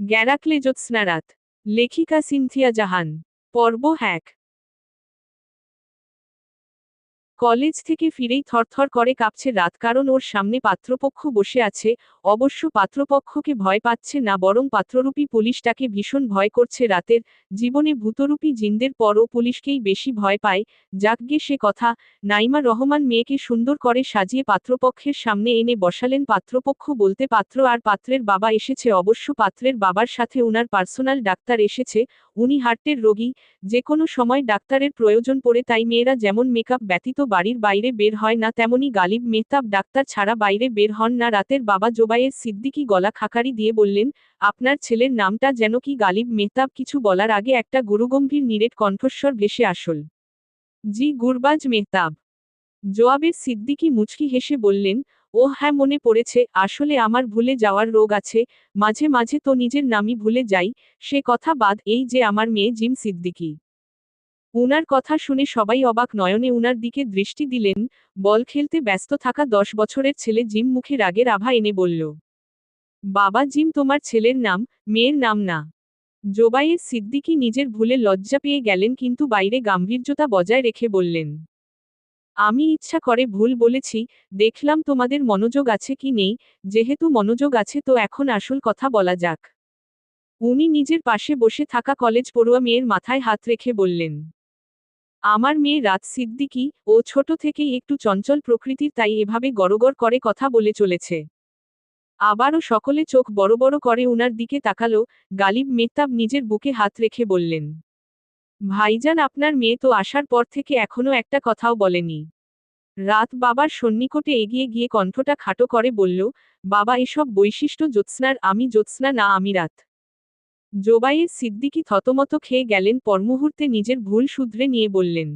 গ্যারাক্লে জ্যোৎস্না রাত। লেখিকা সিনথিয়া জাহান। পর্ব ১। কলেজ থেকে ফিরেই থরথর করে কাঁপছে রাত, কারণ ওর সামনে পাত্রপক্ষ বসে আছে। অবশ্য পাত্রপক্ষকে ভয় পাচ্ছে না, বরং পাত্ররূপী পুলিশটাকে ভীষণ ভয় করছে। রাতের জীবনে ভূতরূপী জিনদের পরও পুলিশকেই বেশি ভয় পায়। যাকগে সে কথা। নাইমা রহমান মেয়েকে সুন্দর করে সাজিয়ে পাত্রপক্ষের সামনে এনে বসালেন। পাত্রপক্ষ বলতে পাত্র আর পাত্রের বাবা এসেছে। অবশ্য পাত্রের বাবার সাথে উনার পার্সোনাল ডাক্তার এসেছে। উনি হার্টের রোগী, যে কোনো সময় ডাক্তারের প্রয়োজন পড়ে, তাই মেয়েরা যেমন মেকআপ ব্যতীত বাড়ির বাইরে বের হয় না, তেমনি গালিব মেহতাব ডাক্তার ছাড়া বাইরে বের হন না। রাতের বাবা জোবায়ের সিদ্দিকী গলা খাকারি দিয়ে বললেন, আপনার ছেলের নামটা যেন কি? গালিব মেহতাব কিছু বলার আগে একটা গুরুগম্ভীর নিরেট কণ্ঠস্বর ভেসে আসল। জি, গুরবাজ মেহতাব। জোয়াবের সিদ্দিকী মুচকি হেসে বললেন, ও হ্যাঁ, মনে পড়েছে। আসলে আমার ভুলে যাওয়ার রোগ আছে, মাঝে মাঝে তো নিজের নামই ভুলে যাই। সে কথা বাদ, এই যে আমার মেয়ে জিম সিদ্দিকী। উনার কথা শুনে সবাই অবাক নয়নে উনার দিকে দৃষ্টি দিলেন। বল খেলতে ব্যস্ত থাকা 10 বছরের ছেলে জিম মুখে রাগের আভা এনে বলল, বাবা জিম তোমার ছেলের নাম, মেয়ের নাম না। জোবায়ের সিদ্দিকী নিজের ভুলে লজ্জা পেয়ে গেলেন, কিন্তু বাইরে গাম্ভীর্যতা বজায় রেখে বললেন, আমি ইচ্ছা করে ভুল বলেছি। দেখলাম তোমাদের মনোযোগ আছে কি নেই। যেহেতু মনোযোগ আছে, তো এখন আসল কথা বলা যাক। উনি নিজের পাশে বসে থাকা কলেজ পড়ুয়া মেয়ের মাথায় হাত রেখে বললেন, আমার মেয়ে রাত সিদ্দিকী, ও ছোট থেকেই একটু চঞ্চল প্রকৃতির, তাই এভাবে গড়গড় করে কথা বলে চলেছে। আবারও সকলে চোখ বড় বড় করে উনার দিকে তাকালো। গালিব মেহতাব নিজের বুকে হাত রেখে বললেন, ভাইজান, আপনার মেয়ে তো আসার পর থেকে এখনো একটা কথাও বলেনি। রাত বাবার সন্নিকটে এগিয়ে গিয়ে কণ্ঠটা খাটো করে বলল, বাবা, এসব বৈশিষ্ট্য জ্যোৎস্নার। আমি জ্যোৎস্না না, আমি রাত। জোবায়ের সিদ্দিকী থতমত খেয়ে গেলেন, পরমুহূর্তে নিজের ভুল শুধরে নিয়ে বললেন,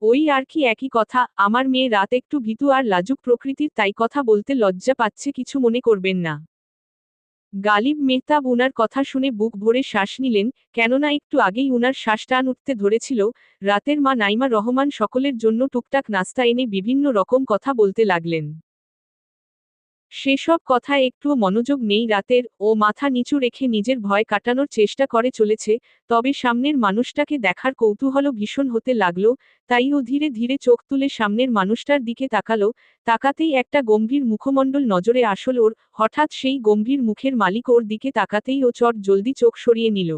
ওই আর কি, একই কথা। আমার মেয়ে রাত একটু ভীতু আর লাজুক প্রকৃতির, তাই কথা বলতে লজ্জা পাচ্ছে, কিছু মনে করবেন না। গালিব মেহতাব উনার কথা শুনে বুক ভরে শ্বাস নিলেন, কেননা একটু আগেই উনার শ্বাস টান উঠতে ধরেছিল। রাতের মা নাইমা রহমান সকলের জন্য টুকটাক নাস্তা এনে বিভিন্ন রকম কথা বলতে লাগলেন। সেসব কথায় একটুও মনোযোগ নেই রাতের। ও মাথা নিচু রেখে নিজের ভয় কাটানোর চেষ্টা করে চলেছে। তবে সামনের মানুষটাকে দেখার কৌতূহলও ভীষণ হতে লাগলো। তাই ও ধীরে ধীরে চোখ তুলে সামনের মানুষটার দিকে তাকালো। তাকাতেই একটা গম্ভীর মুখমণ্ডল নজরে আসল ওর। হঠাৎ সেই গম্ভীর মুখের মালিক ওর দিকে তাকাতেই ও চট জলদি চোখ সরিয়ে নিল।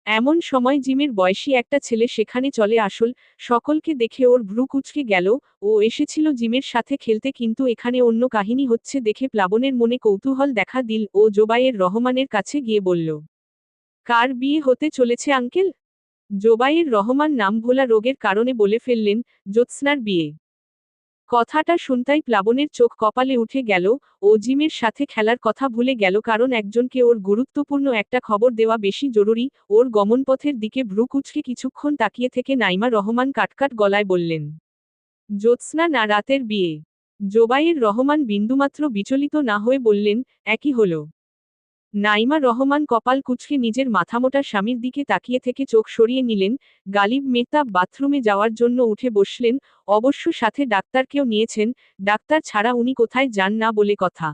এমন সময় জিমের বয়সী একটা ছেলে সেখানে চলে আসল। সকলকে দেখে ওর ভ্রু কুঁচকে গেল। ও এসেছিল জিমের সাথে খেলতে, কিন্তু এখানে অন্য কাহিনী হচ্ছে দেখে প্লাবনের মনে কৌতূহল দেখা দিল। ও জোবায়ের রহমানের কাছে গিয়ে বলল, কার বিয়ে হতে চলেছে আঙ্কেল? জোবায়ের রহমান নাম ভোলা রোগের কারণে বলে ফেললেন, জ্যোৎস্নার বিয়ে। কথাটা শুনতাই প্লাবনের চোখ কপালে উঠে গেল। ও জিমের সাথে খেলার কথা ভুলে গেল, কারণ একজনকে ওর গুরুত্বপূর্ণ একটা খবর দেওয়া বেশি জরুরি। ওর গমনপথের দিকে ভ্রু কুঁচকে কিছুক্ষণ তাকিয়ে থেকে নাইমা রহমান কাটকাট গলায় বললেন, জ্যোৎস্না না, রাতের বিয়ে। জোবায়ের রহমান বিন্দুমাত্র বিচলিত না হয়ে বললেন, একই হলো। নাইমা রহমান কপাল কুঁচকে নিজের মাথামোটা স্বামীর দিকে তাকিয়ে থেকে চোখ সরিয়ে নিলেন। গালিব মেহতাব বাথরুমে যাওয়ার জন্য উঠে বসলেন। অবশ্য সাথে ডাক্তারকেও নিয়েছেন। ডাক্তার ছাড়া উনি কোথায় যান না বলে কথা।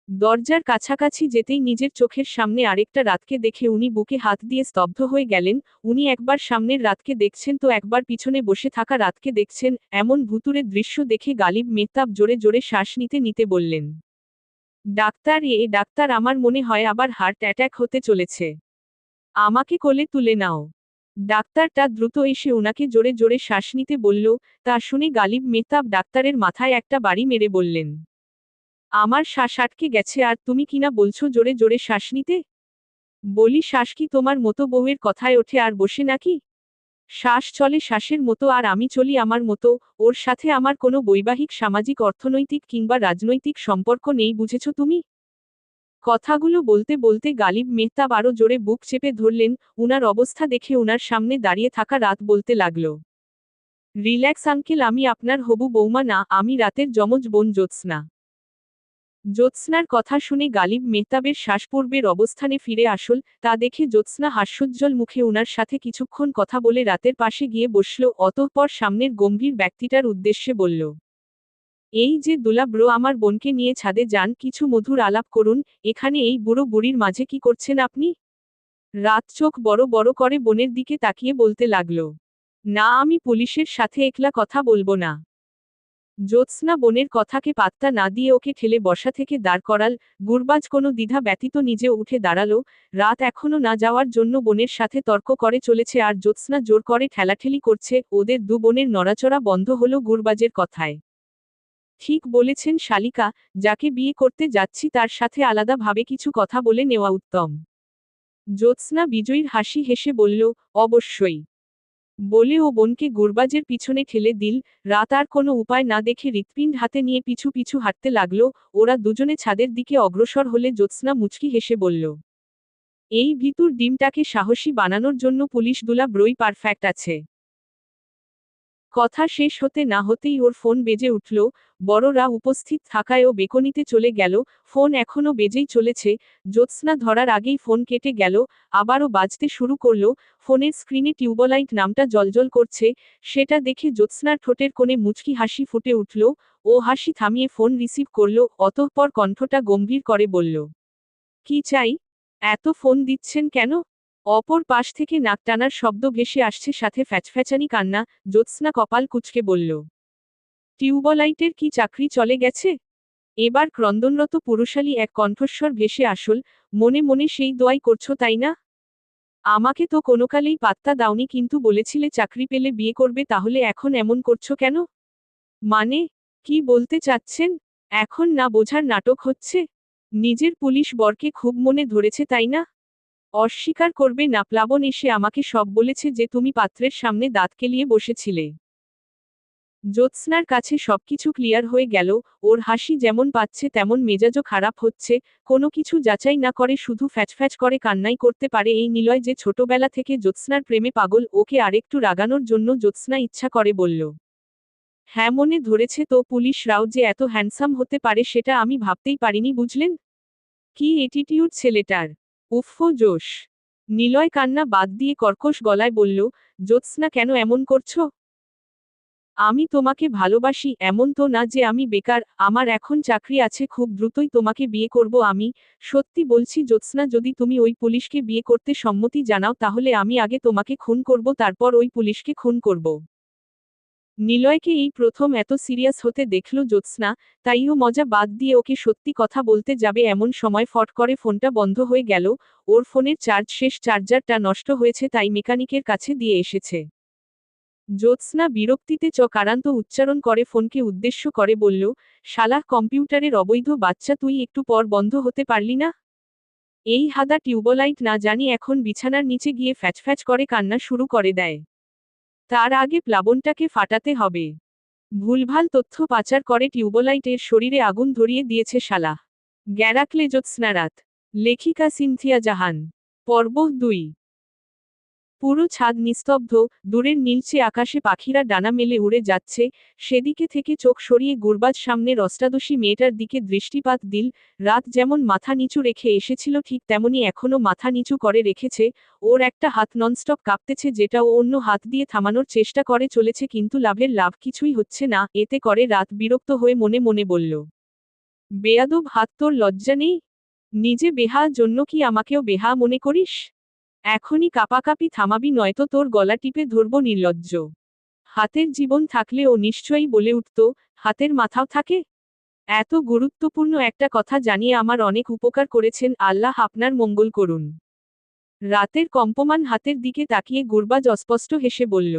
দরজার কাছাকাছি যেতেই নিজের চোখের সামনে আরেকটা রাতকে দেখে উনি বুকে হাত দিয়ে স্তব্ধ হয়ে গেলেন। উনি একবার সামনের রাতকে দেখছেন, তো একবার পিছনে বসে থাকা রাতকে দেখছেন। এমন ভুতুড়ে দৃশ্য দেখে গালিব মেহতাব জোরে জোরে শ্বাস নিতে নিতে বললেন, ডাক্তার, ডাক্তার, আমার মনে হয় আবার হার্ট অ্যাটাক হতে চলেছে। আমাকে কোলে তুলে নাও। ডাক্তারটা দ্রুত এসে উনাকে জোরে জোরে শ্বাস নিতে বলল। তা শুনে গালিব মেহতাব ডাক্তারের মাথায় একটা বাড়ি মেরে বললেন, আমার শ্বাস আটকে গেছে, আর তুমি কিনা বলছো জোরে জোরে শ্বাস নিতে? বলি, শ্বাস কি তোমার মতো বউয়ের কথায় ওঠে আর বসে নাকি? শ্বাস চলে শ্বাসের মতো, আর আমি চলি আমার মতো। ওর সাথে আমার কোনো বৈবাহিক, সামাজিক, অর্থনৈতিক কিংবা রাজনৈতিক সম্পর্ক নেই, বুঝেছো তুমি? কথাগুলো বলতে বলতে গালিব মেহতাব আরো জোরে বুক চেপে ধরলেন। উনার অবস্থা দেখে উনার সামনে দাঁড়িয়ে থাকা রাত বলতে লাগলো, রিল্যাক্স আঙ্কেল, আমি আপনার হবু বৌমা না, আমি রাতের যমজ বোন জ্যোৎস্না। জ্যোৎস্নার কথা শুনে গালিব মেহতাবের শ্বাসপূর্বের অবস্থানে ফিরে আসল। তা দেখে জ্যোৎস্না হাস্যোজ্জ্বল মুখে উনার সাথে কিছুক্ষণ কথা বলে রাতের পাশে গিয়ে বসল। অতঃপর সামনের গম্ভীর ব্যক্তিটার উদ্দেশ্যে বলল, এই যে দুলা ব্রো, আমার বোনকে নিয়ে ছাদে যান, কিছু মধুর আলাপ করুন। এখানে এই বুড়ো বুড়ির মাঝে কি করছেন আপনি? রাত চোখ বড় বড় করে বোনের দিকে তাকিয়ে বলতে লাগল। না, আমি পুলিশের সাথে একলা কথা বলবো না। জ্যোৎস্না বোনের কথাকে পাত্তা না দিয়ে ওকে ঠেলে বসা থেকে দাঁড় করাল। গুরবাজ কোনো দ্বিধা ব্যতীত নিজে উঠে দাঁড়ালো। রাত এখনো না যাওয়ার জন্য বোনের সাথে তর্ক করে চলেছে আর জ্যোৎস্না জোর করে ঠেলাঠেলি করছে। ওদের দু বোনের নড়াচড়া বন্ধ হলো গুরবাজের কথায়। ঠিক বলেছেন শালিকা, যাকে বিয়ে করতে যাচ্ছি তার সাথে আলাদাভাবে কিছু কথা বলে নেওয়া উত্তম। জ্যোৎস্না বিজয়ীর হাসি হেসে বলল, অবশ্যই। বলে ও বোনকে গুরবাজের পিছনে ঠেলে দিল। রাত আর কোনো উপায় না দেখে হৃৎপিণ্ড হাতে নিয়ে পিছু পিছু হাঁটতে লাগলো। ওরা দুজনে ছাদের দিকে অগ্রসর হলে জ্যোৎস্না মুচকি হেসে বলল, এই ভিতুর ডিমটাকে সাহসী বানানোর জন্য পুলিশ দুলা ব্রোই পারফেক্ট আছে। কথা শেষ হতে না হতেই ওর ফোন বেজে উঠল। বড়রা উপস্থিত থাকায় ও বেকনিতে চলে গেল। ফোন এখনো বেজেই চলেছে। জ্যোৎস্না ধরার আগেই ফোন কেটে গেল। আবারও বাজতে শুরু করলো। ফোনের স্ক্রিনে টিউবলাইট নামটা জ্বলজ্বল করছে। সেটা দেখে জ্যোৎস্নার ঠোঁটের কোণে মুচকি হাসি ফুটে উঠল। ও হাসি থামিয়ে ফোন রিসিভ করল, অতঃপর কণ্ঠটা গম্ভীর করে বলল, কি চাই? এত ফোন দিচ্ছেন কেন? অপর পাশ থেকে নাক টানার শব্দ ভেসে আসছে, সাথে ফ্যাচফ্যাচানি কান্না। জ্যোৎস্না কপাল কুঁচকে বলল, টিউবলাইটের কি চাকরি চলে গেছে? এবার ক্রন্দনরত পুরুষালী এক কণ্ঠস্বর ভেসে আসল, মনে মনে সেই দোয়াই করছো তাই না? আমাকে তো কোনোকালেই পাত্তা দাওনি, কিন্তু বলেছিলে চাকরি পেলে বিয়ে করবে, তাহলে এখন এমন করছো কেন? মানে, কি বলতে চাচ্ছেন? এখন না বোঝার নাটক হচ্ছে? নিজের পুলিশ বরকে খুব মনে ধরেছে তাই না? অস্বীকার করবে না, প্লাবন এসে আমাকে সব বলেছে যে তুমি পাত্রের সামনে দাঁত কেলিয়ে বসেছিলে। জ্যোৎস্নার কাছে সবকিছু ক্লিয়ার হয়ে গেল। ওর হাসি যেমন পাচ্ছে তেমন মেজাজও খারাপ হচ্ছে। কোনো কিছু যাচাই না করে শুধু ফ্যাচফ্যাচ করে কান্নাই করতে পারে এই নিলয়, যে ছোটবেলা থেকে জ্যোৎস্নার প্রেমে পাগল। ওকে আরেকটু রাগানোর জন্য জ্যোৎস্না ইচ্ছা করে বলল, হ্যাঁ মনে ধরেছে তো, পুলিশরাও যে এত হ্যান্ডসাম হতে পারে সেটা আমি ভাবতেই পারিনি, বুঝলেন? কি এটিটিউড ছেলেটার! উফ্ফো জোশ! নিলয় কান্না বাদ দিয়ে কর্কশ গলায় বলল, জ্যোৎস্না কেন এমন করছো? আমি তোমাকে ভালোবাসি, এমন তো না যে আমি বেকার। আমার এখন চাকরি আছে, খুব দ্রুতই তোমাকে বিয়ে করব আমি। সত্যি বলছি জ্যোৎস্না, যদি তুমি ওই পুলিশকে বিয়ে করতে সম্মতি জানাও তাহলে আমি আগে তোমাকে খুন করব, তারপর ওই পুলিশকে খুন করব। নিলয়কে এই প্রথম এত সিরিয়াস হতে দেখল জ্যোৎস্না, তাইও মজা বাদ দিয়ে ওকে সত্যি কথা বলতে যাবে এমন সময় ফট করে ফোনটা বন্ধ হয়ে গেল। ওর ফোনের চার্জ শেষ, চার্জারটা নষ্ট হয়েছে, তাই মেকানিকের কাছে দিয়ে এসেছে। জ্যোৎস্না বিরক্তিতে চকারান্ত উচ্চারণ করে ফোনকে উদ্দেশ্য করে বলল, শালা কম্পিউটারের অবৈধ বাচ্চা, তুই একটু পর বন্ধ হতে পারলি না? এই হাদা টিউবলাইট না জানি এখন বিছানার নিচে গিয়ে ফ্যাচফ্যাচ করে কান্না শুরু করে দেয়। তার আগে প্লাবনটাকে ফাটাতে হবে। ভুলভাল তথ্য পাচার করে টিউবলাইটের শরীরে আগুন ধরিয়ে দিয়েছে শালা। গ্যারাকলে জ্যোৎস্না রাত। লেখিকা সিনথিয়া জাহান। পর্ব 2। পুরো ছাদ নিস্তব্ধ। দূরের নীলচে আকাশে পাখিরা ডানা মেলে উড়ে যাচ্ছে। সেদিকে থেকে চোখ সরিয়ে গুরবাজ সামনের অষ্টাদশী মেয়েটার দিকে দৃষ্টিপাত দিল। রাত যেমন মাথা নিচু রেখে এসেছিল ঠিক তেমনি এখনো মাথা নিচু করে রেখেছে। ওর একটা হাত ননস্টপ কাঁপতেছে, যেটা ও অন্য হাত দিয়ে থামানোর চেষ্টা করে চলেছে, কিন্তু লাভ কিছুই হচ্ছে না। এতে করে রাত বিরক্ত হয়ে মনে মনে বলল, বেয়াদব হাত, তোর লজ্জা নেই? নিজে বেহা জন্য কি আমাকেও বেহা মনে করিস? এখনই কাপাকাপি থামাবি, নয়তো তোর গলা টিপে ধরব নির্লজ্জ। হাতের জীবন থাকলে ও নিশ্চয়ই বলে উঠত, হাতের মাথাও থাকে? এত গুরুত্বপূর্ণ একটা কথা জানিয়ে আমার অনেক উপকার করেছেন, আল্লাহ আপনার মঙ্গল করুন। রাতের কম্পমান হাতের দিকে তাকিয়ে গুরবাজ অস্পষ্ট হেসে বলল,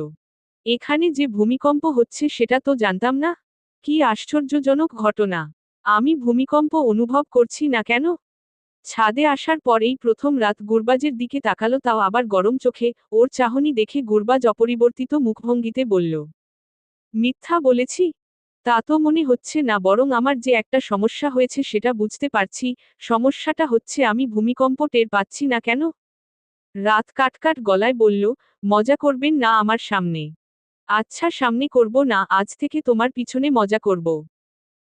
এখানে যে ভূমিকম্প হচ্ছে সেটা তো জানতাম না। কি আশ্চর্যজনক ঘটনা! আমি ভূমিকম্প অনুভব করছি না কেন? ছাদে আসার পরেই প্রথম রাত গুরবাজের দিকে তাকালো, তাও আবার গরম চোখে। ওর চাহনি দেখে গুরবাজ অপরিবর্তিত মুখভঙ্গিতে বলল, মিথ্যা বলেছি? তা তো মনে হচ্ছে না, বরং আমার যে একটা সমস্যা হয়েছে সেটা বুঝতে পারছি। সমস্যাটা হচ্ছে আমি ভূমিকম্প টের পাচ্ছি না কেন? রাত কাটকাট গলায় বলল, মজা করবেন না আমার সামনে? আচ্ছা, সামনে করব না, আজ থেকে তোমার পিছনে মজা করব।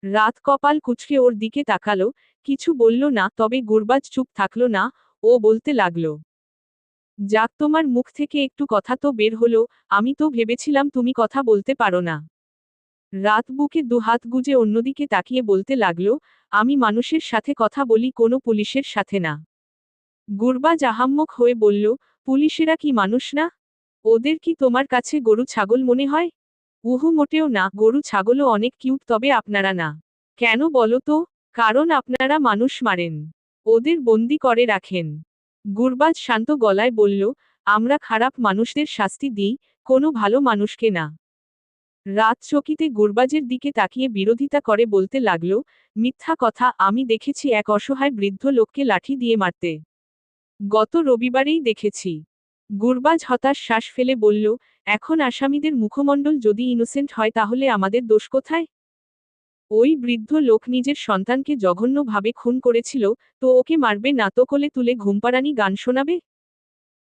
রাত কপাল কুঁচকে ওর দিকে তাকালো, কিছু বলল না, তবে গুরবাজ চুপ থাকলো না। ও বলতে লাগলো, যাক, তোমার মুখ থেকে একটু কথা তো বের হলো। আমি তো ভেবেছিলাম তুমি কথা বলতে পারো না। রাত বুকে দুহাত গুজে অন্যদিকে তাকিয়ে বলতে লাগলো, আমি মানুষের সাথে কথা বলি, কোনো পুলিশের সাথে না। গুরবাজ আহাম্মক হয়ে বলল, পুলিশেরা কি মানুষ না? ওদের কি তোমার কাছে গরু ছাগল মনে হয়? উহু, মোটেও না, গরু ছাগলও অনেক কিউট, তবে আপনারা না। কেন বলো তো? কারণ আপনারা মানুষ মারেন, ওদের বন্দি করে রাখেন। গুরবাজ শান্ত গলায় বলল, আমরা খারাপ মানুষদের শাস্তি দিই, কোনো ভালো মানুষকে না। রাত চকিতে গুরবাজের দিকে তাকিয়ে বিরোধিতা করে বলতে লাগল, মিথ্যা কথা, আমি দেখেছি এক অসহায় বৃদ্ধ লোককে লাঠি দিয়ে মারতে। গত রবিবারেই দেখেছি। গুরবাজ হতাশ শ্বাস ফেলে বলল, এখন আসামিদের মুখমণ্ডল যদি ইনোসেন্ট হয় তাহলে আমাদের দোষ কোথায়? ওই বৃদ্ধ লোক নিজের সন্তানকে জঘন্যভাবে খুন করেছিল, তো ওকে মারবে না তো কোলে তুলে ঘুমপাড়ানি গান শোনাবে?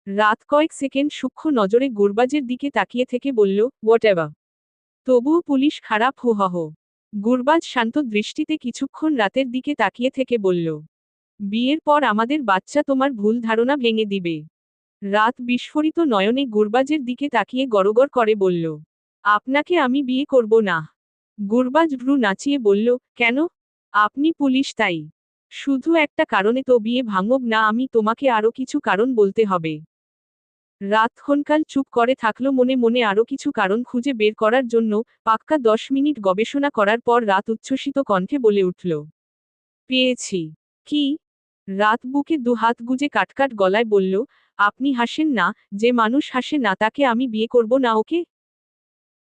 রাত কয়েক সেকেন্ড সূক্ষ্ম নজরে গুরবাজের দিকে তাকিয়ে থেকে বলল, হোয়াটএভার। তবুও পুলিশ খারাপ? হুহহ। গুরবাজ শান্ত দৃষ্টিতে কিছুক্ষণ রাতের দিকে তাকিয়ে থেকে বলল, বিয়ের পর আমাদের বাচ্চা তোমার ভুল ধারণা ভেঙে দিবে। রাত বিস্ফোরিত নয়নে গুরবাজের দিকে তাকিয়ে গড়গড় করে বলল, আপনাকে আমি বিয়ে করব না। গুরবাজ ভ্রু নাচিয়ে বলল, কেন? আপনি পুলিশ তাই? শুধু একটা কারণে তো বিয়ে ভাঙব না আমি, তোমাকে আরো কিছু কারণ বলতে হবে। রাত ক্ষণকাল চুপ করে থাকলো, মনে মনে আরো কিছু কারণ খুঁজে বের করার জন্য। পাক্কা 10 মিনিট গবেষণা করার পর রাত উচ্ছ্বসিত কণ্ঠে বলে উঠল, পেয়েছি। কি? রাত বুকে দুহাত গুজে কাটকাট গলায় বলল, আপনি হাসেন না, যে মানুষ হাসে না তাকে আমি বিয়ে করব না, ওকে?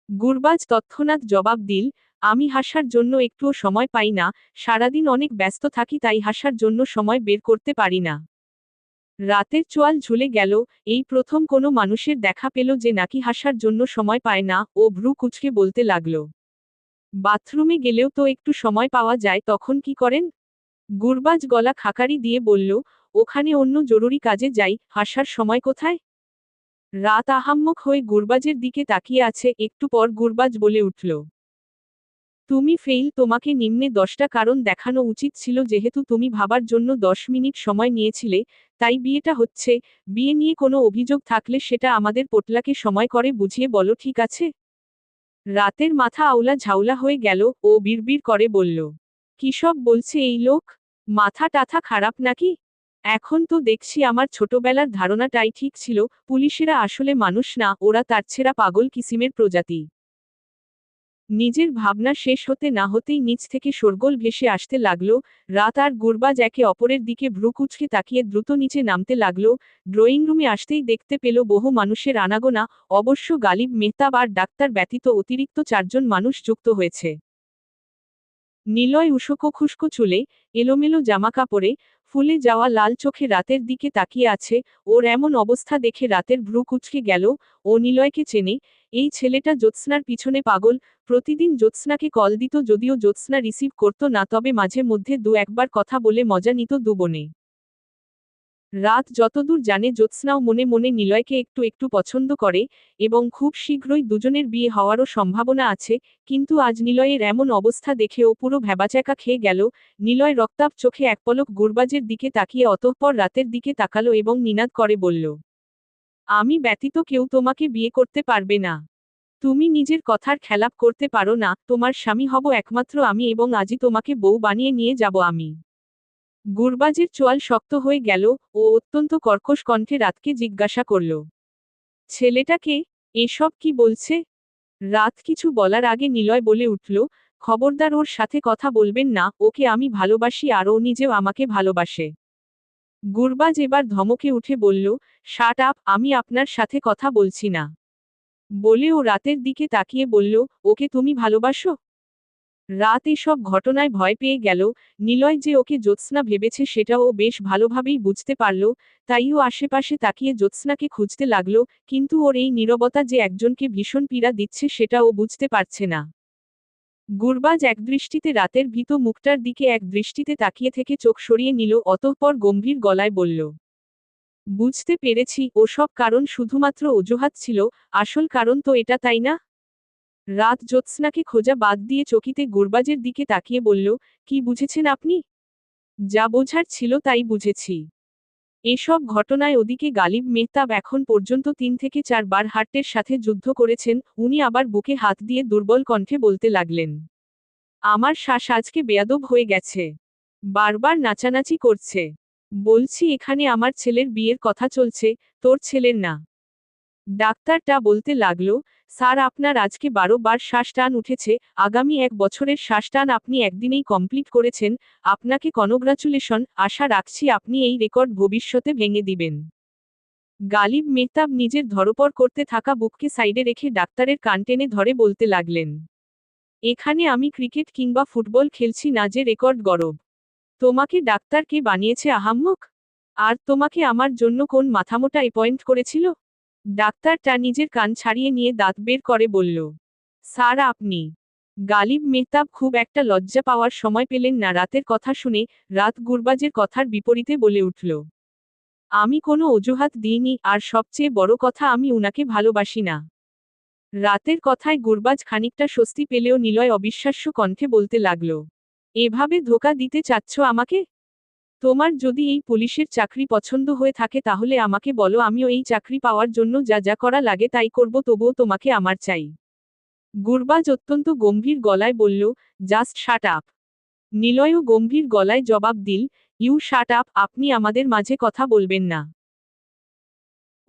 গুরবাজ তৎক্ষণাৎ জবাব দিল, আমি হাসার জন্য একটুও সময় পাই না, সারাদিন অনেক ব্যস্ত থাকি, তাই হাসার জন্য সময় বের করতে পারি না। রাতের চোয়াল ঝুলে গেল, এই প্রথম কোনো মানুষের দেখা পেল যে নাকি হাসার জন্য সময় পায় না। ও ভ্রু কুঁচকে বলতে লাগল, বাথরুমে গেলেও তো একটু সময় পাওয়া যায়, তখন কি করেন? গুরবাজ গলা খাকারি দিয়ে বলল, ওখানে অন্য জরুরি কাজে যাই, হাসার সময় কোথায়? রাত আহাম্মক হয়ে গুরবাজের দিকে তাকিয়ে আছে, একটু পর গুরবাজ বলে উঠল, তুমি ফেইল, তোমাকে নিম্নে 10টা কারণ দেখানো উচিত ছিল, যেহেতু তুমি ভাবার জন্য 10 মিনিট সময় নিয়েছিলে, তাই বিয়েটা হচ্ছে। বিয়ে নিয়ে কোনো অভিযোগ থাকলে সেটা আমাদের পোটলাকে সময় করে বুঝিয়ে বলো, ঠিক আছে? রাতের মাথা আউলা ঝাউলা হয়ে গেল, ও বিড়বিড় করে বলল, কি সব বলছে এই লোক? মাথা টাথা খারাপ নাকি? এখন তো দেখছি আমার ছোটবেলার ধারণাটাই ঠিক ছিল, পুলিশেরা আসলে মানুষ না, ওরা তারছেড়া পাগল কিসিমের প্রজাতি। নিজের ভাবনা শেষ হতে না হতেই নিচ থেকে শোরগোল ভেসে আসতে লাগল। রাত আর গুরবাজ একে অপরের দিকে ভ্রু কুঁচকে তাকিয়ে দ্রুত নিচে নামতে লাগল। ড্রয়িং রুমে আসতেই দেখতে পেল বহু মানুষের আনাগোনা, অবশ্য গালিব মেহতাব আর ডাক্তার ব্যতীত অতিরিক্ত 4জন মানুষ যুক্ত হয়েছে। নিলয় উস্কো খুস্কো চুলে, এলোমেলো জামাকাপড়ে, ফুলে যাওয়া লাল চোখে রাতের দিকে তাকিয়ে আছে। ওর এমন অবস্থা দেখে রাতের ভ্রু কুঁচকে গেল। ও নিলয়কে চেনে, এই ছেলেটা জ্যোৎস্নার পিছনে পাগল। প্রতিদিন জ্যোৎস্নাকে কল দিত, যদিও জ্যোৎস্না রিসিভ করত না, তবে মাঝে মধ্যে একবার কথা বলে মজা নিত দুবনে। রাত যতদূর জানে জ্যোৎস্নাও মনে মনে নিলয়কে একটু একটু পছন্দ করে, এবং খুব শীঘ্রই দুজনের বিয়ে হওয়ারও সম্ভাবনা আছে। কিন্তু আজ নিলয়ের এমন অবস্থা দেখে ও পুরো ভ্যাবাচ্যাকা খেয়ে গেল। নিলয় রক্তাভ চোখে এক পলক গুরবাজের দিকে তাকিয়ে অতঃপর রাতের দিকে তাকালো এবং নিনাদ করে বলল, আমি ব্যতীত কেউ তোমাকে বিয়ে করতে পারবে না। তুমি নিজের কথার খেলাপ করতে পারো না, তোমার স্বামী হব একমাত্র আমি, এবং আজই তোমাকে বউ বানিয়ে নিয়ে যাব আমি। গুরবাজের চোয়াল শক্ত হয়ে গেল। ও অত্যন্ত কর্কশ কণ্ঠে রাতকে জিজ্ঞাসা করল, ছেলেটাকে? এসব কি বলছে? রাত কিছু বলার আগে নিলয় বলে উঠল, খবরদার ওর সাথে কথা বলবেন না, ওকে আমি ভালোবাসি আর ও নিজেও আমাকে ভালোবাসে। গুরবাজ এবার ধমকে উঠে বলল, শাট আপ, আমি আপনার সাথে কথা বলছি না। বলে ও রাতের দিকে তাকিয়ে বলল, ওকে তুমি ভালোবাসো? রাত এসব ঘটনায় ভয় পেয়ে গেল। নিলয় যে ওকে জ্যোৎস্না ভেবেছে সেটা ও বেশ ভালোভাবেই বুঝতে পারল, তাই ও আশেপাশে তাকিয়ে জ্যোৎস্নাকে খুঁজতে লাগলো, কিন্তু ওর এই নীরবতা যে একজনকে ভীষণ পীড়া দিচ্ছে সেটা ও বুঝতে পারছে না। গুরবাজ একদৃষ্টিতে রাতের ভীত মুখটার দিকে এক দৃষ্টিতে তাকিয়ে থেকে চোখ সরিয়ে নিল, অতঃপর গম্ভীর গলায় বলল, বুঝতে পেরেছি, ওসব কারণ শুধুমাত্র অজুহাত ছিল, আসল কারণ তো এটা, তাই না? রাত জ্যোৎস্নাকে খোঁজা বাদ দিয়ে চকিতে গুরবাজের দিকে তাকিয়ে বলল, কি বুঝেছেন আপনি? যা বোঝার ছিল তাই বুঝেছি। এসব ঘটনায় ওদিকে গালিব মেহতাব এখন পর্যন্ত ৩ থেকে ৪ বার হার্টের সাথে যুদ্ধ করেছেন। উনি আবার বুকে হাত দিয়ে দুর্বল কণ্ঠে বলতে লাগলেন, আমার শ্বাস আজকে বেয়াদব হয়ে গেছে। বারবার নাচানাচি করছে। বলছি এখানে আমার ছেলের বিয়ের কথা চলছে, তোর ছেলের না। ডাক্তারটা বলতে লাগল, স্যার আপনার আজকে ১২ বার শ্বাস টান উঠেছে, আগামী ১ বছরের শ্বাস টান আপনি একদিনেই কমপ্লিট করেছেন, আপনাকে কনগ্রাচুলেশন, আশা রাখছি আপনি এই রেকর্ড ভবিষ্যতে ভেঙে দিবেন। গালিব মেহতাব নিজের ধরপড় করতে থাকা বুককে সাইডে রেখে ডাক্তারের কান টেনে ধরে বলতে লাগলেন, এখানে আমি ক্রিকেট কিংবা ফুটবল খেলছি না যে রেকর্ড গরব। তোমাকে ডাক্তার কে বানিয়েছে আহাম্মক? আর তোমাকে আমার জন্য কোন মাথামোটা অ্যাপয়েন্ট করেছিল? ডাক্তারটা নিজের কান ছাড়িয়ে নিয়ে দাঁত বের করে বলল, স্যার আপনি। গালিব মেহতাব খুব একটা লজ্জা পাওয়ার সময় পেলেন না রাতের কথা শুনে। রাত গুরবাজের কথার বিপরীতে বলে উঠল, আমি কোনো অজুহাত দিইনি, আর সবচেয়ে বড় কথা আমি উনাকে ভালোবাসি না। রাতের কথায় গুরবাজ খানিকটা স্বস্তি পেলেও নিলয় অবিশ্বাস্য কণ্ঠে বলতে লাগল, এভাবে ধোঁকা দিতে চাচ্ছ আমাকে? তোমার যদি এই পুলিশের চাকরি পছন্দ হয়ে থাকে তাহলে আমাকে বলো, আমিও এই চাকরি পাওয়ার জন্য যা যা করা লাগে তাই করব, তবুও তোমাকে আমার চাই। গুরবাজ অত্যন্ত গম্ভীর গলায় বলল, জাস্ট শাট আপ। নিলয়ও গম্ভীর গলায় জবাব দিল, ইউ শাট আপ, আপনি আমাদের মাঝে কথা বলবেন না।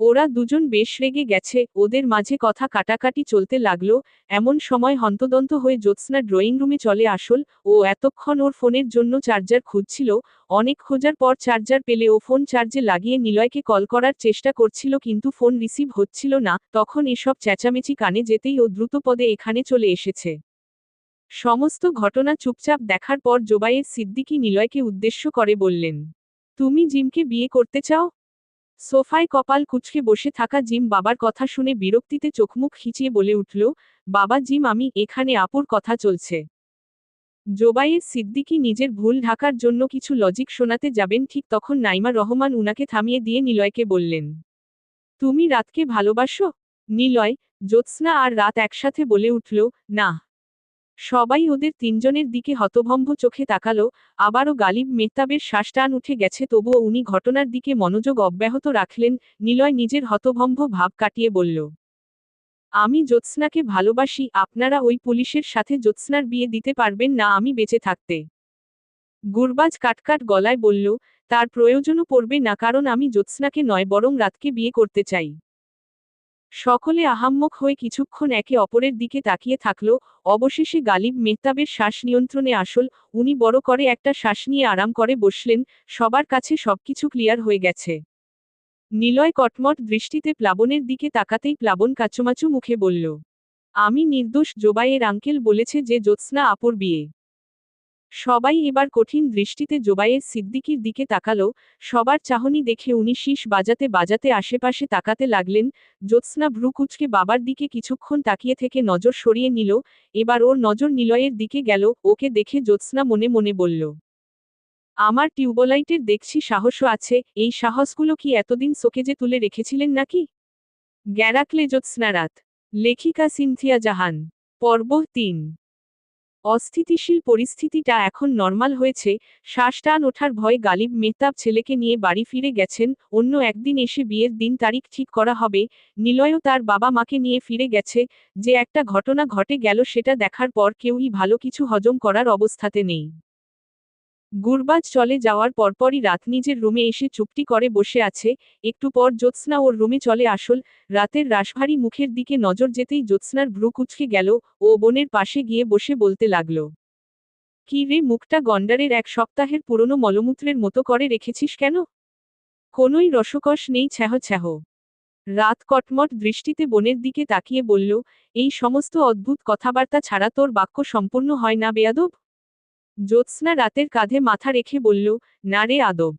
ওরা দুজন বেশ রেগে গেছে, ওদের মাঝে কথা কাটাকাটি চলতে লাগলো। এমন সময় হন্তদন্ত হয়ে জ্যোৎস্না ড্রয়িং রুমে চলে আসল। ও এতক্ষণ ওর ফোনের জন্য চার্জার খুঁজছিল। অনেক খোঁজার পর চার্জার পেলে ও ফোন চার্জে লাগিয়ে নিলয়কে কল করার চেষ্টা করছিল, কিন্তু ফোন রিসিভ হচ্ছিল না। তখন এসব চেঁচামেচি কানে যেতেই ও দ্রুতপদে এখানে চলে এসেছে। সমস্ত ঘটনা চুপচাপ দেখার পর জোবায়ের সিদ্দিকী নিলয়কে উদ্দেশ্য করে বললেন, তুমি জিমকে বিয়ে করতে চাও? সোফায় কপাল কুঁচকে বসে থাকা জিম বাবার কথা শুনে বিরক্তিতে চোখমুখ খিচিয়ে বলে উঠল, বাবা জিম, আমি এখানে আপুর কথা চলছে। জোবায়ের সিদ্দিকী নিজের ভুল ঢাকার জন্য কিছু লজিক শোনাতে যাবেন, ঠিক তখন নাইমা রহমান উনাকে থামিয়ে দিয়ে নিলয়কে বললেন, তুমি রাতকে ভালোবাসো? নিলয়, জ্যোৎস্না আর রাত একসাথে বলে উঠল, না। সবাই ওদের তিনজনের দিকে হতভম্ব চোখে তাকালো। আবারও গালিব মেহতাবের শ্বাস টান উঠে গেছে, তবুও উনি ঘটনার দিকে মনোযোগ অব্যাহত রাখলেন। নিলয় নিজের হতভম্ব ভাব কাটিয়ে বলল, আমি জ্যোৎস্নাকে ভালোবাসি, আপনারা ওই পুলিশের সাথে জ্যোৎস্নার বিয়ে দিতে পারবেন না আমি বেঁচে থাকতে। গুরবাজ কাটকাট গলায় বলল, তার প্রয়োজনও পড়বে না, কারণ আমি জ্যোৎস্নাকে নয় বরং রাতকে বিয়ে করতে চাই। সকলে আহাম্মক হয়ে কিছুক্ষণ একে অপরের দিকে তাকিয়ে থাকল। অবশেষে গালিব মেহতাবের শ্বাস নিয়ন্ত্রণে আসল। উনি বড় করে একটা শ্বাস নিয়ে আরাম করে বসলেন। সবার কাছে সবকিছু ক্লিয়ার হয়ে গেছে। নিলয় কটমট দৃষ্টিতে প্লাবনের দিকে তাকাতেই প্লাবন কাচুমাচু মুখে বলল, আমি নির্দোষ, জোবায়ের আঙ্কেল বলেছে যে জ্যোৎস্না আপুর বিয়ে। সবাই এবার কঠিন দৃষ্টিতে জোবায়ের সিদ্দিকীর দিকে তাকালো। সবার চাহনি দেখে উনি শীষ বাজাতে বাজাতে আশেপাশে তাকাতে লাগলেন। জ্যোৎস্না ভ্রু কুঁচকে বাবার দিকে কিছুক্ষণ তাকিয়ে থেকে নজর সরিয়ে নিল। এবার ওর নজর নিলয়ের দিকে গেল। ওকে দেখে জ্যোৎস্না মনে মনে বলল, আমার টিউবলাইটের দেখছি সাহসও আছে, এই সাহসগুলো কি এতদিন শোকেজে তুলে রেখেছিলেন নাকি? গ্যারাকলে জ্যোৎস্না রাত। লেখিকা সিনথিয়া জাহান। পর্ব ৩। অস্থিতিশীল পরিস্থিতিটা এখন নর্মাল হয়েছে। শ্বাস টান ওঠার ভয়ে গালিব মেহতাব ছেলেকে নিয়ে বাড়ি ফিরে গেছেন। অন্য একদিন এসে বিয়ের দিন তারিখ ঠিক করা হবে। নিলয়ও তার বাবা মাকে নিয়ে ফিরে গেছে। যে একটা ঘটনা ঘটে গেল সেটা দেখার পর কেউই ভালো কিছু হজম করার অবস্থাতে নেই। গুরবাজ চলে যাওয়ার পরপরই রাত নিজের রুমে এসে চুপটি করে বসে আছে। একটু পর জ্যোৎস্না ওর রুমে চলে আসল। রাতের রাশভারী মুখের দিকে নজর যেতেই জ্যোৎস্নার ভ্রু কুঁচকে গেল। ও বোনের পাশে গিয়ে বসে বলতে লাগল, কি রে, মুখটা গন্ডারের 1 সপ্তাহের পুরনো মলমূত্রের মতো করে রেখেছিস কেন? কোনোই রসকস নেই, ছ্যাহ ছ্যাহ। রাত কটমট দৃষ্টিতে বোনের দিকে তাকিয়ে বলল, এই সমস্ত অদ্ভুত কথাবার্তা ছাড়া তোর বাক্য সম্পূর্ণ হয় না বেয়াদব? জ্যোৎস্না রাতের কাঁধে মাথা রেখে বলল, না রে আদব।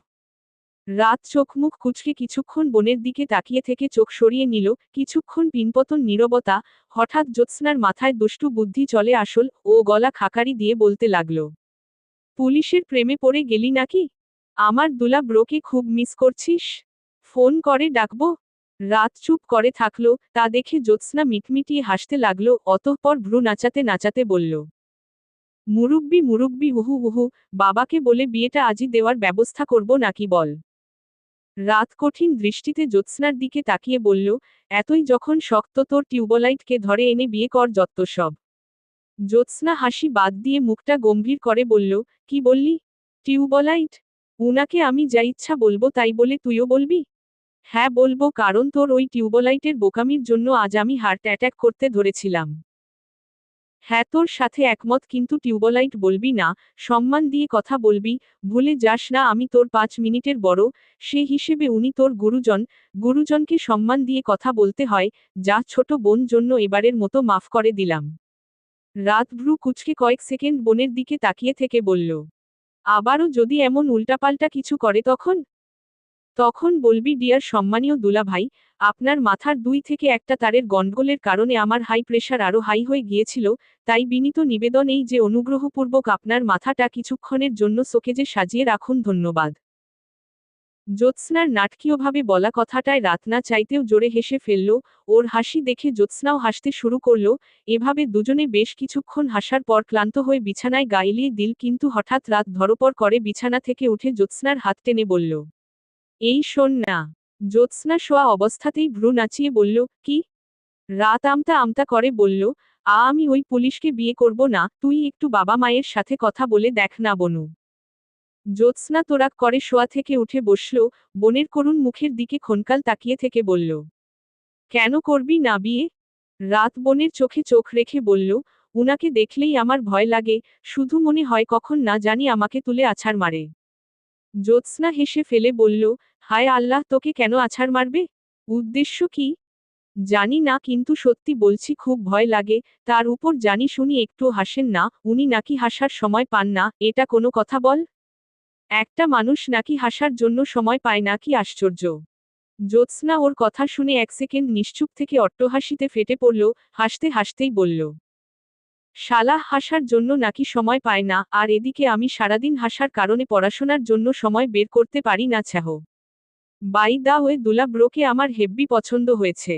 রাত চোখ মুখ কুঁচকে কিছুক্ষণ বোনের দিকে তাকিয়ে থেকে চোখ সরিয়ে নিল। কিছুক্ষণ পিনপতন নীরবতা। হঠাৎ জ্যোৎস্নার মাথায় দুষ্টু বুদ্ধি চলে আসল। ও গলা খাকারি দিয়ে বলতে লাগল, পুলিশের প্রেমে পড়ে গেলি নাকি? আমার দুলা ব্রোকে খুব মিস করছিস? ফোন করে ডাকবো? রাত চুপ করে থাকলো। তা দেখে জ্যোৎস্না মিটমিটিয়ে হাসতে লাগলো। অতঃপর ভ্রু নাচাতে নাচাতে বলল, মুরুব্বি মুরুব্বি, উহু উহু, বাবাকে বলে বিয়েটা আজই দেওয়ার ব্যবস্থা করব নাকি বল? রাত কঠিন দৃষ্টিতে জ্যোৎস্নার দিকে তাকিয়ে বলল, এতই যখন শক্ত তোর টিউবলাইটকে ধরে এনে বিয়ে কর যত্ত সব। জ্যোৎস্না হাসি বাদ দিয়ে মুখটা গম্ভীর করে বলল, কি বললি? টিউবলাইট? উনাকে আমি যা ইচ্ছা বলবো তাই বলে তুইও বলবি? হ্যাঁ বলবো, কারণ তোর ওই টিউবলাইটের বোকামির জন্য আজ আমি হার্ট অ্যাটাক করতে ধরেছিলাম। হ্যাঁ তোর সাথে একমত, কিন্তু টিউবলাইট বলবি না, সম্মান দিয়ে কথা বলবি। ভুলে যাস না আমি তোর 5 মিনিটের বড়, সে হিসেবে উনি তোর গুরুজন। গুরুজনকে সম্মান দিয়ে কথা বলতে হয়। যা ছোট বোন, জন্য এবারের মতো মাফ করে দিলাম। রাত ভ্রু কুঁচকে কয়েক সেকেন্ড বোনের দিকে তাকিয়ে থেকে বলল, আবারও যদি এমন উল্টাপাল্টা কিছু করে তখন? তখন বলবি, ডিয়ার সম্মানীয় দুলাভাই, আপনার মাথার 2 থেকে 1টা তারের গন্ডগোলের কারণে আমার হাই প্রেশার আরও হাই হয়ে গিয়েছিল, তাই বিনীত নিবেদন এই যে অনুগ্রহপূর্বক আপনার মাথাটা কিছুক্ষণের জন্য সোকেজে সাজিয়ে রাখুন, ধন্যবাদ। জ্যোৎস্নার নাটকীয়ভাবে বলা কথাটায় রাত না চাইতেও জোরে হেসে ফেলল। ওর হাসি দেখে জ্যোৎস্নাও হাসতে শুরু করল। এভাবে দুজনে বেশ কিছুক্ষণ হাসার পর ক্লান্ত হয়ে বিছানায় গা এলিয়ে দিল, কিন্তু হঠাৎ রাত ধরপড় করে বিছানা থেকে উঠে জ্যোৎস্নার হাত টেনে বলল, এই শোন না। জ্যোৎস্না শোয়া অবস্থাতেই ভ্রু নাচিয়ে বলল, কি? রাত আমতা আমতা করে বলল, আমি ওই পুলিশকে বিয়ে করব না, তুই একটু বাবা মায়ের সাথে কথা বলে দেখ না বনু। জ্যোৎস্না তোরাক করে শোয়া থেকে উঠে বসল, বোনের করুণ মুখের দিকে ক্ষণকাল তাকিয়ে থেকে বলল, কেন করবি না বিয়ে? রাত বোনের চোখে চোখ রেখে বলল, উনাকে দেখলেই আমার ভয় লাগে, শুধু মনে হয় কখন না জানি আমাকে তুলে আছাড় মারে। জ্যোৎস্না হেসে ফেলে বলল, হায় আল্লাহ, তোকে কেন আছাড় মারবে? উদ্দেশ্য কি? জানি না, কিন্তু সত্যি বলছি খুব ভয় লাগে। তার উপর জানি শুনি একটুও হাসেন না, উনি নাকি হাসার সময় পান না, এটা কোনো কথা বল? একটা মানুষ নাকি হাসার জন্য সময় পায় না, কি আশ্চর্য! জ্যোৎস্না ওর কথা শুনে 1 সেকেন্ড নিশ্চুপ থেকে অট্টহাসিতে ফেটে পড়ল, হাসতে হাসতেই বলল, শালা হাসার জন্য নাকি সময় পায় না, আর এদিকে আমি সারাদিন হাসার কারণে পড়াশোনার জন্য সময় বের করতে পারি না ছ্যাঃ। বাই দা ওয়ে দুলা ব্রোকে আমার হেব্বি পছন্দ হয়েছে।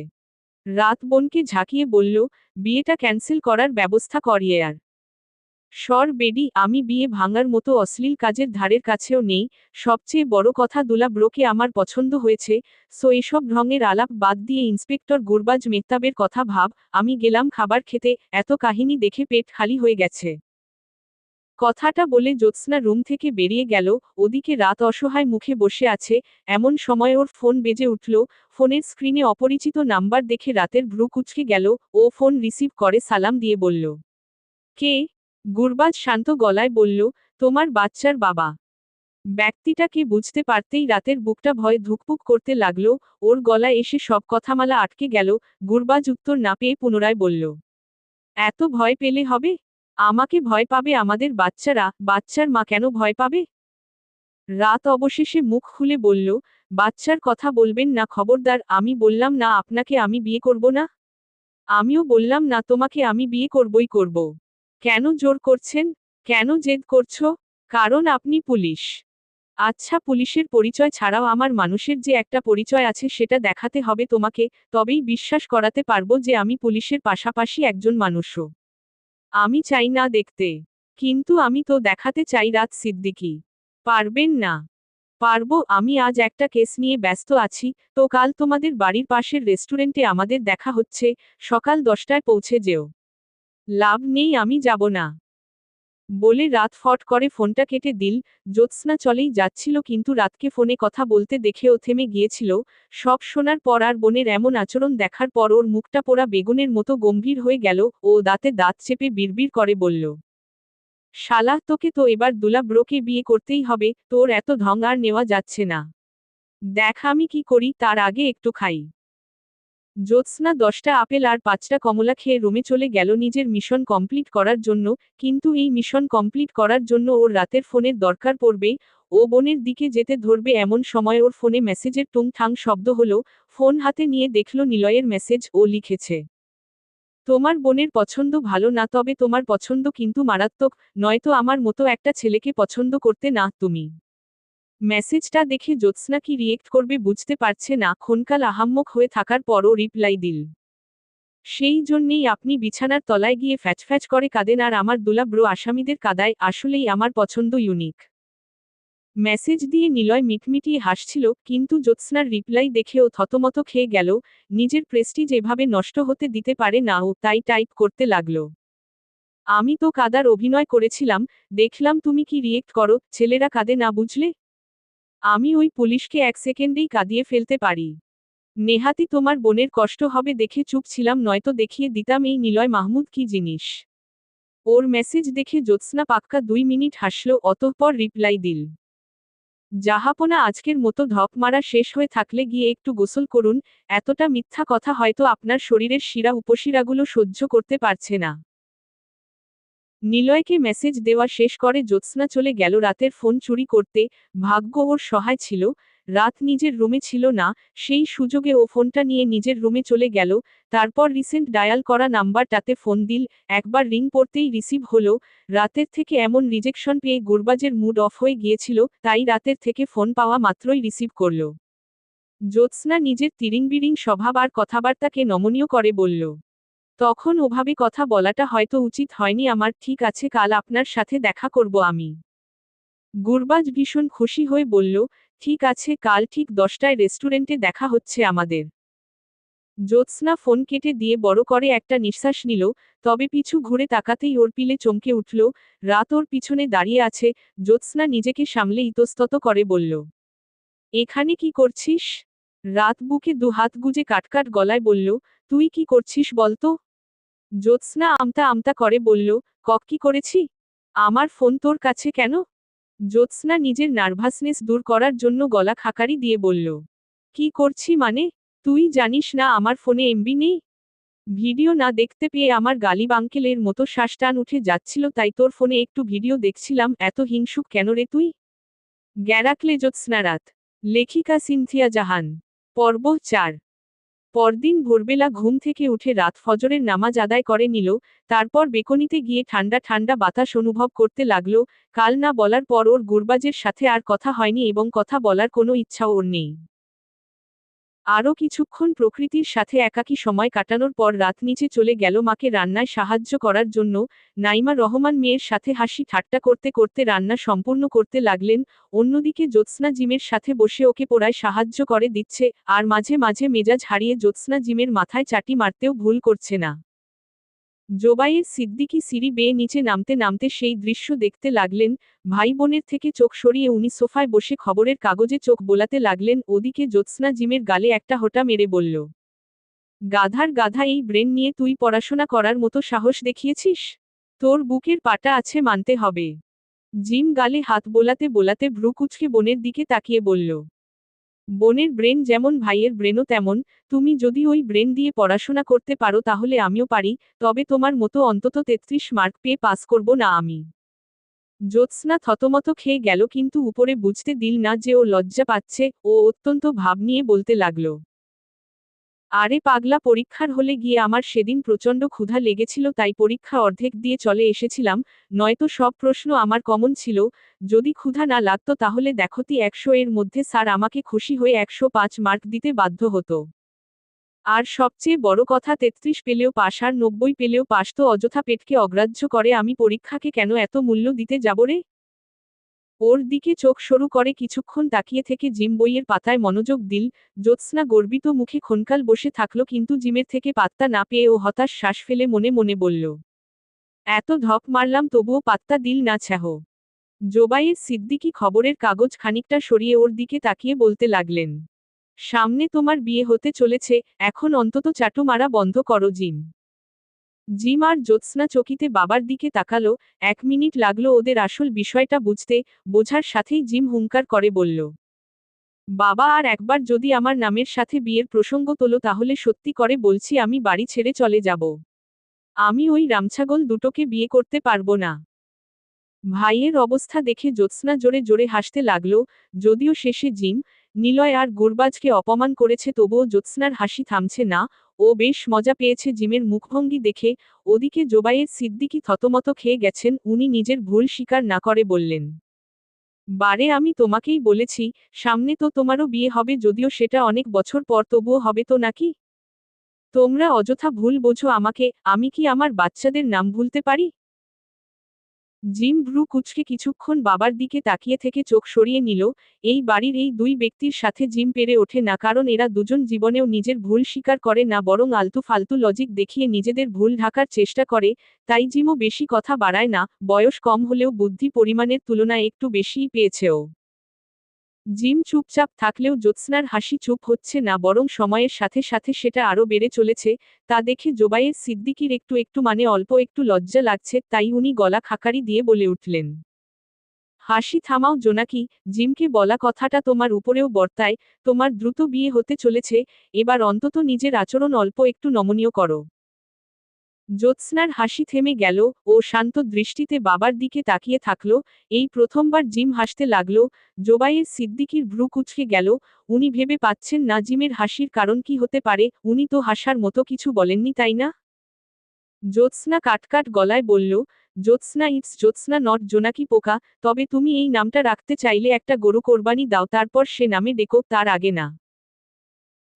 রাত বোনকে ঝাঁকিয়ে বলল, বিয়েটা ক্যান্সেল করার ব্যবস্থা করিয়ে আর। সর বেডি, আমি বিয়ে ভাঙার মতো অশ্লীল কাজের ধারের কাছেও নেই। সবচেয়ে বড় কথা, দুলা ব্রোকে আমার পছন্দ হয়েছে। সো এসব ঢঙের আলাপ বাদ দিয়ে ইন্সপেক্টর গুরবাজ মেহতাবের কথা ভাব। আমি গেলাম খাবার খেতে, এত কাহিনী দেখে পেট খালি হয়ে গেছে। কথাটা বলে জ্যোৎস্না রুম থেকে বেরিয়ে গেল। ওদিকে রাত অসহায় মুখে বসে আছে। এমন সময় ওর ফোন বেজে উঠল। ফোনের স্ক্রিনে অপরিচিত নাম্বার দেখে রাতের ভ্রু কুঁচকে গেল। ও ফোন রিসিভ করে সালাম দিয়ে বলল, কে? গুরবাজ শান্ত গলায় বলল, তোমার বাচ্চার বাবা। ব্যক্তিটাকে বুঝতে পারতেই রাতের বুকটা ভয়ে ধুকপুক করতে লাগল। ওর গলায় এসে সব কথামালা আটকে গেল। গুরবাজ উত্তর না পেয়ে পুনরায় বলল, এত ভয় পেলে হবে? আমাকে ভয় পাবে আমাদের বাচ্চারা, বাচ্চার মা কেন ভয় পাবে? রাত অবশেষে মুখ খুলে বলল, বাচ্চার কথা বলবেন না খবরদার। আমি বললাম না আপনাকে আমি বিয়ে করব না? আমিও বললাম না তোমাকে আমি বিয়ে করবই করব। কেন জোর করছেন? কেন জেদ করছো? কারণ আপনি পুলিশ। আচ্ছা, পুলিশের পরিচয় ছাড়াও আমার মানুষের যে একটা পরিচয় আছে সেটা দেখাতে হবে তোমাকে, তবেই বিশ্বাস করাতে পারবো যে আমি পুলিশের পাশাপাশি একজন মানুষও। আমি চাই না দেখতে। কিন্তু আমি তো দেখাতে চাই, রাত সিদ্দিকী। পারবেন না? পারবো। আমি আজ একটা কেস নিয়ে ব্যস্ত আছি, তো কাল তোমাদের বাড়ির পাশের রেস্টুরেন্টে আমাদের দেখা হচ্ছে, সকাল 10টায় পৌঁছে যেও। লাভ নেই, আমি যাব না। বলে রাত ফট করে ফোনটা কেটে দিল। জ্যোৎস্না চলেই যাচ্ছিল, কিন্তু রাতকে ফোনে কথা বলতে দেখে ও থেমে গিয়েছিল। সব শোনার পর আর বোনের এমন আচরণ দেখার পর ওর মুখটা পোড়া বেগুনের মতো গম্ভীর হয়ে গেল। ও দাঁতে দাঁত চেপে বিড়বিড় করে বলল, শালা, তোকে তো এবার দুলা ব্রোকে বিয়ে করতেই হবে, তোর এত ঢং আর নেওয়া যাচ্ছে না। দেখ আমি কি করি, তার আগে একটু খাই। জ্যোৎস্না 10টা আপেল আর 5টা কমলা খেয়ে রুমে চলে গেল নিজের মিশন কমপ্লিট করার জন্য। কিন্তু এই মিশন কমপ্লিট করার জন্য ওর রাতের ফোনের দরকার পড়বে। ও বোনের দিকে যেতে ধরবে এমন সময় ওর ফোনে মেসেজের টুং থাং শব্দ হলো। ফোন হাতে নিয়ে দেখল নিলয়ের মেসেজ। ও লিখেছে, তোমার বোনের পছন্দ ভালো না, তবে তোমার পছন্দ কিন্তু মারাত্মক। নয়তো আমার মতো একটা ছেলেকে পছন্দ করতে না তুমি। মেসেজটা দেখে জ্যোৎস্না কি রিয়েক্ট করবে বুঝতে পারছে না। ক্ষণকাল আহাম্মক হয়ে থাকার পরও রিপ্লাই দিল, সেই জন্যেই আপনি বিছানার তলায় গিয়ে ফ্যাচফ্যাচ করে কাঁদেন আর আমার দুলা ব্রো আসামিদের কাদায়। আসলেই আমার পছন্দ ইউনিক। মেসেজ দিয়ে নিলয় মিটমিটিয়ে হাসছিল, কিন্তু জ্যোৎস্নার রিপ্লাই দেখেও থতমত খেয়ে গেল। নিজের প্রেস্টিজ এভাবে নষ্ট হতে দিতে পারে না ও, তাই টাইপ করতে লাগলো। আমি তো কাদার অভিনয় করেছিলাম, দেখলাম তুমি কি রিয়েক্ট করো, ছেলেরা কাঁদে না বুঝলে? আমি ওই পুলিশকে 1 সেকেন্ডেই কাঁদিয়ে ফেলতে পারি। নেহাতি তোমার বোনের কষ্ট হবে দেখে চুপ ছিলাম, নয়তো দেখিয়ে দিতাম এই নিলয় মাহমুদ কি জিনিস। ওর মেসেজ দেখে জ্যোৎস্না পাক্কা 2 মিনিট হাসল, অতঃপর রিপ্লাই দিল, জাহাপনা আজকের মতো ধপ মারা শেষ হয়ে থাকলে গিয়ে একটু গোসল করুন, এতটা মিথ্যা কথা হয়তো আপনার শরীরের শিরা উপশিরাগুলো সহ্য করতে পারছে না। নিলয়কে মেসেজ দেওয়া শেষ করে জ্যোৎস্না চলে গেল রাতের ফোন চুরি করতে। ভাগ্য ওর সহায় ছিল, রাত নিজের রুমে ছিল না, সেই সুযোগে ও ফোনটা নিয়ে নিজের রুমে চলে গেল। তারপর রিসেন্ট ডায়াল করা নাম্বারটাতে ফোন দিল, একবার রিং পড়তেই রিসিভ হলো। রাতের থেকে এমন রিজেকশন পেয়ে গুরবাজের মুড অফ হয়ে গিয়েছিল, তাই রাতের থেকে ফোন পাওয়া মাত্রই রিসিভ করল। জ্যোৎস্না নিজের তিরিংবিরিং স্বভাব আর কথাবার্তাকে নমনীয় করে বলল, তখন ওভাবে কথা বলাটা হয়তো উচিত হয়নি আমার, ঠিক আছে কাল আপনার সাথে দেখা করব আমি। গুরবাজ ভীষণ খুশি হয়ে বলল, ঠিক আছে কাল ঠিক 10টায় রেস্টুরেন্টে দেখা হচ্ছে আমাদের। জ্যোৎস্না ফোন কেটে দিয়ে বড় করে একটা নিঃশ্বাস নিল, তবে পিছু ঘুরে তাকাতেই ওর পিলে চমকে উঠল। রাত ওর পিছনে দাঁড়িয়ে আছে। জ্যোৎস্না নিজেকে সামলে ইতস্তত করে বলল, এখানে কি করছিস? রাত বুকে 2 হাত গুজে কাটকাট গলায় বলল, তুই কি করছিস বলতো? জ্যোৎস্না আমতা আমতা করে বলল, কি করেছি? আমার ফোন তোর কাছে কেন? জ্যোৎস্না নিজের নার্ভাসনেস দূর করার জন্য গলা খাকারি দিয়ে বলল, কি করছি মানে? তুই জানিস না আমার ফোনে এমবি নেই? ভিডিও না দেখতে পেয়ে আমার গালিব আঙ্কেলের মতো শ্বাসটান উঠে যাচ্ছিল, তাই তোর ফোনে একটু ভিডিও দেখছিলাম। এত হিংসুক কেন রে তুই? গ্যারাকলে জ্যোৎস্না রাত। লেখিকা সিনথিয়া জাহান। পর্ব 4। পরদিন ভোরবেলা ঘুম থেকে উঠে রাত ফজরের নামাজ আদায় করে নিল, তারপর বেকনিতে গিয়ে ঠান্ডা ঠান্ডা বাতাস অনুভব করতে লাগল। কাল না বলার পর ওর গুরবাজের সাথে আর কথা হয়নি এবং কথা বলার কোনো ইচ্ছাও ওর নেই। আরও কিছুক্ষণ প্রকৃতির সাথে একাকী সময় কাটানোর পর রাত নিচে চলে গেল মাকে রান্নায় সাহায্য করার জন্য। নাইমা রহমান মেয়ের সাথে হাসি ঠাট্টা করতে করতে রান্না সম্পূর্ণ করতে লাগলেন। অন্যদিকে জ্যোৎস্না জিমের সাথে বসে ওকে পোড়ায় সাহায্য করে দিচ্ছে, আর মাঝে মাঝে মেজাজ হারিয়ে জ্যোৎস্না জিমের মাথায় চাটি মারতেও ভুল করছে না। জোবাইয়ের সিদ্দিকী সিঁড়ি বেয়ে নিচে নামতে নামতে সেই দৃশ্য দেখতে লাগলেন। ভাই বোনের থেকে চোখ সরিয়ে উনি সোফায় বসে খবরের কাগজে চোখ বোলাতে লাগলেন। ওদিকে জ্যোৎস্না জিমের গালে একটা হোঁটা মেরে বলল, গাধার গাধা, এই ব্রেন নিয়ে তুই পড়াশোনা করার মতো সাহস দেখিয়েছিস? তোর বুকের পাটা আছে মানতে হবে। জিম গালে হাত বোলাতে বোলাতে ভ্রু কুঁচকে বোনের দিকে তাকিয়ে বলল, বোনের ব্রেন যেমন ভাইয়ের ব্রেনও তেমন, তুমি যদি ওই ব্রেন দিয়ে পড়াশোনা করতে পারো তাহলে আমিও পারি, তবে তোমার মতো অন্তত 33 মার্ক পেয়ে পাস করব না আমি। জ্যোৎস্না থতমত খেয়ে গেল, কিন্তু উপরে বুঝতে দিল না যে ও লজ্জা পাচ্ছে। ও অত্যন্ত ভাব নিয়ে বলতে লাগল, আরে পাগলা, পরীক্ষার হলে গিয়ে আমার সেদিন প্রচণ্ড ক্ষুধা লেগেছিল, তাই পরীক্ষা অর্ধেক দিয়ে চলে এসেছিলাম, নয়তো সব প্রশ্ন আমার কমন ছিল। যদি ক্ষুধা না লাগতো তাহলে দেখতি 100 এর মধ্যে স্যার আমাকে খুশি হয়ে 105 মার্ক দিতে বাধ্য হতো। আর সবচেয়ে বড় কথা, 33 পেলেও পাশ আর 90 পেলেও পাশ, তো অযথা পেটকে অগ্রাহ্য করে আমি পরীক্ষাকে কেন এত মূল্য দিতে যাব রে? ওর দিকে চোখ সরু করে কিছুক্ষণ তাকিয়ে থেকে জিম বইয়ের পাতায় মনোযোগ দিল। জ্যোৎস্না গর্বিত মুখে ক্ষণকাল বসে থাকলো, কিন্তু জিমের থেকে পাত্তা না পেয়ে ও হতাশ শ্বাস ফেলে মনে মনে বলল, এত ধপ মারলাম তবুও পাত্তা দিল না ছ্যাহ। জোবাইয়ের সিদ্দিকী খবরের কাগজ খানিকটা সরিয়ে ওর দিকে তাকিয়ে বলতে লাগলেন, সামনে তোমার বিয়ে হতে চলেছে, এখন অন্তত চাটু মারা বন্ধ করো জিম। জিম আর জ্যোৎস্না চকিতে বাবার দিকে তাকালো। 1 মিনিট লাগলো ওদের আসল বিষয়টা বুঝতে। বোঝার সাথেই জিম হুঙ্কার করে বলল, বাবা, আর একবার যদি আমার নামের সাথে বিয়ের প্রসঙ্গ তোলো তাহলে সত্যি করে বলছি আমি বাড়ি ছেড়ে চলে যাব। আমি ওই রামছাগল দুটোকে বিয়ে করতে পারবো না। ভাইয়ের অবস্থা দেখে জ্যোৎস্না জোরে জোরে হাসতে লাগল। যদিও শেষে জিম, নিলয় আর গুরবাজকে অপমান করেছে, তবুও জ্যোৎস্নার হাসি থামছে না। ও বেশ মজা পেয়েছে জিমের মুখভঙ্গি দেখে। ওদিকে জোবাইয়ের সিদ্দিকী থতমত খেয়ে গেছেন। উনি নিজের ভুল স্বীকার না করে বললেন, বারে আমি তোমাকেই বলেছি, সামনে তো তোমারও বিয়ে হবে, যদিও সেটা অনেক বছর পর, তবুও হবে তো নাকি? তোমরা অযথা ভুল বোঝো আমাকে, আমি কি আমার বাচ্চাদের নাম ভুলতে পারি? জিম ভ্রু কুঁচকে কিছুক্ষণ বাবার দিকে তাকিয়ে থেকে চোখ সরিয়ে নিল। এই বাড়ির এই দুই ব্যক্তির সাথে জিম পেরে ওঠে না, কারণ এরা দুজন জীবনেও নিজের ভুল স্বীকার করে না, বরং আলতু ফালতু লজিক দেখিয়ে নিজেদের ভুল ঢাকার চেষ্টা করে। তাই জিমও বেশি কথা বাড়ায় না, বয়স কম হলেও বুদ্ধি পরিমাণের তুলনায় একটু বেশিই পেয়েছে ও। জিম চুপচাপ থাকলেও জ্যোৎস্নার হাসি চুপ হচ্ছে না, বরং সময়ের সাথে সাথে সেটা আরও বেড়ে চলেছে। তা দেখে জোবায়ের সিদ্দিকীর একটু একটু অল্প একটু লজ্জা লাগছে, তাই উনি গলা খাকারি দিয়ে বলে উঠলেন, হাসি থামাও জোনাকি, জিমকে বলা কথাটা তোমার উপরেও বর্তায়। তোমার দ্রুত বিয়ে হতে চলেছে, এবার অন্তত নিজের আচরণ অল্প একটু নমনীয় করো। জ্যোৎস্নার হাসি থেমে গেল, ও শান্ত দৃষ্টিতে বাবার দিকে তাকিয়ে থাকল। এই প্রথমবার জিম হাসতে লাগল। জোবায়ের সিদ্দিকীর ভ্রু কুঁচকে গেল। উনি ভেবে পাচ্ছেন না জিমের হাসির কারণ কি হতে পারে। উনি তো হাসার মতো কিছু বলেননি, তাই না? জ্যোৎস্না কাটকাট গলায় বলল, জ্যোৎস্না, ইটস জ্যোৎস্না, নট জোনাকি পোকা। তবে তুমি এই নামটা রাখতে চাইলে একটা গরু কোরবানি দাও, তারপর সে নামে ডেকো, তার আগে না।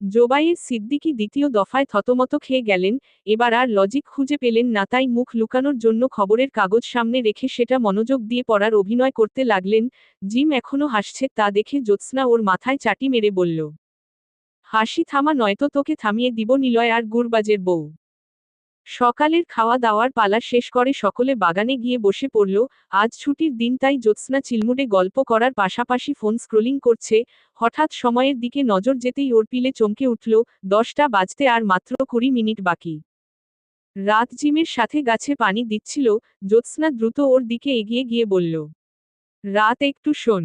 জোবায়ের সিদ্দিকী দ্বিতীয় দফায় থতমত খেয়ে গেলেন। এবার আর লজিক খুঁজে পেলেন না, তাই মুখ লুকানোর জন্য খবরের কাগজ সামনে রেখে সেটা মনোযোগ দিয়ে পড়ার অভিনয় করতে লাগলেন। জিম এখনো হাসছে তা দেখে জ্যোৎস্না ওর মাথায় চাটি মেরে বলল, হাসি থামা, নয়তো তোকে থামিয়ে দিব নিলয় আর গুরবাজের বউ। সকালের খাওয়া দাওয়ার পালা শেষ করে সকলে বাগানে গিয়ে বসে পড়ল। আজ ছুটির দিন, তাই জ্যোৎস্না চিলমুডে গল্প করার পাশাপাশি ফোন স্ক্রোলিং করছে। হঠাৎ সময়ের দিকে নজর যেতেই ওর পিলে চমকে উঠল। 10টা বাজতে আর মাত্র 20 মিনিট বাকি। রাত জিমের সাথে গাছে পানি দিচ্ছিল। জ্যোৎস্না দ্রুত ওর দিকে এগিয়ে গিয়ে বলল, রাত, একটু শোন।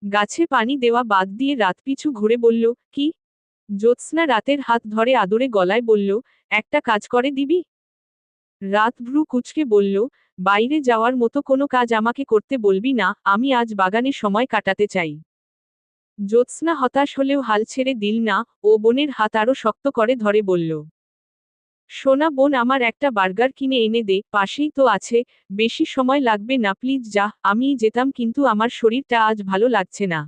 গাছে পানি দেওয়া বাদ দিয়ে রাত পিছু ঘুরে বলল, কি? জ্যোৎস্না রাতের হাত ধরে আদুরে গলায় বলল, একটা কাজ করে দিবি? রাত ভ্রু কুঁচকে বলল, বাইরে যাওয়ার মতো কোনো কাজ আমাকে করতে বলবি না, আমি আজ বাগানে সময় কাটাতে চাই। জ্যোৎস্না হতাশ হলেও হাল ছেড়ে দিল না। ও বোনের হাত আরো শক্ত করে ধরে বলল, সোনা বোন, আমার একটা বার্গার কিনে এনে দে, পাশেই তো আছে। বেশি সময় লাগবে না, প্লিজ যা। আমিই যেতাম, কিন্তু আমার শরীরটা আজ ভালো লাগছে না।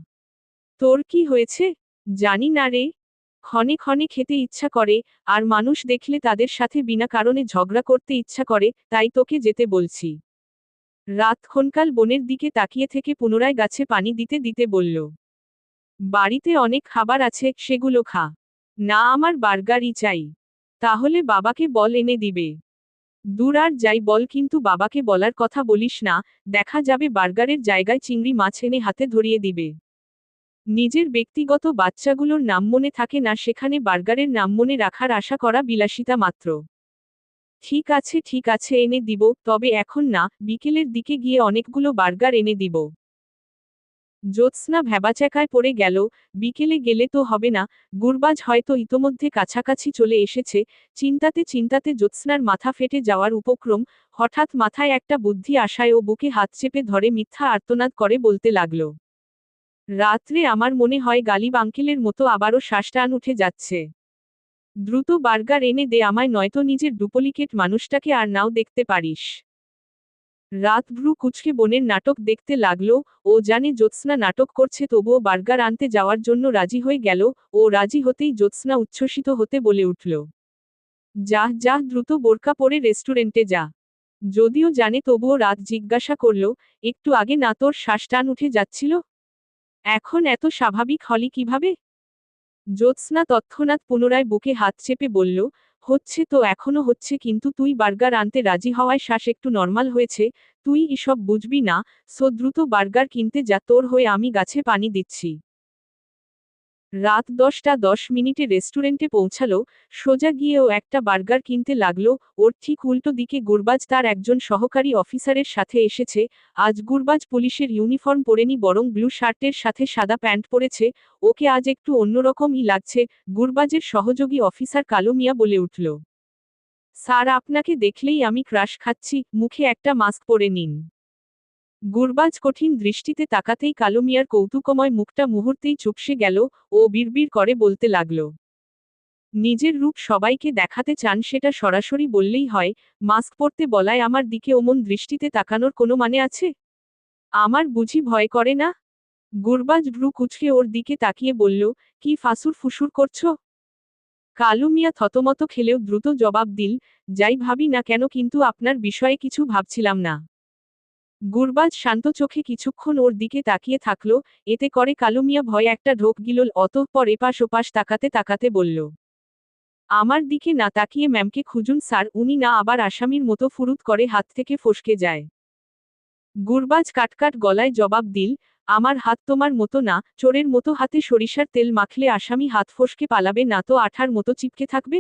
তোর কি হয়েছে? জানি না রে, ক্ষণে ক্ষণে খেতে ইচ্ছা করে, আর মানুষ দেখলে তাদের সাথে বিনা কারণে ঝগড়া করতে ইচ্ছা করে, তাই তোকে যেতে বলছি। রাত ক্ষণকাল বোনের দিকে তাকিয়ে থেকে পুনরায় গাছে পানি দিতে দিতে বলল, বাড়িতে অনেক খাবার আছে, সেগুলো খা। না, আমার বার্গারই চাই। তাহলে বাবাকে বল এনে দিবে। দূর, আর যাই বল, কিন্তু বাবাকে বলার কথা বলিস না। দেখা যাবে বার্গারের জায়গায় চিংড়ি মাছ এনে হাতে ধরিয়ে দিবে। নিজের ব্যক্তিগত বাচ্চাগুলোর নাম মনে থাকে না, সেখানে বার্গারের নাম মনে রাখার আশা করা বিলাসিতা মাত্র। ঠিক আছে ঠিক আছে, এনে দিব, তবে এখন না, বিকেলের দিকে গিয়ে অনেকগুলো বার্গার এনে দিব। জ্যোৎস্না ভ্যাবাচ্যাকায় পড়ে গেল। বিকেলে গেলে তো হবে না, গুরবাজ হয়তো ইতোমধ্যে কাছাকাছি চলে এসেছে। চিন্তাতে চিন্তাতে জ্যোৎস্নার মাথা ফেটে যাওয়ার উপক্রম। হঠাৎ মাথায় একটা বুদ্ধি আসায় ও বুকে হাত চেপে ধরে মিথ্যা আর্তনাদ করে বলতে লাগল, রাত্রে আমার মনে হয় গালিব আঙ্কেলের মতো আবারও শ্বাসটান উঠে যাচ্ছে। দ্রুত বার্গার এনে দে আমায়, নয়তো নিজের ডুপ্লিকেট মানুষটাকে আর নাও দেখতে পারিস। রাত ভ্রু কুঁচকে বোনের নাটক দেখতে লাগলো। ও জানে জ্যোৎস্না নাটক করছে, তবুও বার্গার আনতে যাওয়ার জন্য রাজি হয়ে গেল। ও রাজি হতেই জ্যোৎস্না উচ্ছ্বসিত হতে বলে উঠল, যাহ যাহ, দ্রুত বোরকা পরে রেস্টুরেন্টে যা। যদিও জানে, তবুও রাত জিজ্ঞাসা করল, একটু আগে না তোর শ্বাসটান উঠে যাচ্ছিল? এখন এত স্বাভাবিক হলি কিভাবে? জ্যোৎস্না তৎক্ষণাৎ পুনরায় বুকে হাত চেপে বলল, হচ্ছে তো এখনো হচ্ছে, কিন্তু তুই বার্গার আনতে রাজি হওয়ায় শ্বাস একটু নর্মাল হয়েছে। তুই এসব বুঝবি না, সো দ্রুত বার্গার কিনতে যা, তোর হয়ে আমি গাছে পানি দিচ্ছি। রাত 10টা 10 মিনিটে রেস্টুরেন্টে পৌঁছালো। সোজা গিয়েও একটা বার্গার কিনতে লাগলো। ওর ঠিক উল্টো দিকে গুরবাজ তার একজন সহকারী অফিসারের সাথে এসেছে। আজ গুরবাজ পুলিশের ইউনিফর্ম পরেনি, বরং ব্লু শার্টের সাথে সাদা প্যান্ট পরেছে। ওকে আজ একটু অন্যরকমই লাগছে। গুরবাজের সহযোগী অফিসার কালো মিয়া বলে উঠল, স্যার, আপনাকে দেখলেই আমি ক্রাশ খাচ্ছি, মুখে একটা মাস্ক পরে নিন। গুরবাজ কঠিন দৃষ্টিতে তাকাতেই কালো মিয়ার কৌতুকময় মুখটা মুহূর্তেই চুপসে গেল। ও বিড়বিড় করে বলতে লাগল, নিজের রূপ সবাইকে দেখাতে চান, সেটা সরাসরি বললেই হয়। মাস্ক পরতে বলায় আমার দিকে ওমন দৃষ্টিতে তাকানোর কোনো মানে আছে? আমার বুঝি ভয় করে না? গুরবাজ ভ্রু কুঁচকে ওর দিকে তাকিয়ে বলল, কি ফাসুর ফুসুর করছো? কালু মিয়া থতমত খেলেও দ্রুত জবাব দিল, যাই ভাবি না কেন, কিন্তু আপনার বিষয়ে কিছু ভাবছিলাম না। গুরবাজ শান্ত চোখে কিছুক্ষণ ওর দিকে তাকিয়ে থাকলো, এতে করে কালু মিয়া ভয়ে একটা ঢোক গিলল, অতঃপর এপাশ ওপাশ তাকাতে তাকাতে বলল, আমার দিকে না তাকিয়ে ম্যামকে খুঁজুন স্যার, উনি না আবার আসামির মতো ফুরুত করে হাত থেকে ফসকে যায়। গুরবাজ কাটকাট গলায় জবাব দিল, আমার হাত তোমার মতো না, চোরের মতো হাতে সরিষার তেল মাখলে আসামি হাত ফসকে পালাবে না তো আঠার মতো চিপকে থাকবে।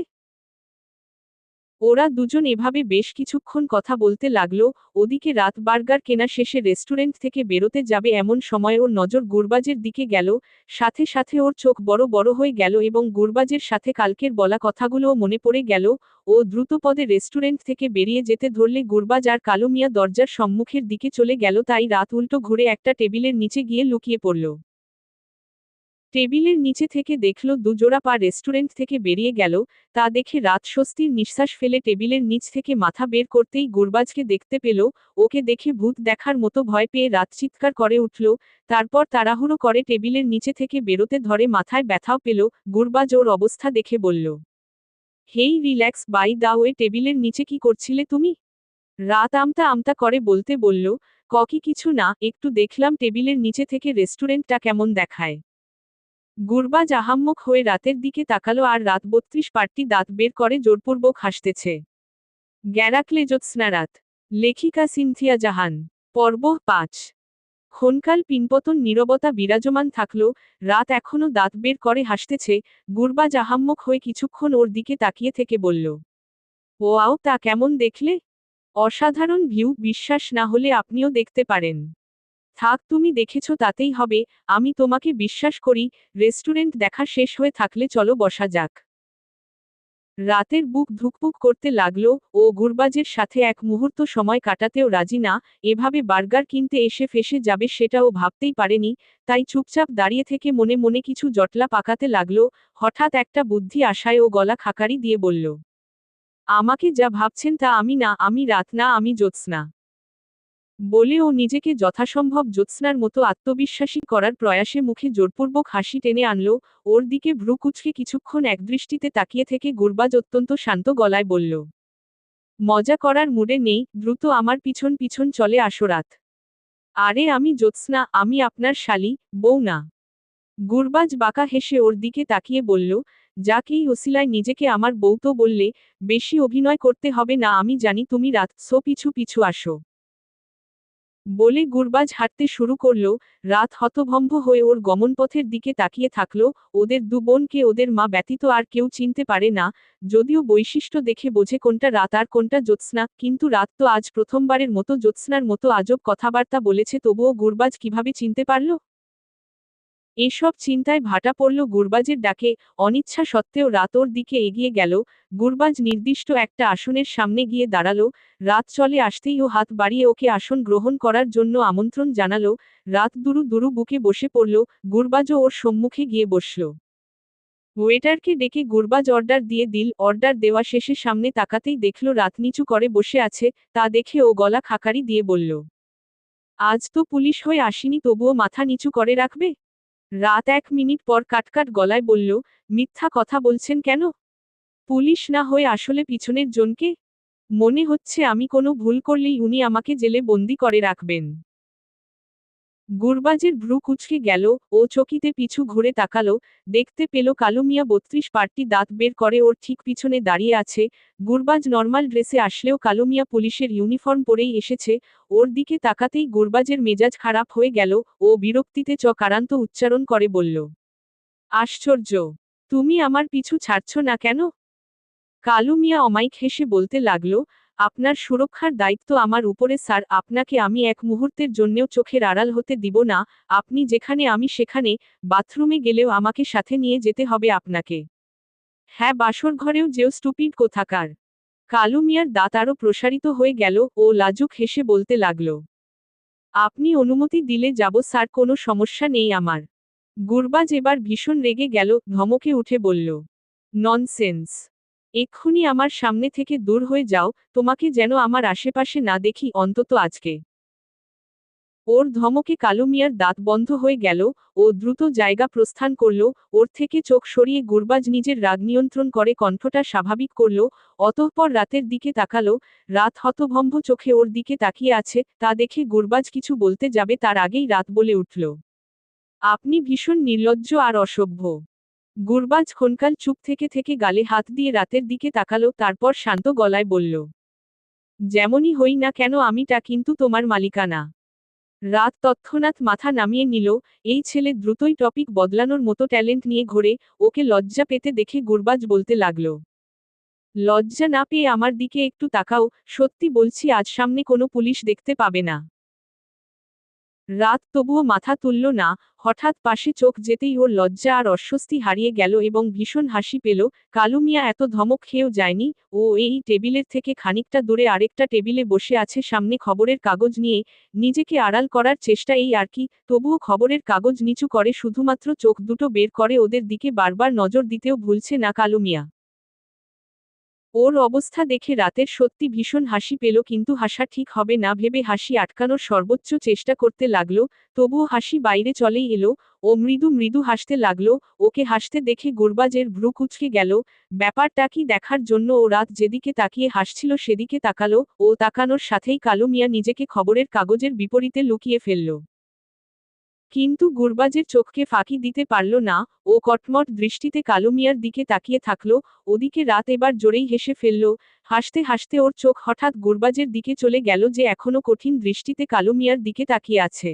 ওরা দুজন এভাবে বেশ কিছুক্ষণ কথা বলতে লাগলো। ওদিকে রাত বার্গার কেনা শেষে রেস্টুরেন্ট থেকে বেরোতে যাবে এমন সময় ওর নজর গুরবাজের দিকে গেল, সাথে সাথে ওর চোখ বড় বড় হয়ে গেল এবং গুরবাজের সাথে কালকের বলা কথাগুলোও মনে পড়ে গেল। ও দ্রুতপদে রেস্টুরেন্ট থেকে বেরিয়ে যেতে ধরলে গুরবাজ আর কালু মিয়া দরজার সম্মুখের দিকে চলে গেল, তাই রাত উল্টো ঘুরে একটা টেবিলের নিচে গিয়ে লুকিয়ে পড়ল। টেবিলের নিচে থেকে দেখল দুজোড়া পা রেস্টুরেন্ট থেকে বেরিয়ে গেল। তা দেখে রাত স্বস্তির নিঃশ্বাস ফেলে টেবিলের নিচ থেকে মাথা বের করতেই গুরবাজকে দেখতে পেল। ওকে দেখে ভূত দেখার মতো ভয় পেয়ে রাত চিৎকার করে উঠল। তারপর তাড়াহুড়ো করে টেবিলের নিচে থেকে বেরোতে ধরে মাথায় ব্যথাও পেল। গুরবাজ ওর অবস্থা দেখে বলল, হেই রিল্যাক্স বাই দা ওয়ে, টেবিলের নিচে কি করছিলে তুমি? রাত আমতা আমতা করে বলতে বলল, কিছু না, একটু দেখলাম টেবিলের নিচে থেকে রেস্টুরেন্টটা কেমন দেখায়। গুরবাজ আহাম্মক হয়ে রাতের দিকে তাকালো আর রাত ৩২ পার্টি দাঁত বের করে জোরপূর্বক হাসতেছে। গ্যারাকলে জ্যোৎস্না রাত। লেখিকা সিনথিয়া জাহান। পর্ব ৫। ক্ষণকাল পিনপতন নীরবতা বিরাজমান থাকল। রাত এখনো দাঁত বের করে হাসতেছে। গুরবাজ আহাম্মক হয়ে কিছুক্ষণ ওর দিকে তাকিয়ে থেকে বলল, ওয়াও, তা কেমন দেখলে? অসাধারণ ভিউ, বিশ্বাস না হলে আপনিও দেখতে পারেন। থাক, তুমি দেখেছ তাতেই হবে, আমি তোমাকে বিশ্বাস করি। রেস্টুরেন্ট দেখা শেষ হয়ে থাকলে চলো বসা যাক। রাতের বুক ধুকপুক করতে লাগলো। ও গুরবাজের সাথে এক মুহূর্ত সময় কাটাতেও রাজি না। এভাবে বার্গার কিনতে এসে ফেঁসে যাবে সেটাও ভাবতেই পারেনি। তাই চুপচাপ দাঁড়িয়ে থেকে মনে মনে কিছু জটলা পাকাতে লাগলো। হঠাৎ একটা বুদ্ধি আসায় ও গলা খাকারি দিয়ে বলল, আমাকে যা ভাবছেন তা আমি না, আমি রাত না, আমি জ্যোৎস্না। বলে ও নিজেকে যথাসম্ভব জ্যোৎস্নার মতো আত্মবিশ্বাসী করার প্রয়াসে মুখে জোরপূর্বক হাসি টেনে আনল। ওর দিকে ভ্রু কুঁচকে কিছুক্ষণ একদৃষ্টিতে তাকিয়ে থেকে গুরবাজ অত্যন্ত শান্ত গলায় বলল, মজা করার মুডে নেই, দ্রুত আমার পিছন পিছন চলে আসো রাত। আরে আমি জ্যোৎস্না, আমি আপনার শালি, বউ না। গুরবাজ বাঁকা হেসে ওর দিকে তাকিয়ে বলল, যাকেই ওসিলায় নিজেকে আমার বউ তো বললে, বেশি অভিনয় করতে হবে না, আমি জানি তুমি রাত, সো পিছু পিছু আসো। বলে গুরবাজ হাঁটতে শুরু করল। রাত হতভম্ব হয়ে ওর গমনপথের দিকে তাকিয়ে থাকল। ওদের দু বোনকে ওদের মা ব্যতীত আর কেউ চিনতে পারে না। যদিও বৈশিষ্ট্য দেখে বোঝে কোনটা রাত আর কোনটা জ্যোৎস্না, কিন্তু রাত তো আজ প্রথমবারের মতো জ্যোৎস্নার মতো আজব কথাবার্তা বলেছে, তবুও গুরবাজ কিভাবে চিনতে পারল? এসব চিন্তায় ভাটা পড়ল গুরবাজের ডাকে। অনিচ্ছা সত্ত্বেও রাত ওর দিকে এগিয়ে গেল। গুরবাজ নির্দিষ্ট একটা আসনের সামনে গিয়ে দাঁড়ালো। রাত চলে আসতেই ও হাত বাড়িয়ে ওকে আসন গ্রহণ করার জন্য আমন্ত্রণ জানালো। রাত দুরু দুরু বুকে বসে পড়ল। গুরবাজও ওর সম্মুখে গিয়ে বসল। ওয়েটারকে ডেকে গুরবাজ অর্ডার দিয়ে দিল। অর্ডার দেওয়া শেষে সামনে তাকাতেই দেখল রাত নিচু করে বসে আছে। তা দেখে ও গলা খাকারি দিয়ে বলল, আজ তো পুলিশ হয়ে আসিনি, তবুও মাথা নিচু করে রাখবে? রাত ১ মিনিট পর কাটকাট গলায় বলল, মিথ্যা কথা বলছেন কেন? পুলিশ না হয়ে আসলে পিছনের জনকে? মনে হচ্ছে আমি কোনো ভুল করলেই উনি আমাকে জেলে বন্দি করে রাখবেন। গুরবাজের ভ্রু কুঁচকে গেল। ও চকিতে পিছু ঘুরে তাকালো। দেখতে পেল কালু মিয়া ৩২ পার্টি দাঁত বের করে ওর ঠিক পিছনে দাঁড়িয়ে আছে। গুরবাজ নর্মাল ড্রেসে আসলেও কালু মিয়া পুলিশের ইউনিফর্ম পরেই এসেছে। ওর দিকে তাকাতেই গুরবাজের মেজাজ খারাপ হয়ে গেল। ও বিরক্তিতে চকারান্ত উচ্চারণ করে বলল, আশ্চর্য, তুমি আমার পিছু ছাড়ছ না কেন? কালু মিয়া অমায়িক হেসে বলতে লাগল, আপনার সুরক্ষার দায়িত্ব আমার উপরে স্যার, আপনাকে আমি এক মুহূর্তের জন্যেও চোখের আড়াল হতে দিব না। আপনি যেখানে আমি সেখানে, বাথরুমে গেলেও আমাকে সাথে নিয়ে যেতে হবে আপনাকে। হ্যাঁ, বাসর ঘরেও যেও স্টুপিড কোথাকার। কালু মিয়ার দাঁত আরও প্রসারিত হয়ে গেল। ও লাজুক হেসে বলতে লাগল, আপনি অনুমতি দিলে যাব স্যার, কোনো সমস্যা নেই আমার। গুরবাজ এবার ভীষণ রেগে গেল, ধমকে উঠে বলল, ননসেন্স! এক্ষুনি আমার সামনে থেকে দূর হয়ে যাও, তোমাকে যেন আমার আশেপাশে না দেখি অন্তত আজকে। ওর ধমকে কালু মিয়ার দাঁত বন্ধ হয়ে গেল। ও দ্রুত জায়গা প্রস্থান করল। ওর থেকে চোখ সরিয়ে গুরবাজ নিজের রাগ নিয়ন্ত্রণ করে কণ্ঠটা স্বাভাবিক করল। অতঃপর রাতের দিকে তাকালো। রাত হতভম্ব চোখে ওর দিকে তাকিয়ে আছে, তা দেখে গুরবাজ কিছু বলতে যাবে তার আগেই রাত বলে উঠল, আপনি ভীষণ নির্লজ্জ আর অসভ্য। গুরবাজ ক্ষণকাল চুপ থেকে থেকে গালে হাত দিয়ে রাতের দিকে তাকালো, তারপর শান্ত গলায় বলল, যেমনই হই না কেন আমিটা কিন্তু তোমার মালিকানা। রাত তৎক্ষণাৎ মাথা নামিয়ে নিল। এই ছেলে দ্রুতই টপিক বদলানোর মতো ট্যালেন্ট নিয়ে ঘোরে। ওকে লজ্জা পেতে দেখে গুরবাজ বলতে লাগলো, লজ্জা না পেয়ে আমার দিকে একটু তাকাও, সত্যি বলছি আজ সামনে কোনো পুলিশ দেখতে পাবে না। রাত তবুও মাথা তুলল না। হঠাৎ পাশে চোখ যেতেই ওর লজ্জা আর অস্বস্তি হারিয়ে গেল এবং ভীষণ হাসি পেল। কালু মিয়া এত ধমক খেয়েও যায়নি। ও এই টেবিলের থেকে খানিকটা দূরে আরেকটা টেবিলে বসে আছে, সামনে খবরের কাগজ নিয়ে। নিজেকে আড়াল করার চেষ্টা এই আর কি, তবুও খবরের কাগজ নিচু করে শুধুমাত্র চোখ দুটো বের করে ওদের দিকে বারবার নজর দিতেও ভুলছে না কালু মিয়া। ওর অবস্থা দেখে রাতের সত্যি ভীষণ হাসি পেল, কিন্তু হাসা ঠিক হবে না ভেবে হাসি আটকানোর সর্বোচ্চ চেষ্টা করতে লাগলো। তবুও হাসি বাইরে চলেই এলো। ও মৃদু মৃদু হাসতে লাগলো। ওকে হাসতে দেখে গুরবাজের ভ্রু কুঁচকে গেল। ব্যাপারটা কি দেখার জন্য ও রাত যেদিকে তাকিয়ে হাসছিল সেদিকে তাকালো। ও তাকানোর সাথেই কালু মিয়া নিজেকে খবরের কাগজের বিপরীতে লুকিয়ে ফেলল। কিন্তু গুরবাজের চোখকে ফাঁকি দিতে পারল না। ও কটমট দৃষ্টিতে কালু মিয়ার দিকে তাকিয়ে থাকল। ওদিকে রাত এবার জোরেই হেসে ফেলল। হাসতে হাসতে ওর চোখ হঠাৎ গুরবাজের দিকে চলে গেল, যে এখনো কঠিন দৃষ্টিতে কালু মিয়ার দিকে তাকিয়ে আছে।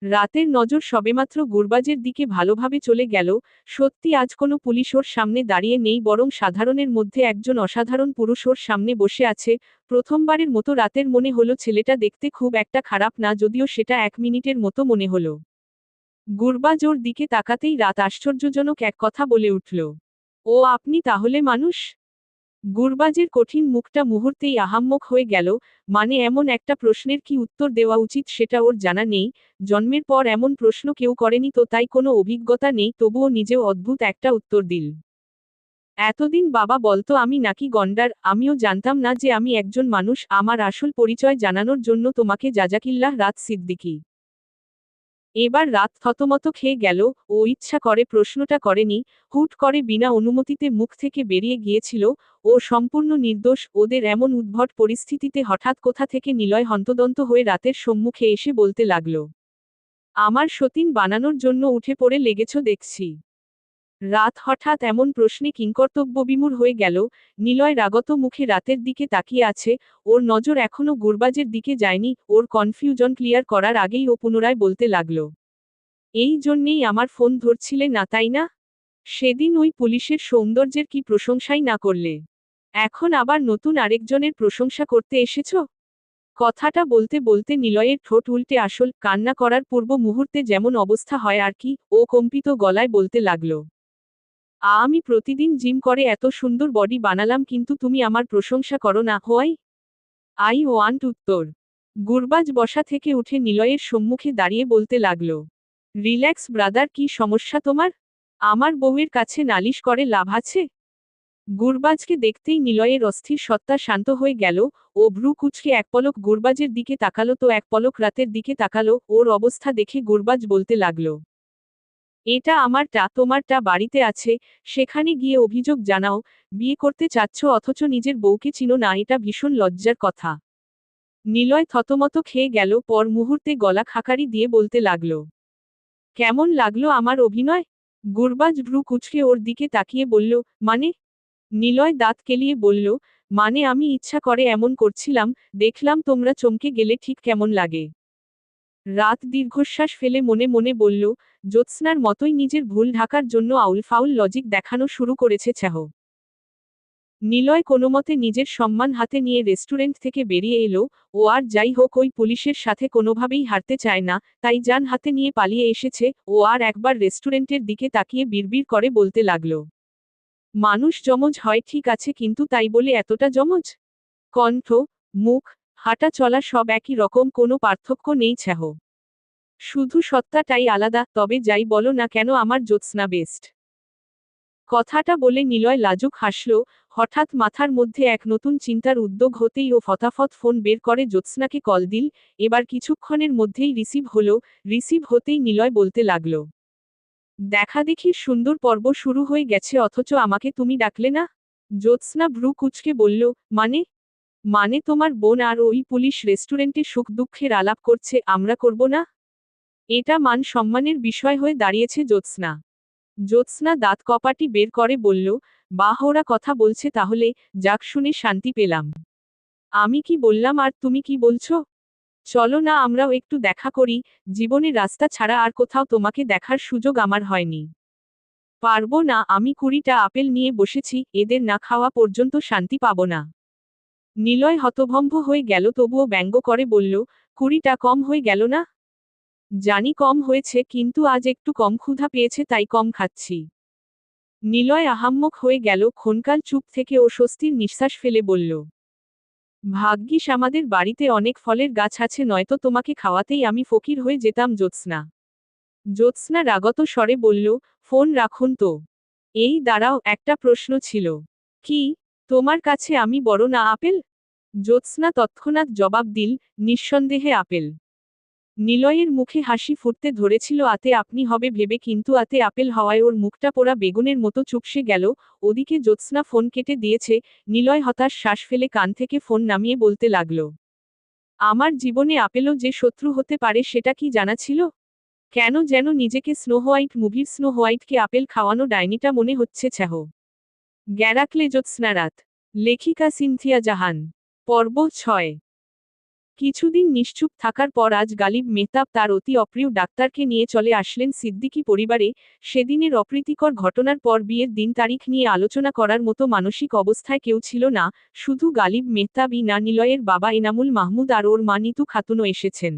রাতের নজর সবেমাত্র গুরবাজের দিকে ভালোভাবে চলে গেল। সত্যি আজ কোনো পুলিশ ওর সামনে দাঁড়িয়ে নেই, বরং সাধারণের মধ্যে একজন অসাধারণ পুরুষ ওর সামনে বসে আছে। প্রথমবারের মতো রাতের মনে হলো ছেলেটা দেখতে খুব একটা খারাপ না, যদিও সেটা 1 মিনিটের মতো মনে হলো। গুরবাজ ওর দিকে তাকাতেই রাত আশ্চর্যজনক এক কথা বলে উঠল, ও আপনি তাহলে মানুষ? গুরবাজের কঠিন মুখটা মুহূর্তেই আহাম্মক হয়ে গেল। মানে এমন একটা প্রশ্নের কি উত্তর দেওয়া উচিত সেটা ওর জানা নেই। জন্মের পর এমন প্রশ্ন কেউ করেনি, তো তাই কোনো অভিজ্ঞতা নেই, তবুও নিজেও অদ্ভুত একটা উত্তর দিল। এতদিন বাবা বলতো আমি নাকি গন্ডার, আমিও জানতাম না যে আমি একজন মানুষ। আমার আসল পরিচয় জানানোর জন্য তোমাকে জাজাকিল্লাহ রাত সিদ্দিকী। এবার রাত থতমত খেয়ে গেল। ও ইচ্ছা করে প্রশ্নটা করেনি, হুট করে বিনা অনুমতিতে মুখ থেকে বেরিয়ে গিয়েছিল। ও সম্পূর্ণ নির্দোষ। ওদের এমন উদ্ভট পরিস্থিতিতে হঠাৎ কোথা থেকে নিলয় হন্তদন্ত হয়ে রাতের সম্মুখে এসে বলতে লাগলো, আমার সতীন বানানোর জন্য উঠে পড়ে লেগেছ দেখছি। রাত হঠাৎ এমন প্রশ্নে কিংকর্তব্যবিমূঢ় হয়ে গেল। নিলয় রাগত মুখে রাতের দিকে তাকিয়ে আছে। ওর নজর এখনো গুরবাজের দিকে যায়নি। ওর কনফিউজন ক্লিয়ার করার আগেই ও পুনরায় বলতে লাগলো, এই জন্যেই আমার ফোন ধরছিলে না তাই না? সেদিন ওই পুলিশের সৌন্দর্যের কি প্রশংসাই না করলে, এখন আবার নতুন আরেকজনের প্রশংসা করতে এসেছ? কথাটা বলতে বলতে নিলয়ের ঠোঁট উল্টে আসল কান্না করার পূর্ব মুহূর্তে যেমন অবস্থা হয় আর কি, ও কম্পিত গলায় বলতে লাগলো, আমি প্রতিদিন জিম করে এত সুন্দর বডি বানালাম, কিন্তু তুমি আমার প্রশংসা করো না, হোয়াই? আই ওয়ান্ট উত্তর। গুরবাজ বসা থেকে উঠে নিলয়ের সম্মুখে দাঁড়িয়ে বলতে লাগলো, রিল্যাক্স ব্রাদার, কি সমস্যা তোমার? আমার বউয়ের কাছে নালিশ করে লাভ আছে? গুরবাজকে দেখতেই নিলয়ের অস্থির সত্তা শান্ত হয়ে গেল। ও ভ্রু কুঁচকে এক পলক গুরবাজের দিকে তাকালো, তো এক পলক রাতের দিকে তাকালো। ওর অবস্থা দেখে গুরবাজ বলতে লাগলো, এটা আমারটা, তোমারটা বাড়িতে আছে, সেখানে গিয়ে অভিযোগ জানাও। বিয়ে করতে চাচ্ছ অথচ নিজের বউকে চিনো না, এটা ভীষণ লজ্জার কথা। নিলয় থতমত খেয়ে গেল, পর মুহূর্তে গলা খাকারি দিয়ে বলতে লাগলো, কেমন লাগলো আমার অভিনয়? গুরবাজ ভ্রু কুঁচকে ওর দিকে তাকিয়ে বলল, মানে? নিলয় দাঁত কেলিয়ে বলল, মানে আমি ইচ্ছা করে এমন করছিলাম, দেখলাম তোমরা চমকে গেলে ঠিক কেমন লাগে। রাত দীর্ঘশ্বাস ফেলে মনে মনে বলল, জ্যোৎস্নার মতোই নিজের ভুল ঢাকার জন্য আউল ফাউল লজিক দেখানো শুরু করেছে ছ্যাহ। নিলয় কোনোমতে নিজের সম্মান হাতে নিয়ে রেস্টুরেন্ট থেকে বেরিয়ে এলো। ও আর যাই হোক ওই পুলিশের সাথে কোনোভাবেই হারতে চায় না, তাই যান হাতে নিয়ে পালিয়ে এসেছে। ও আর একবার রেস্টুরেন্টের দিকে তাকিয়ে বিড়বিড় করে বলতে লাগলো, মানুষ যমজ হয় ঠিক আছে, কিন্তু তাই বলে এতটা যমজ? কণ্ঠ, মুখ, হাঁটা চলা সব একই রকম, কোনো পার্থক্য নেই ছ্যাহ। শুধু সত্তাটাই আলাদা। তবে যাই বলো না কেন আমার জ্যোৎস্না বেস্ট। কথাটা বলে নিলয় লাজুক হাসল। হঠাৎ মাথার মধ্যে এক নতুন চিন্তার উদ্যোগ হতেই ও ফটাফট ফোন বের করে জ্যোৎস্নাকে কল দিল। এবার কিছুক্ষণের মধ্যেই রিসিভ হলো। রিসিভ হতেই নিলয় বলতে লাগলো, দেখাদেখির সুন্দর পর্ব শুরু হয়ে গেছে, অথচ আমাকে তুমি ডাকলে না। জ্যোৎস্না ভ্রু কুঁচকে বলল, মানে? মানে তোমার বোন আর ওই পুলিশ রেস্টুরেন্টে সুখ দুঃখের আলাপ করছে, আমরা করব না? এটা মান সম্মানের বিষয় হয়ে দাঁড়িয়েছে। জ্যোৎস্না দাঁত কপাটি বের করে বলল, বাহ, ওরা কথা বলছে তাহলে, যাক, শুনে শান্তি পেলাম। আমি কি বললাম আর তুমি কি বলছো? চলো না আমরাও একটু দেখা করি, জীবনে রাস্তা ছাড়া আর কোথাও তোমাকে দেখার সুযোগ আমার হয়নি। পারবো না, আমি 20টা আপেল নিয়ে বসেছি, এদের না খাওয়া পর্যন্ত শান্তি পাবো না। নিলয় হতভম্ব হয়ে গেল, তবুও ব্যঙ্গ করে বলল, 20টা কম হয়ে গেল না? জানি কম হয়েছে, কিন্তু আজ একটু কম ক্ষুধা পেয়েছে তাই কম খাচ্ছি। নিলয় আহাম্মক হয়ে গেল, ক্ষণকাল চুপ থেকে ও স্বস্তির নিঃশ্বাস ফেলে বলল, ভাগ্যিস আমাদের বাড়িতে অনেক ফলের গাছ আছে, নয়তো তোমাকে খাওয়াতেই আমি ফকির হয়ে যেতাম। জ্যোৎস্না রাগত স্বরে বলল, ফোন রাখুন তো। এই দাঁড়াও, একটা প্রশ্ন ছিল। কি? তোমার কাছে আমি বড় না আপেল? জ্যোৎস্না তৎক্ষণাৎ জবাব দিল, নিঃসন্দেহে আপেল। নিলয়ের মুখে হাসি ফুটতে ধরেছিল আতে আপনি হবে ভেবে, কিন্তু আতে আপেল হওয়ায় ওর মুখটা পোড়া বেগুনের মতো চুপসে গেল। ওদিকে জ্যোৎস্না ফোন কেটে দিয়েছে। নিলয় হতাশ শ্বাস ফেলে কান থেকে ফোন নামিয়ে বলতে লাগল, আমার জীবনে আপেলও যে শত্রু হতে পারে সেটা কি জানা ছিল? কেন যেন নিজেকে স্নো হোয়াইট মুভির স্নো হোয়াইটকে আপেল খাওয়ানো ডাইনিটা মনে হচ্ছে। গ্যারাকলে জ্যোৎস্না রাত। লেখিকা সিনথিয়া জাহান। পর্ব 6। কিছুদিন নিশ্চুপ থাকার পর আজ গালিব মেহতাব তার অতি অপ্রিয় ডাক্তারকে নিয়ে চলে আসলেন সিদ্দিকী পরিবারে। সেদিনের অপ্রীতিকর ঘটনার পর বিয়ের দিন তারিখ নিয়ে আলোচনা করার মতো মানসিক অবস্থায় কেউ ছিল না। শুধু গালিব মেহতাবই না, নিলয়ের বাবা এনামুল মাহমুদ আর ওর মা নিতু খাতুনও এসেছেন।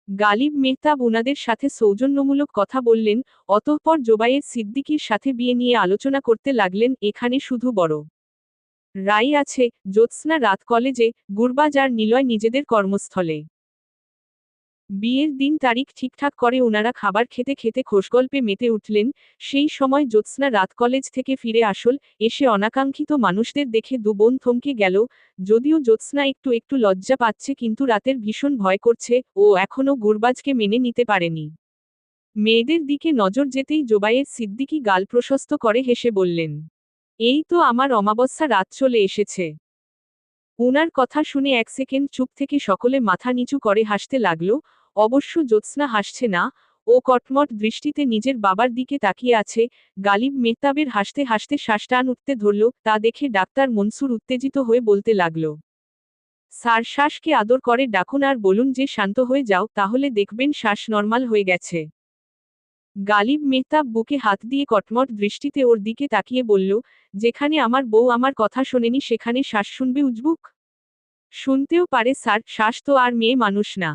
গালিব মেহতাব উনাদের সাথে সৌজন্যমূলক কথা বললেন, অতঃপর জোবায়ের সিদ্দিকীর সাথে বিয়ে নিয়ে আলোচনা করতে লাগলেন। এখানে শুধু বড় রাই আছে, জ্যোৎস্না রাত কলেজে, গুরবাজ আর নিলয় নিজেদের কর্মস্থলে। বিয়ের দিন তারিখ ঠিকঠাক করে ওনারা খাবার খেতে খেতে খোশগল্পে মেতে উঠলেন। সেই সময় জ্যোৎস্না রাত কলেজ থেকে ফিরে এসে অনাকাঙ্ক্ষিত মানুষদের দেখে দু বোন থমকে গেল। যদিও জ্যোৎস্না একটু একটু লজ্জা পাচ্ছে, কিন্তু রাতের ভীষণ ভয় করছে, ও এখনও গুরবাজকে মেনে নিতে পারেনি। মেয়েদের দিকে নজর যেতেই জোবায়ের সিদ্দিকী গাল প্রশস্ত করে হেসে বললেন, এই তো আমার অমাবস্যা রাত চলে এসেছে। উনার কথা শুনে এক সেকেন্ড চুপ থেকে সকলে মাথা নিচু করে হাসতে লাগল। অবশ্য জ্যোৎস্না হাসছে না, ও কটমট দৃষ্টিতে নিজের বাবার দিকে তাকিয়ে আছে। গালিব মেহতাবের হাসতে হাসতে শ্বাস টান উঠতে ধরল, তা দেখে ডাক্তার মনসুর উত্তেজিত হয়ে বলতে লাগল, স্যার, শ্বাসকে আদর করে ডাকুন আর বলুন যে শান্ত হয়ে যাও, তাহলে দেখবেন শ্বাস নর্মাল হয়ে গেছে। গালিব মেহতাব বুকে হাত দিয়ে কটমট দৃষ্টিতে ওর দিকে তাকিয়ে বলল, যেখানে আমার বউ আমার কথা শোনেনি সেখানে শ্বাস শুনবে উজবুক? শুনতেও পারে স্যার, শ্বাস তো আর মেয়ে মানুষ না।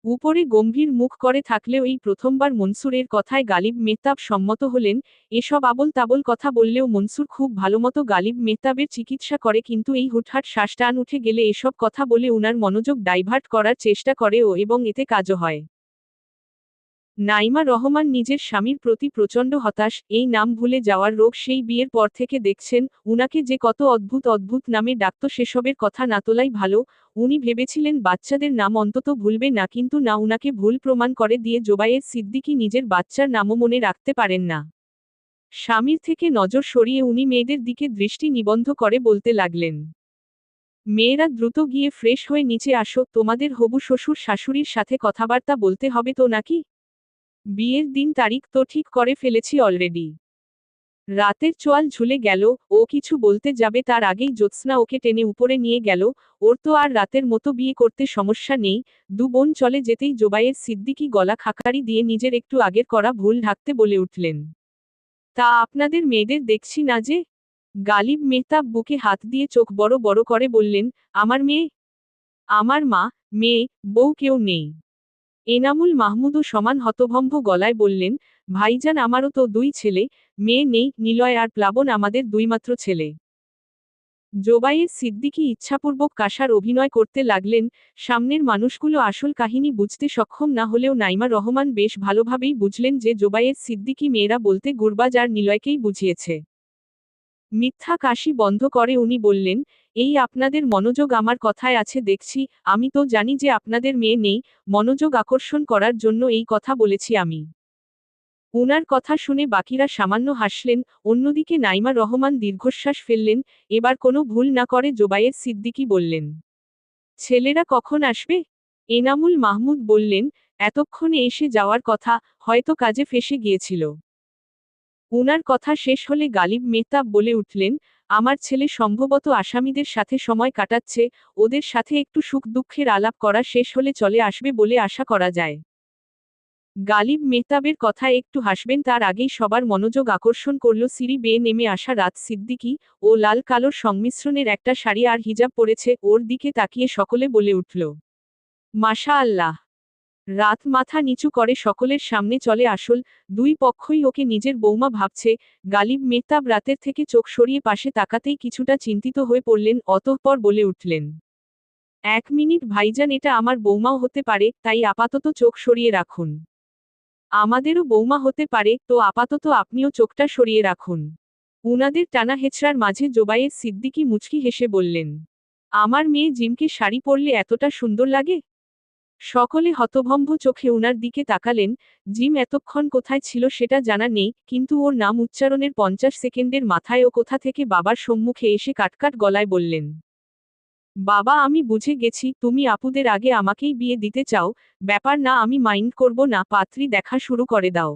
উপরে গম্ভীর মুখ করে থাকলেও এই প্রথমবার মনসুরের কথায় গালিব মেহতাব সম্মত হলেন। এসব আবল তাবল কথা বললেও মনসুর খুব ভালোমতো গালিব মেহতাবের চিকিৎসা করে, কিন্তু এই হুটহাট শ্বাস টান উঠে গেলে এসব কথা বলে উনার মনোযোগ ডাইভার্ট করার চেষ্টা করে ও, এবং এতে কাজও হয়। নাইমা রহমান নিজের স্বামীর প্রতি প্রচণ্ড হতাশ। এই নাম ভুলে যাওয়ার রোগ সেই বিয়ের পর থেকে দেখছেন। উনাকে যে কত অদ্ভুত অদ্ভুত নামে ডাকত সেসবের কথা না তোলাই ভালো। উনি ভেবেছিলেন বাচ্চাদের নাম অন্তত ভুলবে না, কিন্তু না, উনাকে ভুল প্রমাণ করে দিয়ে জোবায়ের সিদ্দিকী নিজের বাচ্চার নামও মনে রাখতে পারেন না। স্বামীর থেকে নজর সরিয়ে উনি মেয়েদের দিকে দৃষ্টি নিবদ্ধ করে বলতে লাগলেন, মেয়েরা দ্রুত গিয়ে ফ্রেশ হয়ে নিচে আসো, তোমাদের হবু শ্বশুর শাশুড়ির সাথে কথাবার্তা বলতে হবে তো নাকি? বিয়ের দিন তারিখ তো ঠিক করে ফেলেছি অলরেডি। রাতের চোয়াল ঝুলে গেল। ও কিছু বলতে যাবে তার আগেই জ্যোৎস্না ওকে টেনে উপরে নিয়ে গেল। ওর তো আর রাতের মতো বিয়ে করতে সমস্যা নেই। দু বোন চলে যেতেই জোবায়ের সিদ্দিকী গলা খাকারি দিয়ে নিজের একটু আগের করা ভুল ঢাকতে বলে উঠলেন, তা আপনাদের মেয়েদের দেখছি না যে? গালিব মেহতাব বুকে হাত দিয়ে চোখ বড় বড় করে বললেন, আমার মেয়ে? আমার মা, মেয়ে, বউ কেউ নেই। এনামুল মাহমুদও সমান হতভম্ব গলায় বললেন, ভাইজান, আমারও তো দুই ছেলে, মেয়ে নেই। নিলয় আর প্লাবন আমাদের দুইমাত্র ছেলে। জোবায়ের সিদ্দিকী ইচ্ছাপূর্বক কাসার অভিনয় করতে লাগলেন। সামনের মানুষগুলো আসল কাহিনী বুঝতে সক্ষম না হলেও নাইমা রহমান বেশ ভালোভাবেই বুঝলেন যে জোবায়ের সিদ্দিকী মেয়েরা বলতে গুরবাজ আর নিলয়কেই বুঝিয়েছে। মিথ্যা কাশি বন্ধ করে উনি বললেন, এই আপনাদের মনোযোগ আমার কথায় আছে দেখছি, আমি তো জানি যে আপনাদের মেয়ে নেই, মনোযোগ আকর্ষণ করার জন্য এই কথা বলেছি আমি। উনার কথা শুনে বাকিরা সামান্য হাসলেন। অন্যদিকে নাইমা রহমান দীর্ঘশ্বাস ফেললেন। এবার কোনো ভুল না করে জোবায়ের সিদ্দিকী বললেন, ছেলেরা কখন আসবে? এনামুল মাহমুদ বললেন, এতক্ষণে এসে যাওয়ার কথা, হয়তো কাজে ফেঁসে গিয়েছিল। উনার কথা শেষ হলে গালিব মেহতাব বলে উঠলেন, আমার ছেলে সম্ভবত আসামিদের সাথে সময় কাটাচ্ছে, ওদের সাথে একটু সুখ দুঃখের আলাপ করা শেষ হলে চলে আসবে বলে আশা করা যায়। গালিব মেহতাবের কথায় একটু হাসবেন তার আগেই সবার মনোযোগ আকর্ষণ করল সিঁড়ি বেয়ে নেমে আসা রাত সিদ্দিকী। ও লাল কালোর সংমিশ্রণের একটা শাড়ি আর হিজাব পরেছে, ওর দিকে তাকিয়ে সকলে বলে উঠল, মাশা আল্লাহ। রাত মাথা নিচু করে সকলের সামনে চলে আসল। দুই পক্ষই ওকে নিজের বৌমা ভাবছে। গালিব মেহতাব রাতের থেকে চোখ সরিয়ে পাশে তাকাতেই কিছুটা চিন্তিত হয়ে পড়লেন, অতঃপর বলে উঠলেন, 1 মিনিট ভাইজান, এটা আমার বৌমাও হতে পারে, তাই আপাতত চোখ সরিয়ে রাখুন। আমাদেরও বৌমা হতে পারে, তো আপাতত আপনিও চোখটা সরিয়ে রাখুন। উনাদের টানা হেচড়ার মাঝে জোবায়ের সিদ্দিকী মুচকি হেসে বললেন, আমার মেয়ে জিমকে শাড়ি পরলে এতটা সুন্দর লাগে? সকলে হতভম্ব চোখে উনার দিকে তাকালেন। জিম এতক্ষণ কোথায় ছিল সেটা জানা নেই, কিন্তু ওর নাম উচ্চারণের 50 সেকেন্ডের মাথায় ও কোথা থেকে বাবার সম্মুখে এসে কাটকাট গলায় বললেন, বাবা আমি বুঝে গেছি তুমি আপুদের আগে আমাকেই বিয়ে দিতে চাও, ব্যাপার না, আমি মাইন্ড করব না, পাত্রী দেখা শুরু করে দাও।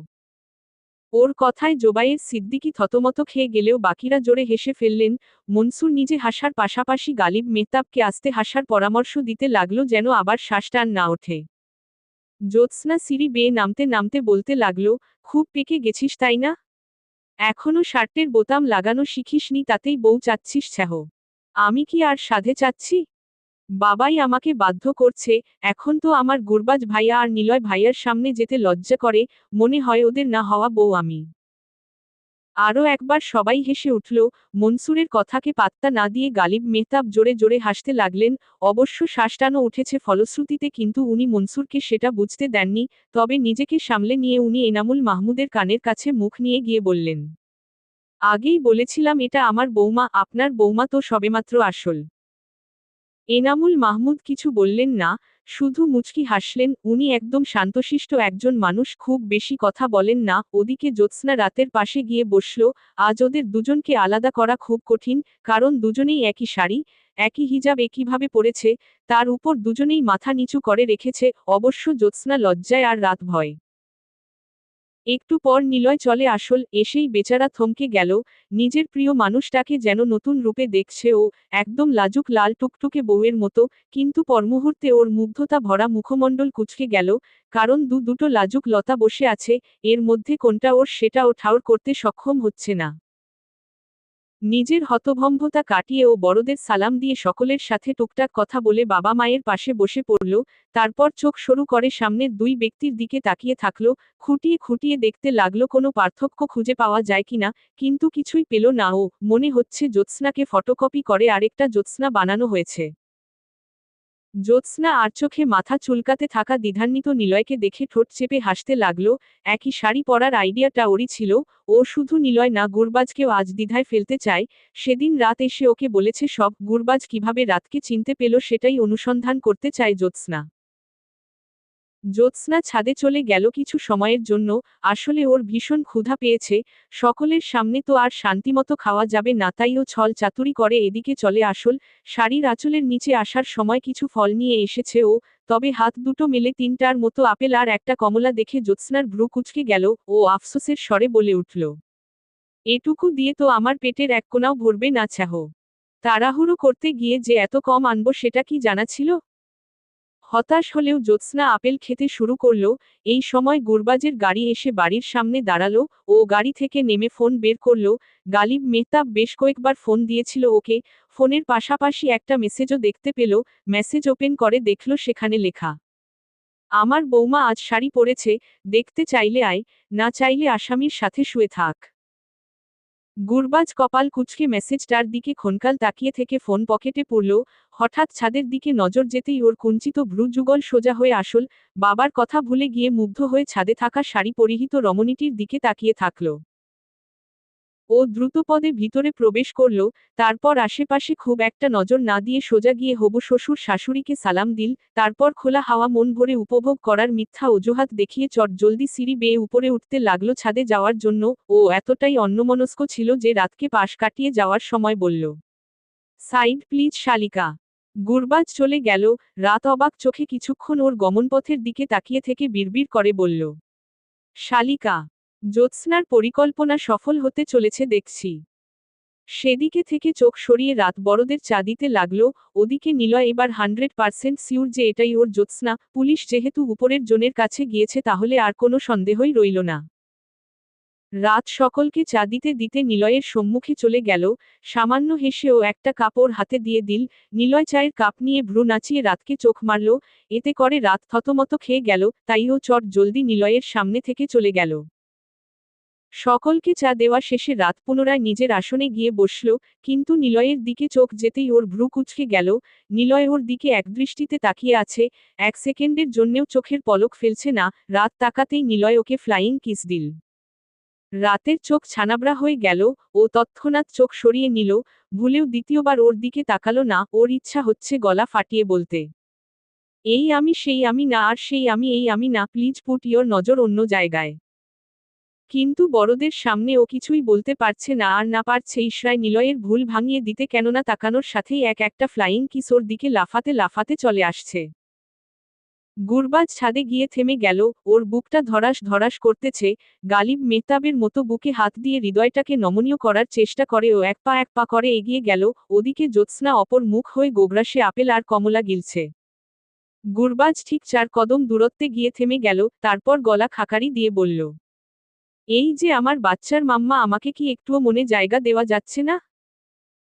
ওর কথায় জোবায়ের সিদ্দিকী থতমত খেয়ে গেলেও বাকিরা জোরে হেসে ফেললেন। মনসুর নিজে হাসার পাশাপাশি গালিব মেহতাবকে আস্তে হাসার পরামর্শ দিতে লাগলো যেন আবার শ্বাস টান না ওঠে। জ্যোৎস্না সিঁড়ি বেয়ে নামতে নামতে বলতে লাগলো, খুব পেকে গেছিস তাই না? এখনো শার্টের বোতাম লাগানো শিখিসনি তাতেই বউ চাচ্ছিস ছ্যাহ। আমি কি আর সাধে চাচ্ছি? বাবাই আমাকে বাধ্য করছে। এখন তো আমার গুরবাজ ভাইয়া আর নিলয় ভাইয়ার সামনে যেতে লজ্জা করে, মনে হয় ওদের না হওয়া বউ আমি। আরও একবার সবাই হেসে উঠল। মনসুরের কথাকে পাত্তা না দিয়ে গালিব মেহতাব জোরে জোরে হাসতে লাগলেন। অবশ্য শ্বাসটানও উঠেছে ফলশ্রুতিতে, কিন্তু উনি মনসুরকে সেটা বুঝতে দেননি। তবে নিজেকে সামলে নিয়ে উনি এনামুল মাহমুদের কানের কাছে মুখ নিয়ে গিয়ে বললেন, আগেই বলেছিলাম এটা আমার বৌমা, আপনার বৌমা তো সবেমাত্র আসল। এনামুল মাহমুদ কিছু বললেন না, শুধু মুচকি হাসলেন। উনি একদম শান্তশিষ্ট একজন মানুষ, খুব বেশি কথা বলেন না। ওদিকে জ্যোৎস্না রাতের পাশে গিয়ে বসল। আজ ওদের দুজনকে আলাদা করা খুব কঠিন, কারণ দুজনেই একই শাড়ি, একই হিজাব একইভাবে পরেছে, তার উপর দুজনেই মাথা নিচু করে রেখেছে। অবশ্য জ্যোৎস্না লজ্জায় আর রাত ভয়। একটু পর নিলয় চলে আসল, এসেই বেচারা থমকে গেল। নিজের প্রিয় মানুষটাকে যেন নতুন রূপে দেখছে ও, একদম লাজুক লাল টুকটুকে বউয়ের মতো। কিন্তু পরমুহূর্তে ওর মুগ্ধতা ভরা মুখমণ্ডল কুঁচকে গেল, কারণ দুটো লাজুক লতা বসে আছে, এর মধ্যে কোনটা ওর সেটা ও ঠাউর করতে সক্ষম হচ্ছে না। নিজের হতভম্বতা কাটিয়ে ও বড়দের সালাম দিয়ে সকলের সাথে টুকটাক কথা বলে বাবা মায়ের পাশে বসে পড়ল। তারপর চোখ সরু করে সামনের দুই ব্যক্তির দিকে তাকিয়ে থাকলো। খুঁটিয়ে খুঁটিয়ে দেখতে লাগলো কোনো পার্থক্য খুঁজে পাওয়া যায় কিনা, কিন্তু কিছুই পেল না ও, মনে হচ্ছে জ্যোৎস্নাকে ফটোকপি করে আরেকটা জ্যোৎস্না বানানো হয়েছে। জ্যোৎস্না আর চোখে মাথা চুলকাতে থাকা দ্বিধান্বিত নিলয়কে দেখে ঠোঁট চেপে হাসতে লাগলো। একই শাড়ি পরার আইডিয়াটা ওরই ছিল। ও শুধু নিলয় না, গুরবাজকেও আজ দ্বিধায় ফেলতে চায়। সেদিন রাত এসে ওকে বলেছে সব, গুরবাজ কিভাবে রাতকে চিনতে পেল সেটাই অনুসন্ধান করতে চায় জ্যোৎস্না। জ্যোৎস্না ছাদে চলে গেল কিছু সময়ের জন্য, আসলে ওর ভীষণ ক্ষুধা পেয়েছে। সকলের সামনে তো আর শান্তিমতো খাওয়া যাবে না, তাই ও ছল চাতুরি করে এদিকে চলে আসল। শাড়ির আঁচলের নিচে আসার সময় কিছু ফল নিয়ে এসেছে ও, তবে হাত দুটো মেলে 3টার মতো আপেল আর একটা কমলা দেখে জ্যোৎস্নার ভ্রু কুঁচকে গেল। ও আফসোসের স্বরে বলে উঠল, এটুকু দিয়ে তো আমার পেটের এক কোনাও ভরবে না ছ্যাহ। তাড়াহুড়ো করতে গিয়ে যে এত কম আনবো সেটা কি জানা ছিল? হতাশ হলেও জ্যোৎস্না আপেল খেতে শুরু করল। এই সময় গুরবাজের গাড়ি এসে বাড়ির সামনে দাঁড়ালো। ও গাড়ি থেকে নেমে ফোন বের করল। গালিব মেহতাব বেশ কয়েকবার ফোন দিয়েছিল ওকে। ফোনের পাশাপাশি একটা মেসেজও দেখতে পেল। মেসেজ ওপেন করে দেখল সেখানে লেখা, আমার বৌমা আজ শাড়ি পরেছে, দেখতে চাইলে আয়, না চাইলে আসামির সাথে শুয়ে থাক। গুরবাজ কপাল কুঁচকে মেসেজটার দিকে ক্ষণকাল তাকিয়ে থেকে ফোন পকেটে পড়ল। হঠাৎ ছাদের দিকে নজর যেতেই ওর কুঞ্চিত ভ্রু যুগল সোজা হয়ে আসল। বাবার কথা ভুলে গিয়ে মুগ্ধ হয়ে ছাদে থাকা শাড়ি পরিহিত রমণীটির দিকে তাকিয়ে থাকল। ও দ্রুতপদে ভিতরে প্রবেশ করল, তারপর আশেপাশে খুব একটা নজর না দিয়ে সোজা গিয়ে হবু শ্বশুর শাশুড়িকে সালাম দিল, তারপর খোলা হাওয়া মন ভরে উপভোগ করার মিথ্যা অজুহাত দেখিয়ে জলদি সিঁড়ি বেয়ে উপরে উঠতে লাগলো ছাদে যাওয়ার জন্য। ও এতটাই অন্যমনস্ক ছিল যে রাতকে পাশ কাটিয়ে যাওয়ার সময় বলল, সাইড প্লিজ শালিকা। গুরবাজ চলে গেল। রাত অবাক চোখে কিছুক্ষণ ওর গমনপথের দিকে তাকিয়ে থেকে বিড়বিড় করে বলল, শালিকা, জ্যোৎস্নার পরিকল্পনা সফল হতে চলেছে দেখছি। সেদিকে থেকে চোখ সরিয়ে রাত বড়দের চা দিতে লাগলো। ওদিকে নিলয় এবার 100% সিউর যে এটাই ওর জ্যোৎস্না। পুলিশ যেহেতু উপরের জনের কাছে গিয়েছে তাহলে আর কোনো সন্দেহই রইল না। রাত সকলকে চা দিতে দিতে নিলয়ের সম্মুখে চলে গেল। সামান্য হেসে ও একটা কাপ ওর হাতে দিয়ে দিল। নিলয় চায়ের কাপ নিয়ে ভ্রু নাচিয়ে রাতকে চোখ মারল। এতে করে রাত থতমত খেয়ে গেল, তাই ও জলদি নিলয়ের সামনে থেকে চলে গেল। সকলকে চা দেওয়া শেষে রাত পুনরায় নিজের আসনে গিয়ে বসল, কিন্তু নিলয়ের দিকে চোখ যেতেই ওর ভ্রু কুঁচকে গেল। নিলয় ওর দিকে একদৃষ্টিতে তাকিয়ে আছে, 1 সেকেন্ডের জন্যেও চোখের পলক ফেলছে না। রাত তাকাতেই নিলয় ওকে ফ্লাইং কিস দিল। রাতের চোখ ছানাবড়া হয়ে গেল। ও তৎক্ষণাৎ চোখ সরিয়ে নিল, ভুলেও দ্বিতীয়বার ওর দিকে তাকালো না। ওর ইচ্ছা হচ্ছে গলা ফাটিয়ে বলতে, এই আমি সেই আমি না, আর সেই আমি এই আমি না, প্লিজ পুট ইয়োর নজর অন্য জায়গায়। কিন্তু বড়দের সামনে ও কিছুই বলতে পারছে না, আর না পারছে ইশরায় নিলয়ের ভুল ভাঙিয়ে দিতে, কেননা তাকানোর সাথেই একটা ফ্লাইং কিস ওর দিকে লাফাতে লাফাতে চলে আসছে। গুরবাজ ছাদে গিয়ে থেমে গেল। ওর বুকটা ধড়াস ধড়াস করতেছে। গালিব মেহতাবের মতো বুকে হাত দিয়ে হৃদয়টাকে নমনীয় করার চেষ্টা করে ও এক পা করে এগিয়ে গেল। ওদিকে জ্যোৎস্না অপর মুখ হয়ে গোগ্রাসে আপেল আর কমলা গিলছে। গুরবাজ ঠিক 4 কদম দূরত্বে গিয়ে থেমে গেল, তারপর গলা খাকারি দিয়ে বলল, এই যে আমার বাচ্চার মাম্মা, আমাকে কি একটুও মনে জায়গা দেওয়া যাচ্ছে না?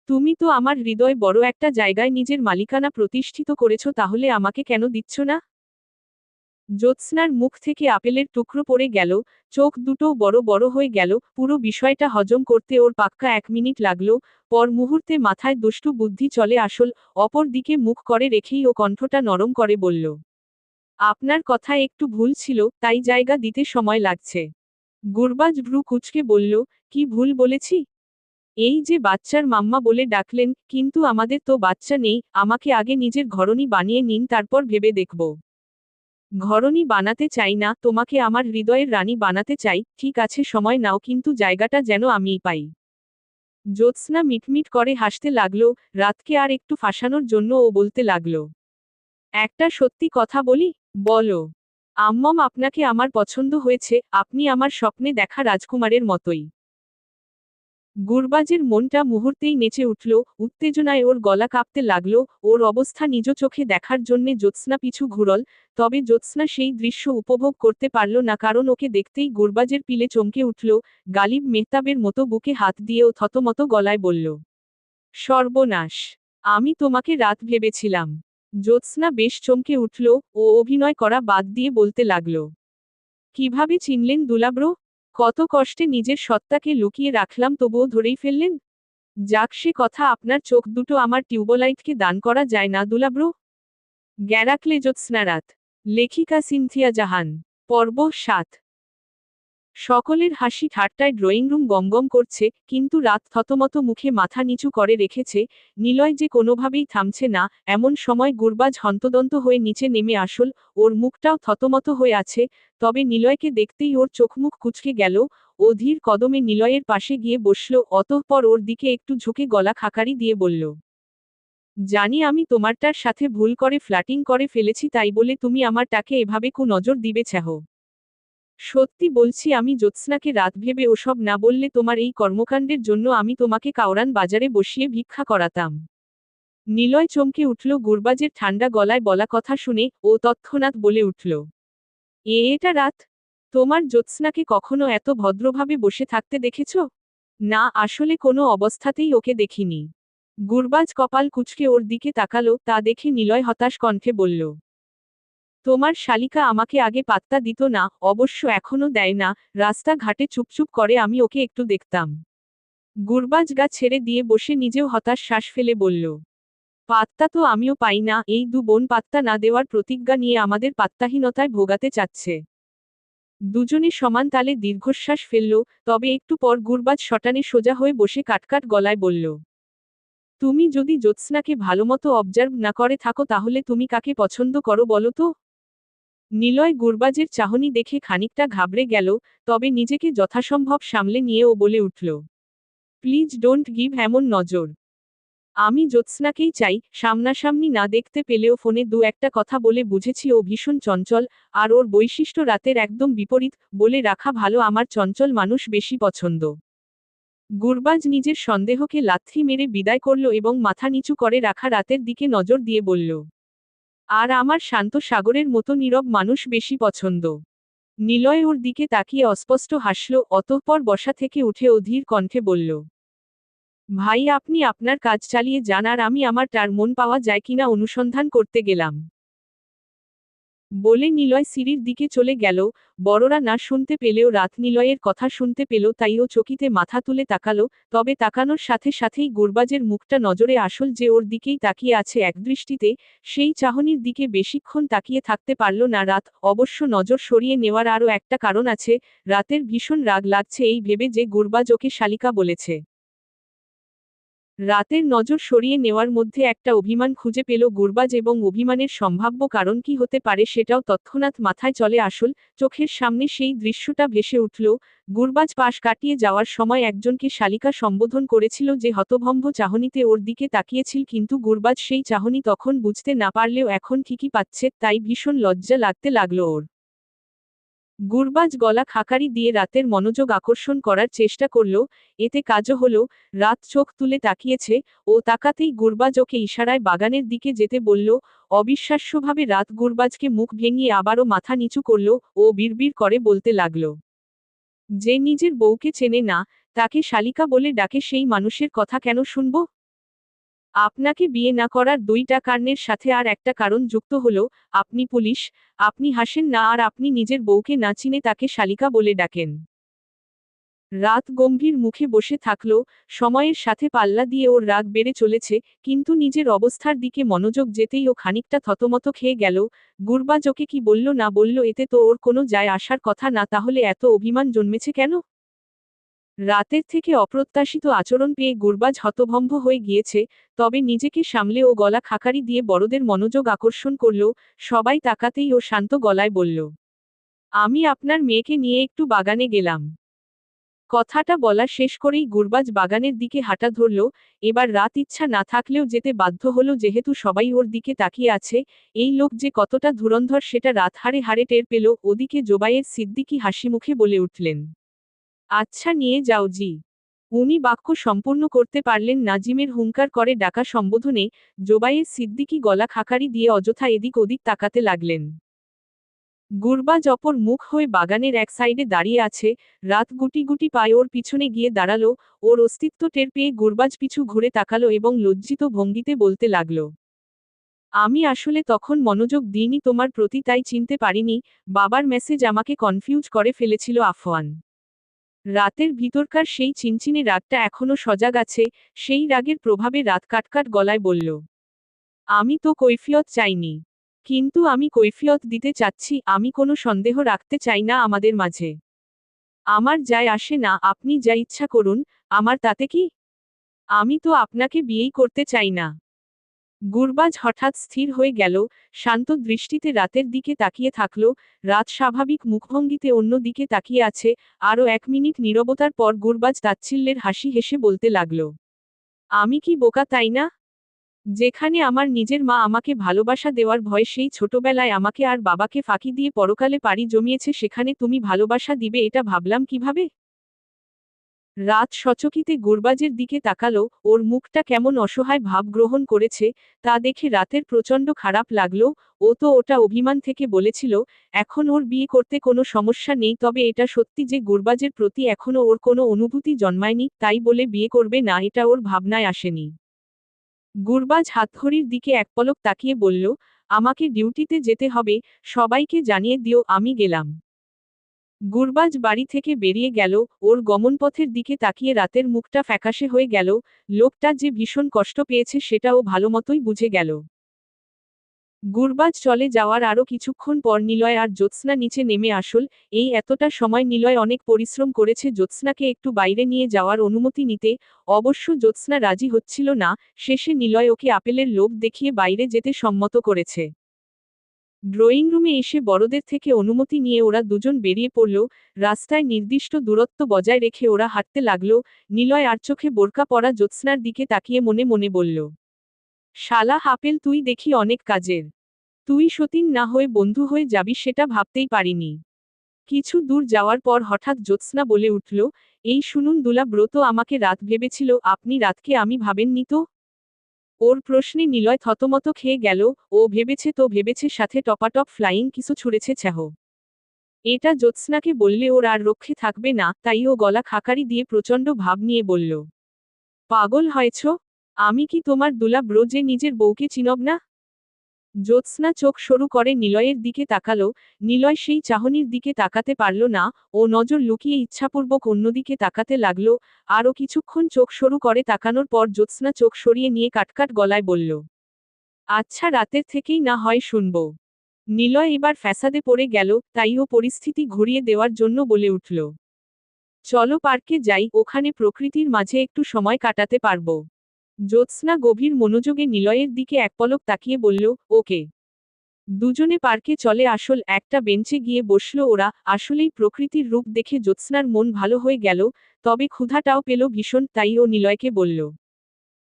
তুমি তো আমার হৃদয় বড় একটা জায়গায় নিজের মালিকানা প্রতিষ্ঠিত করেছ, তাহলে আমাকে কেন দিচ্ছ না? জ্যোৎস্নার মুখ থেকে আপেলের টুকরো পড়ে গেল, চোখ দুটোও বড় বড় হয়ে গেল। পুরো বিষয়টা হজম করতে ওর পাক্কা 1 মিনিট লাগলো। পর মুহূর্তে মাথায় দুষ্টু বুদ্ধি চলে আসল। অপর দিকে মুখ করে রেখেই ও কণ্ঠটা নরম করে বলল, আপনার কথা একটু ভুল ছিল, তাই জায়গা দিতে সময় লাগছে। গুরবাজ ভ্রু কুঁচকে বলল, কি ভুল বলেছি? এই যে বাচ্চার মাম্মা বলে ডাকলেন, কিন্তু আমাদের তো বাচ্চা নেই। আমাকে আগে নিজের ঘরণী বানিয়ে নিন, তারপর ভেবে দেখব। ঘরণী বানাতে চাই না, তোমাকে আমার হৃদয়ের রানী বানাতে চাই। ঠিক আছে, সময় নাও, কিন্তু জায়গাটা যেন আমিই পাই। জ্যোৎস্না মিটমিট করে হাসতে লাগলো। রাতকে আর একটু ফাঁসানোর জন্য ও বলতে লাগলো, একটা সত্যি কথা বলি? বলো। আম্মম, আপনাকে আমার পছন্দ হয়েছে, আপনি আমার স্বপ্নে দেখা রাজকুমারের মতোই। গুরবাজের মনটা মুহূর্তেই নেচে উঠল। উত্তেজনায় ওর গলা কাঁপতে লাগলো। ওর অবস্থা নিজ চোখে দেখার জন্যে জ্যোৎস্না পিছু ঘুরল, তবে জ্যোৎস্না সেই দৃশ্য উপভোগ করতে পারল না, কারণ ওকে দেখতেই গুরবাজের পিলে চমকে উঠল। গালিব মেহতাবের মতো বুকে হাত দিয়ে ও থতমত গলায় বলল, সর্বনাশ! আমি তোমাকে রাত ভেবেছিলাম। জ্যোৎস্না বেশ চমকে উঠল। ও অভিনয় করা বাদ দিয়ে বলতে লাগল, কিভাবে চিনলেন দুলাব্রো? কত কষ্টে নিজের সত্তাকে লুকিয়ে রাখলাম, তবুও ধরেই ফেললেন? যাক, সে কথা, আপনার চোখ দুটো আমার টিউবলাইটকে দান করা যায় না দুলাব্রো? গ্যারাক্লে জ্যোৎস্নারাত। লেখিকা সিনথিয়া জাহান। পর্ব 7। সকলের হাসি ঠাট্টায় ড্রয়িং রুম গমগম করছে, কিন্তু রাত থতমত মুখে মাথা নিচু করে রেখেছে। নিলয় যে কোনোভাবেই থামছে না। এমন সময় গুরবাজ হন্তদন্ত হয়ে নিচে নেমে আসল। ওর মুখটাও থতমত হয়ে আছে, তবে নিলয়কে দেখতেই ওর চোখমুখ কুঁচকে গেল। ও ধীর কদমে নিলয়ের পাশে গিয়ে বসল, অতঃপর ওর দিকে একটু ঝুঁকে গলা খাকারি দিয়ে বলল, জানি আমি তোমারটার সাথে ভুল করে ফ্ল্যাটিং করে ফেলেছি, তাই বলে তুমি আমারটাকে এভাবে নজর দিবে চাহ? সত্যি বলছি, আমি জ্যোৎস্নাকে রাত ভেবে ওসব না বললে তোমার এই কর্মকাণ্ডের জন্য আমি তোমাকে কাওরান বাজারে বসিয়ে ভিক্ষা করাতাম। নিলয় চমকে উঠল গুরবাজের ঠান্ডা গলায় বলা কথা শুনে। ও তৎক্ষণাৎ বলে উঠল, এটা রাত? তোমার জ্যোৎস্নাকে কখনো এত ভদ্রভাবে বসে থাকতে দেখেছ? না, আসলে কোনো অবস্থাতেই ওকে দেখিনি। গুরবাজ কপাল কুঁচকে ওর দিকে তাকালো, তা দেখে নিলয় হতাশ কণ্ঠে বলল, তোমার শালিকা আমাকে আগে পাত্তা দিত না, অবশ্য এখনো দেয় না। রাস্তা ঘাটে চুপচুপ করে আমি ওকে একটু দেখতাম। গুরবাজ গা ছেড়ে দিয়ে বসে নিজেও হতাশ শ্বাস ফেলে বলল, পাত্তা তো আমিও পাই না, এই দু বোন পাত্তা না দেওয়ার প্রতিজ্ঞা নিয়ে আমাদের পাত্তাহীনতায় ভোগাতে চাচ্ছে। দুজনে সমান তালে দীর্ঘশ্বাস ফেলল, তবে একটু পর গুরবাজ শটানে সোজা হয়ে বসে কাটকাট গলায় বলল, তুমি যদি জ্যোৎস্নাকে ভালোমতো অবজার্ভ না করে থাকো তাহলে তুমি কাকে পছন্দ করো বলো তো? নিলয় গুরবাজের চাহনি দেখে খানিকটা ঘাবড়ে গেল, তবে নিজেকে যথাসম্ভব সামলে নিয়ে ও বলে উঠল, প্লিজ ডোন্ট গিভ এমন নজর। আমি জ্যোৎস্নাকেই চাই, সামনাসামনি না দেখতে পেলেও ফোনে দু একটা কথা বলে বুঝেছি ও ভীষণ চঞ্চল, আর ওর বৈশিষ্ট্য রাতের একদম বিপরীত, বলে রাখা ভালো আমার চঞ্চল মানুষ বেশি পছন্দ। গুরবাজ নিজের সন্দেহকে লাথি মেরে বিদায় করল এবং মাথা নিচু করে রাখা রাতের দিকে নজর দিয়ে বলল, আর আমার শান্ত সাগরের মতো নীরব মানুষ বেশি পছন্দ। নিলয় ওর দিকে তাকিয়ে অস্পষ্ট হাসল, অতঃপর বসা থেকে উঠে অধীর কণ্ঠে বলল, ভাই আপনি আপনার কাজ চালিয়ে যান আর আমি আমারটার মন পাওয়া যায় কিনা অনুসন্ধান করতে গেলাম। বলে নিলয় সিঁড়ির দিকে চলে গেল। বড়রা না শুনতে পেলেও রাত নিলয়ের কথা শুনতে পেল, তাই ও চকিতে মাথা তুলে তাকালো, তবে তাকানোর সাথে সাথেই গুরবাজের মুখটা নজরে আসল যে ওর দিকেই তাকিয়ে আছে একদৃষ্টিতে, সেই চাহনির দিকে বেশিক্ষণ তাকিয়ে থাকতে পারল না রাত। অবশ্য নজর সরিয়ে নেওয়ার আরও একটা কারণ আছে, রাতের ভীষণ রাগ লাগছে এই ভেবে যে গুরবাজ ওকে শালিকা বলেছে। রাতের নজর সরিয়ে নেওয়ার মধ্যে একটা অভিমান খুঁজে পেল গুরবাজ এবং অভিমানের সম্ভাব্য কারণ কি হতে পারে সেটাও তৎক্ষণাৎ মাথায় চলে আসল। চোখের সামনে সেই দৃশ্যটা ভেসে উঠল। গুরবাজ পাশ কাটিয়ে যাওয়ার সময় একজনকে শালিকা সম্বোধন করেছিল যে হতভম্ব চাহনিতে ওর দিকে তাকিয়েছিল, কিন্তু গুরবাজ সেই চাহনি তখন বুঝতে না পারলেও এখন ঠিকই পাচ্ছে, তাই ভীষণ লজ্জা লাগতে লাগলো ওর। গুরবাজ গলা খাকারি দিয়ে রাতের মনোযোগ আকর্ষণ করার চেষ্টা করল, এতে কাজও হলো। রাত চোখ তুলে তাকিয়েছে, ও তাকাতেই গুরবাজ ওকে ইশারায় বাগানের দিকে যেতে বলল। অবিশ্বাস্যভাবে রাত গুরবাজকে মুখ ভেঙিয়ে আবারও মাথা নিচু করল, ও বিড়বিড় করে বলতে লাগল, যে নিজের বউকে চেনে না, তাকে শালিকা বলে ডাকে, সেই মানুষের কথা কেন শুনব? আপনাকে বিয়ে না করার দুইটা কারণের সাথে আর একটা কারণ যুক্ত হলো, আপনি পুলিশ, আপনি হাসেন না, আর আপনি নিজের বউকে না চিনে তাকে শালিকা বলে ডাকেন। রাত গম্ভীর মুখে বসে থাকল। সময়ের সাথে পাল্লা দিয়ে ওর রাগ বেড়ে চলেছে, কিন্তু নিজের অবস্থার দিকে মনোযোগ যেতেই ও খানিকটা থতমত খেয়ে গেল। গুরবাজ ওকে কি বলল না বলল এতে তো ওর কোনো যায় আসার কথা না, তাহলে এত অভিমান জন্মেছে কেন? রাতের থেকে অপ্রত্যাশিত আচরণ পেয়ে গুরবাজ হতভম্ব হয়ে গিয়েছে, তবে নিজেকে সামলে ও গলা খাকারি দিয়ে বড়দের মনোযোগ আকর্ষণ করল। সবাই তাকাতেই ও শান্ত গলায় বলল, আমি আপনার মেয়েকে নিয়ে একটু বাগানে গেলাম। কথাটা বলা শেষ করেই গুরবাজ বাগানের দিকে হাঁটা ধরল। এবার রাত ইচ্ছা না থাকলেও যেতে বাধ্য হলো, যেহেতু সবাই ওর দিকে তাকিয়ে আছে। এই লোক যে কতটা ধুরন্ধর সেটা রাত হাড়ে হাড়ে টের পেল। ওদিকে জোবায়ের সিদ্দিকী হাসিমুখে বলে উঠলেন, আচ্ছা নিয়ে যাও জি। উনি বাক্য সম্পূর্ণ করতে পারলেন না, জিমের হুঙ্কার করে ডাকা সম্বোধনে জোবায়ের সিদ্দিকী গলা খাকারি দিয়ে অযথা এদিক ওদিক তাকাতে লাগলেন। গুরবাজ অপর মুখ হয়ে বাগানের এক সাইডে দাঁড়িয়ে আছে। রাত গুটি গুটি পায়ে ওর পিছনে গিয়ে দাঁড়ালো। ওর অস্তিত্ব টের পেয়ে গুরবাজ পিছু ঘুরে তাকালো এবং লজ্জিত ভঙ্গিতে বলতে লাগল, আমি আসলে তখন মনোযোগ দিইনি তোমার প্রতি, তাই চিনতে পারিনি। বাবার মেসেজ আমাকে কনফিউজ করে ফেলেছিল আফওয়ান। রাতের ভিতরকার সেই চিনচিনে রাগটা এখনো সজাগ আছে। সেই রাগের প্রভাবে রাত কাটকাট গলায় বলল, আমি তো কৈফিয়ত চাইনি। কিন্তু আমি কৈফিয়ত দিতে চাচ্ছি, আমি কোনো সন্দেহ রাখতে চাই না আমাদের মাঝে। আমার যায় আসে না, আপনি যা ইচ্ছা করুন, আমার তাতে কি? আমি তো আপনাকে বিয়েই করতে চাই না। গুরবাজ হঠাৎ স্থির হয়ে গেল, শান্ত দৃষ্টিতে রাতের দিকে তাকিয়ে থাকল। রাত স্বাভাবিক মুখভঙ্গিতে অন্য দিকে তাকিয়ে আছে। আরও 1 মিনিট নীরবতার পর গুরবাজ তাচ্ছিল্যের হাসি হেসে বলতে লাগল, আমি কি বোকা তাই না? যেখানে আমার নিজের মা আমাকে ভালোবাসা দেওয়ার ভয়ে সেই ছোটবেলায় আমাকে আর বাবাকে ফাঁকি দিয়ে পরকালে পাড়ি জমিয়েছে, সেখানে তুমি ভালোবাসা দিবে এটা ভাবলাম কিভাবে? রাত সচকিতে গুরবাজের দিকে তাকালো, ওর মুখটা কেমন অসহায় ভাব গ্রহণ করেছে, তা দেখে রাতের প্রচণ্ড খারাপ লাগলো। ও তো ওটা অভিমান থেকে বলেছিল, এখন ওর বিয়ে করতে কোনো সমস্যা নেই, তবে এটা সত্যি যে গুরবাজের প্রতি এখনো ওর কোনো অনুভূতি জন্মায়নি, তাই বলে বিয়ে করবে না এটা ওর ভাবনায় আসেনি। গুরবাজ হাতঘড়ির দিকে এক পলক তাকিয়ে বলল, আমাকে ডিউটিতে যেতে হবে, সবাইকে জানিয়ে দিও আমি গেলাম। গুরবাজ বাড়ি থেকে বেরিয়ে গেল, ওর গমনপথের দিকে তাকিয়ে রাতের মুখটা ফ্যাকাশে হয়ে গেল, লোকটা যে ভীষণ কষ্ট পেয়েছে সেটা ও ভালোমতোই বুঝে গেল। গুরবাজ চলে যাওয়ার আরও কিছুক্ষণ পর নিলয় আর জ্যোৎস্না নিচে নেমে আসল। এই এতটা সময় নিলয় অনেক পরিশ্রম করেছে জ্যোৎস্নাকে একটু বাইরে নিয়ে যাওয়ার অনুমতি নিতে, অবশ্য জ্যোৎস্না রাজি হচ্ছিল না। শেষে নিলয় ওকে আপেলের লোভ দেখিয়ে বাইরে যেতে সম্মত করেছে। ড্রয়িং রুমে এসে বড়দের থেকে অনুমতি নিয়ে ওরা দুজন বেরিয়ে পড়ল। রাস্তায় নির্দিষ্ট দূরত্ব বজায় রেখে ওরা হাঁটতে লাগল। নিলয় আর চোখে বোরকা পরা জ্যোৎস্নার দিকে তাকিয়ে মনে মনে বলল, শালা হাপেল, তুই দেখি অনেক কাজের। তুই সতীন না হয়ে বন্ধু হয়ে যাবি সেটা ভাবতেই পারিনি। কিছু দূর যাওয়ার পর হঠাৎ জ্যোৎস্না বলে উঠল, এই শুনুন দুলা ব্রত আমাকে রাত ভেবেছিল, আপনি রাতকে আমি ভাবেননি তো? ওর প্রশ্নে নিলয় থতমত খেয়ে গেল। ও ভেবেছে তো ভেবেছে, সাথে টপাটপ ফ্লাইং কিছু ছুঁড়েছে ছ্যাহ। এটা জ্যোৎস্নাকে বললে ওর আর রক্ষে থাকবে না, তাই ও গলা খাকারি দিয়ে প্রচণ্ড ভাব নিয়ে বলল, পাগল হয়েছ? আমি কি তোমার দুলা ব্রো যে নিজের বউকে চিনব না? জ্যোৎস্না চোখ সরু করে নিলয়ের দিকে তাকালো। নিলয় সেই চাহনির দিকে তাকাতে পারল না। ও নজর লুকিয়ে ইচ্ছাপূর্বক অন্যদিকে তাকাতে লাগল। আরও কিছুক্ষণ চোখ সরু করে তাকানোর পর জ্যোৎস্না চোখ সরিয়ে নিয়ে কাটকাট গলায় বলল, আচ্ছা রাতের থেকেই না হয় শুনব। নিলয় এবার ফ্যাসাদে পড়ে গেল, তাই ও পরিস্থিতি ঘুরিয়ে দেওয়ার জন্য বলে উঠল, চলো পার্কে যাই, ওখানে প্রকৃতির মাঝে একটু সময় কাটাতে পারব। জ্যোৎস্না গভীর মনোযোগে নিলয়ের দিকে একপলক তাকিয়ে বলল, ওকে। দুজনে পার্কে চলে আসল। একটা বেঞ্চে গিয়ে বসল ওরা। আসলেই প্রকৃতির রূপ দেখে জ্যোৎস্নার মন ভালো হয়ে গেল, তবে ক্ষুধাটাও পেল ভীষণ, তাই ও নিলয়কে বলল,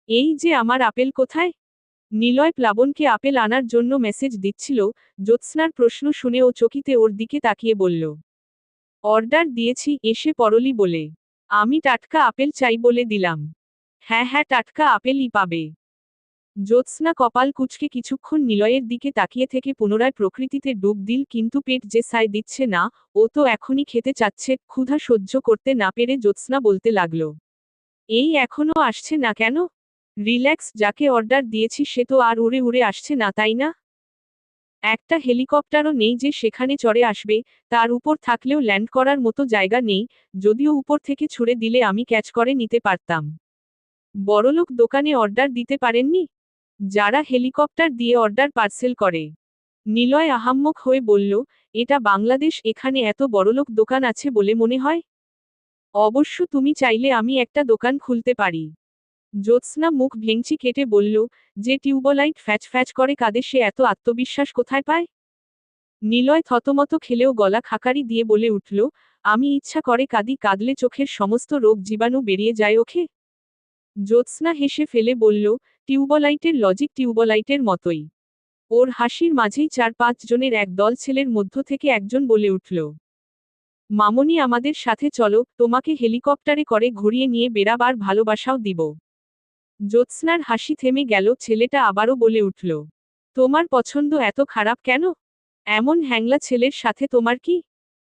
এই যে আমার আপেল কোথায়? নিলয় প্লাবনকে আপেল আনার জন্য মেসেজ দিচ্ছিল। জ্যোৎস্নার প্রশ্ন শুনে ও চকিতে ওর দিকে তাকিয়ে বলল, অর্ডার দিয়েছি, এসে পড়লি বলে। আমি টাটকা আপেল চাই বলে দিলাম। হ্যাঁ হ্যাঁ, টাটকা আপেলই পাবে। জ্যোৎস্না কপাল কুঁচকে কিছুক্ষণ নিলয়ের দিকে তাকিয়ে থেকে পুনরায় প্রকৃতিতে ডুব দিল, কিন্তু পেট যে সায় দিচ্ছে না। ও তো এখনই খেতে চাচ্ছে। ক্ষুধা সহ্য করতে না পেরে জ্যোৎস্না বলতে লাগল, এই এখনো আসছে না কেন? রিল্যাক্স, যাকে অর্ডার দিয়েছি সে তো আর উড়ে উড়ে আসছে না, তাই না? একটা হেলিকপ্টারও নেই যে সেখানে চড়ে আসবে। তার উপর থাকলেও ল্যান্ড করার মতো জায়গা নেই। যদিও উপর থেকে ছুড়ে দিলে আমি ক্যাচ করে নিতে পারতাম। বড়লোক দোকানে অর্ডার দিতে পারেননি? যারা হেলিকপ্টার দিয়ে অর্ডার পার্সেল করে। নিলয় আহাম্মক হয়ে বলল, এটা বাংলাদেশ, এখানে এত বড়লোক দোকান আছে বলে মনে হয়? অবশ্য তুমি চাইলে আমি একটা দোকান খুলতে পারি। জ্যোৎস্না মুখ ভেঙচি কেটে বলল, যে টিউবলাইট ফ্যাচ ফ্যাচ করে কাঁদে সে এত আত্মবিশ্বাস কোথায় পায়? নিলয় থতমত খেলেও গলা খাকারি দিয়ে বলে উঠল, আমি ইচ্ছা করে কাঁদি, কাঁদলে চোখের সমস্ত রোগ জীবাণু বেরিয়ে যায় ওকে। জ্যোৎস্না হেসে ফেলে বলল, টিউবলাইটের লজিক টিউবলাইটের মতোই। ওর হাসির মাঝেই 4-5 জনের এক দল ছেলের মধ্য থেকে একজন বলে উঠল, মামনি আমাদের সাথে চলো, তোমাকে হেলিকপ্টারে করে ঘুরিয়ে নিয়ে বেড়াবার ভালোবাসাও দিব। জ্যোৎস্নার হাসি থেমে গেল। ছেলেটা আবারও বলে উঠল, তোমার পছন্দ এত খারাপ কেন? এমন হ্যাংলা ছেলের সাথে তোমার কি?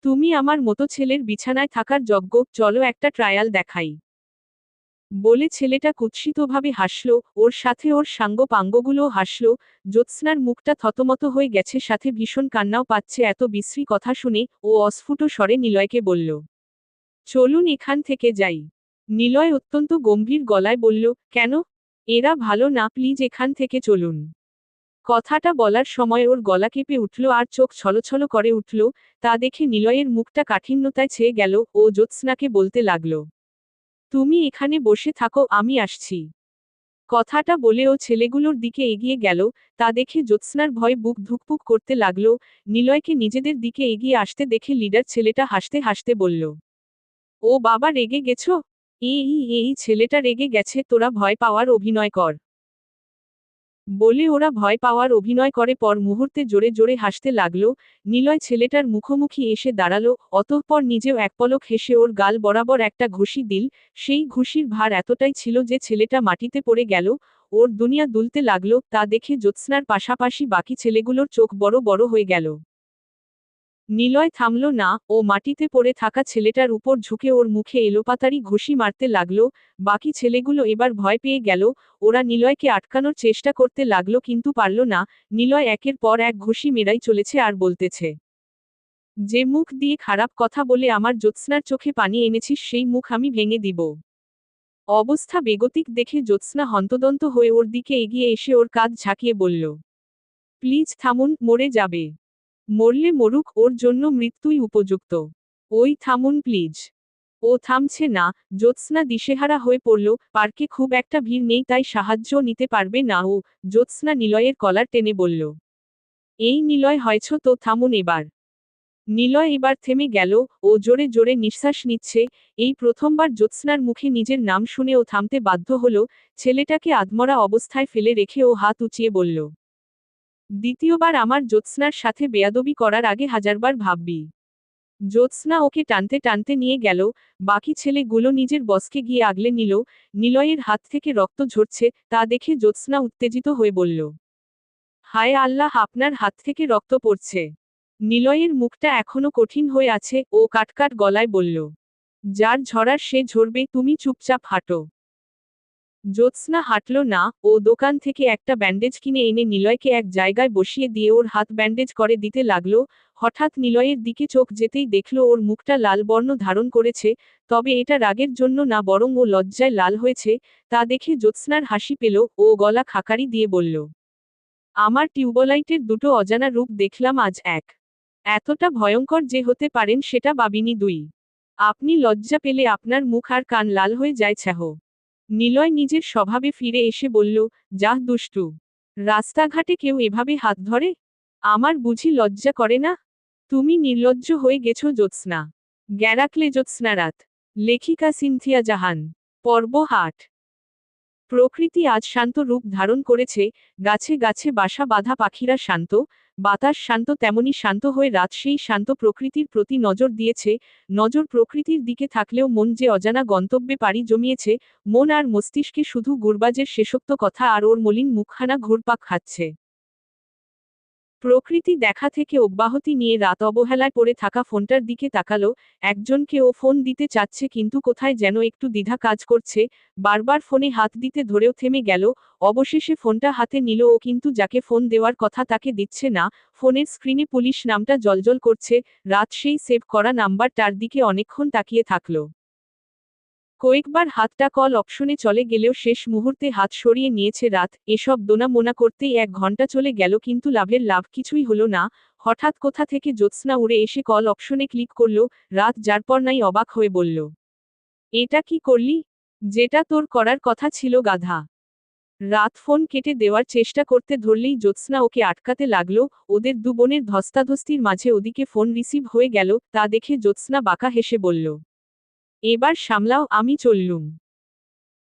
তুমি আমার মতো ছেলের বিছানায় থাকার যোগ্য, চলো একটা ট্রায়াল দেখাই। বলে ছেলেটা কুৎসিতভাবে হাসল। ওর সাথে ওর সাঙ্গপাঙ্গগুলোও হাসল। জ্যোৎস্নার মুখটা থতমত হয়ে গেছে, সাথে ভীষণ কান্নাও পাচ্ছে এত বিশ্রী কথা শুনে। ও অস্ফুট স্বরে নিলয়কে বলল, চলুন এখান থেকে যাই। নিলয় অত্যন্ত গম্ভীর গলায় বলল, কেন? এরা ভালো না, প্লিজ এখান থেকে চলুন। কথাটা বলার সময় ওর গলা কেঁপে উঠল আর চোখ ছলছল করে উঠল। তা দেখে নিলয়ের মুখটা কাঠিন্যতায় ছেয়ে গেল। ও জ্যোৎস্নাকে বলতে লাগল, তুমি এখানে বসে থাকো, আমি আসছি। কথাটা বলে ও ছেলেগুলোর দিকে এগিয়ে গেল। তা দেখে জ্যোৎস্নার ভয় বুক ধুকপুক করতে লাগল। নিলয়কে নিজেদের দিকে এগিয়ে আসতে দেখে লিডার ছেলেটা হাসতে হাসতে বলল, ও বাবা, রেগে গেছো? এই ছেলেটা রেগে গেছে, তোরা ভয় পাওয়ার অভিনয় কর। বলে ওরা ভয় পাওয়ার অভিনয় করে পর মুহূর্তে জোরে জোরে হাসতে লাগল। নিলয় ছেলেটার মুখোমুখি এসে দাঁড়ালো, অতঃপর নিজেও একপলক হেসে ওর গাল বরাবর একটা ঘুষি দিল। সেই ঘুষির ভার এতটাই ছিল যে ছেলেটা মাটিতে পড়ে গেল। ওর দুনিয়া দুলতে লাগলো। তা দেখে জ্যোৎস্নার পাশাপাশি বাকি ছেলেগুলোর চোখ বড় বড় হয়ে গেল। নিলয় থামল না। ও মাটিতে পড়ে থাকা ছেলেটার উপর ঝুঁকে ওর মুখে এলোপাতাড়ি ঘুষি মারতে লাগলো। বাকি ছেলেগুলো এবার ভয় পেয়ে গেল। ওরা নিলয়কে আটকানোর চেষ্টা করতে লাগলো কিন্তু পারল না। নিলয় একের পর এক ঘুষি মেরাই চলেছে আর বলতেছে, যে মুখ দিয়ে খারাপ কথা বলে আমার জ্যোৎস্নার চোখে পানি এনেছিস সেই মুখ আমি ভেঙে দিব। অবস্থা বেগতিক দেখে জ্যোৎস্না হন্তদন্ত হয়ে ওর দিকে এগিয়ে এসে ওর কাঁধ ঝাঁকিয়ে বলল, প্লিজ থামুন, মরে যাবে। মরলে মরুক, ওর জন্য মৃত্যুই উপযুক্ত। ওই থামুন প্লিজ। ও থামছে না। জ্যোৎস্না দিশেহারা হয়ে পড়ল। পার্কে খুব একটা ভিড় নেই, তাই সাহায্য নিতে পারবে না ও। জ্যোৎস্না নিলয়ের কলার টেনে বলল, এই নিলয় হয়েছ তো, থামুন এবার। নিলয় এবার থেমে গেল। ও জোরে জোরে নিঃশ্বাস নিচ্ছে। এই প্রথমবার জ্যোৎস্নার মুখে নিজের নাম শুনে ও থামতে বাধ্য হল। ছেলেটাকে আধমরা অবস্থায় ফেলে রেখে ও হাত উঁচিয়ে বলল, দ্বিতীয়বার আমার জ্যোৎস্নার সাথে বেয়াদবি করার আগে হাজারবার ভাববি। জ্যোৎস্না ওকে টানতে টানতে নিয়ে গেল। বাকি ছেলেগুলো নিজের বসকে গিয়ে আগলে নিল। নিলয়ের হাত থেকে রক্ত ঝরছে, তা দেখে জ্যোৎস্না উত্তেজিত হয়ে বলল, হায় আল্লাহ, আপনার হাত থেকে রক্ত পড়ছে। নিলয়ের মুখটা এখনো কঠিন হয়ে আছে। ও কাটকাট গলায় বলল, যার ঝরার সে ঝরবে, তুমি চুপচাপ হাঁটো। জ্যোৎস্না হাঁটল না। ও দোকান থেকে একটা ব্যান্ডেজ কিনে এনে নিলয়কে এক জায়গায় বসিয়ে দিয়ে ওর হাত ব্যান্ডেজ করে দিতে লাগলো। হঠাৎ নিলয়ের দিকে চোখ যেতেই দেখল ওর মুখটা লাল বর্ণ ধারণ করেছে। তবে এটা রাগের জন্য না, বরং ও লজ্জায় লাল হয়েছে। তা দেখে জ্যোৎস্নার হাসি পেল। ও গলা খাকারি দিয়ে বলল, আমার টিউবলাইটের দুটো অজানা রূপ দেখলাম আজ এক। এতটা ভয়ঙ্কর যে হতে পারেন সেটা ভাবিনি দুই। আপনি লজ্জা পেলে আপনার মুখ আর কান লাল হয়ে যায় ছ্যাহ। নিলয় নিজের স্বভাবে ফিরে এসে বলল, যাহ দুষ্টু। রাস্তাঘাটে কেউ এভাবে হাত ধরে? আমার বুঝি লজ্জা করে না? তুমি নির্লজ্জ হয়ে গেছো জ্যোৎস্না। গ্যারাকলে জ্যোৎস্না রাত। লেখিকা সিনথিয়া জাহান। পর্ব ৮। প্রকৃতি আজ শান্ত রূপ ধারণ করেছে। গাছে গাছে বাসা বাঁধা পাখিরা শান্ত। বাতাস শান্ত, তেমনি শান্ত হয়ে রাত সেই শান্ত প্রকৃতির প্রতি নজর দিয়েছে। নজর প্রকৃতির দিকে থাকলেও মন যে অজানা গন্তব্যে পাড়ি জমিয়েছে। মন আর মস্তিষ্কে শুধু গুরবাজের শেষোক্ত কথা আর ওর মলিন মুখখানা ঘুরপাক খাচ্ছে। প্রকৃতি দেখা থেকে অব্যাহতি নিয়ে রাত অবহেলায় পড়ে থাকা ফোনটার দিকে তাকালো। একজনকে ও ফোন দিতে চাচ্ছে, কিন্তু কোথায় যেন একটু দ্বিধা কাজ করছে। বারবার ফোনে হাত দিতে ধরেও থেমে গেল। অবশেষে ফোনটা হাতে নিল ও, কিন্তু যাকে ফোন দেওয়ার কথা তাকে দিচ্ছে না। ফোনের স্ক্রিনে পুলিশ নামটা জ্বলজ্বল করছে। রাত সেই সেভ করা নাম্বারটার দিকে অনেকক্ষণ তাকিয়ে থাকলো। কয়েকবার হাতটা কল অপশনে চলে গেলেও শেষ মুহূর্তে হাত সরিয়ে নিয়েছে রাত। এসব দোনা মোনা করতেই 1 ঘন্টা চলে গেল, কিন্তু লাভের লাভ কিছুই হলো না। হঠাৎ কোথা থেকে জ্যোৎস্না উড়ে এসে কল অপশনে ক্লিক করল। রাত যারপর নাই অবাক হয়ে বলল, এটা কি করলি? যেটা তোর করার কথা ছিল গাধা। রাত ফোন কেটে দেওয়ার চেষ্টা করতে ধরলেই জ্যোৎস্না ওকে আটকাতে লাগলো। ওদের দু বোনের ধস্তাধস্তির মাঝে ওদিকে ফোন রিসিভ হয়ে গেল। তা দেখে জ্যোৎস্না বাঁকা হেসে বলল, এবার সামলাও, আমি চললুম।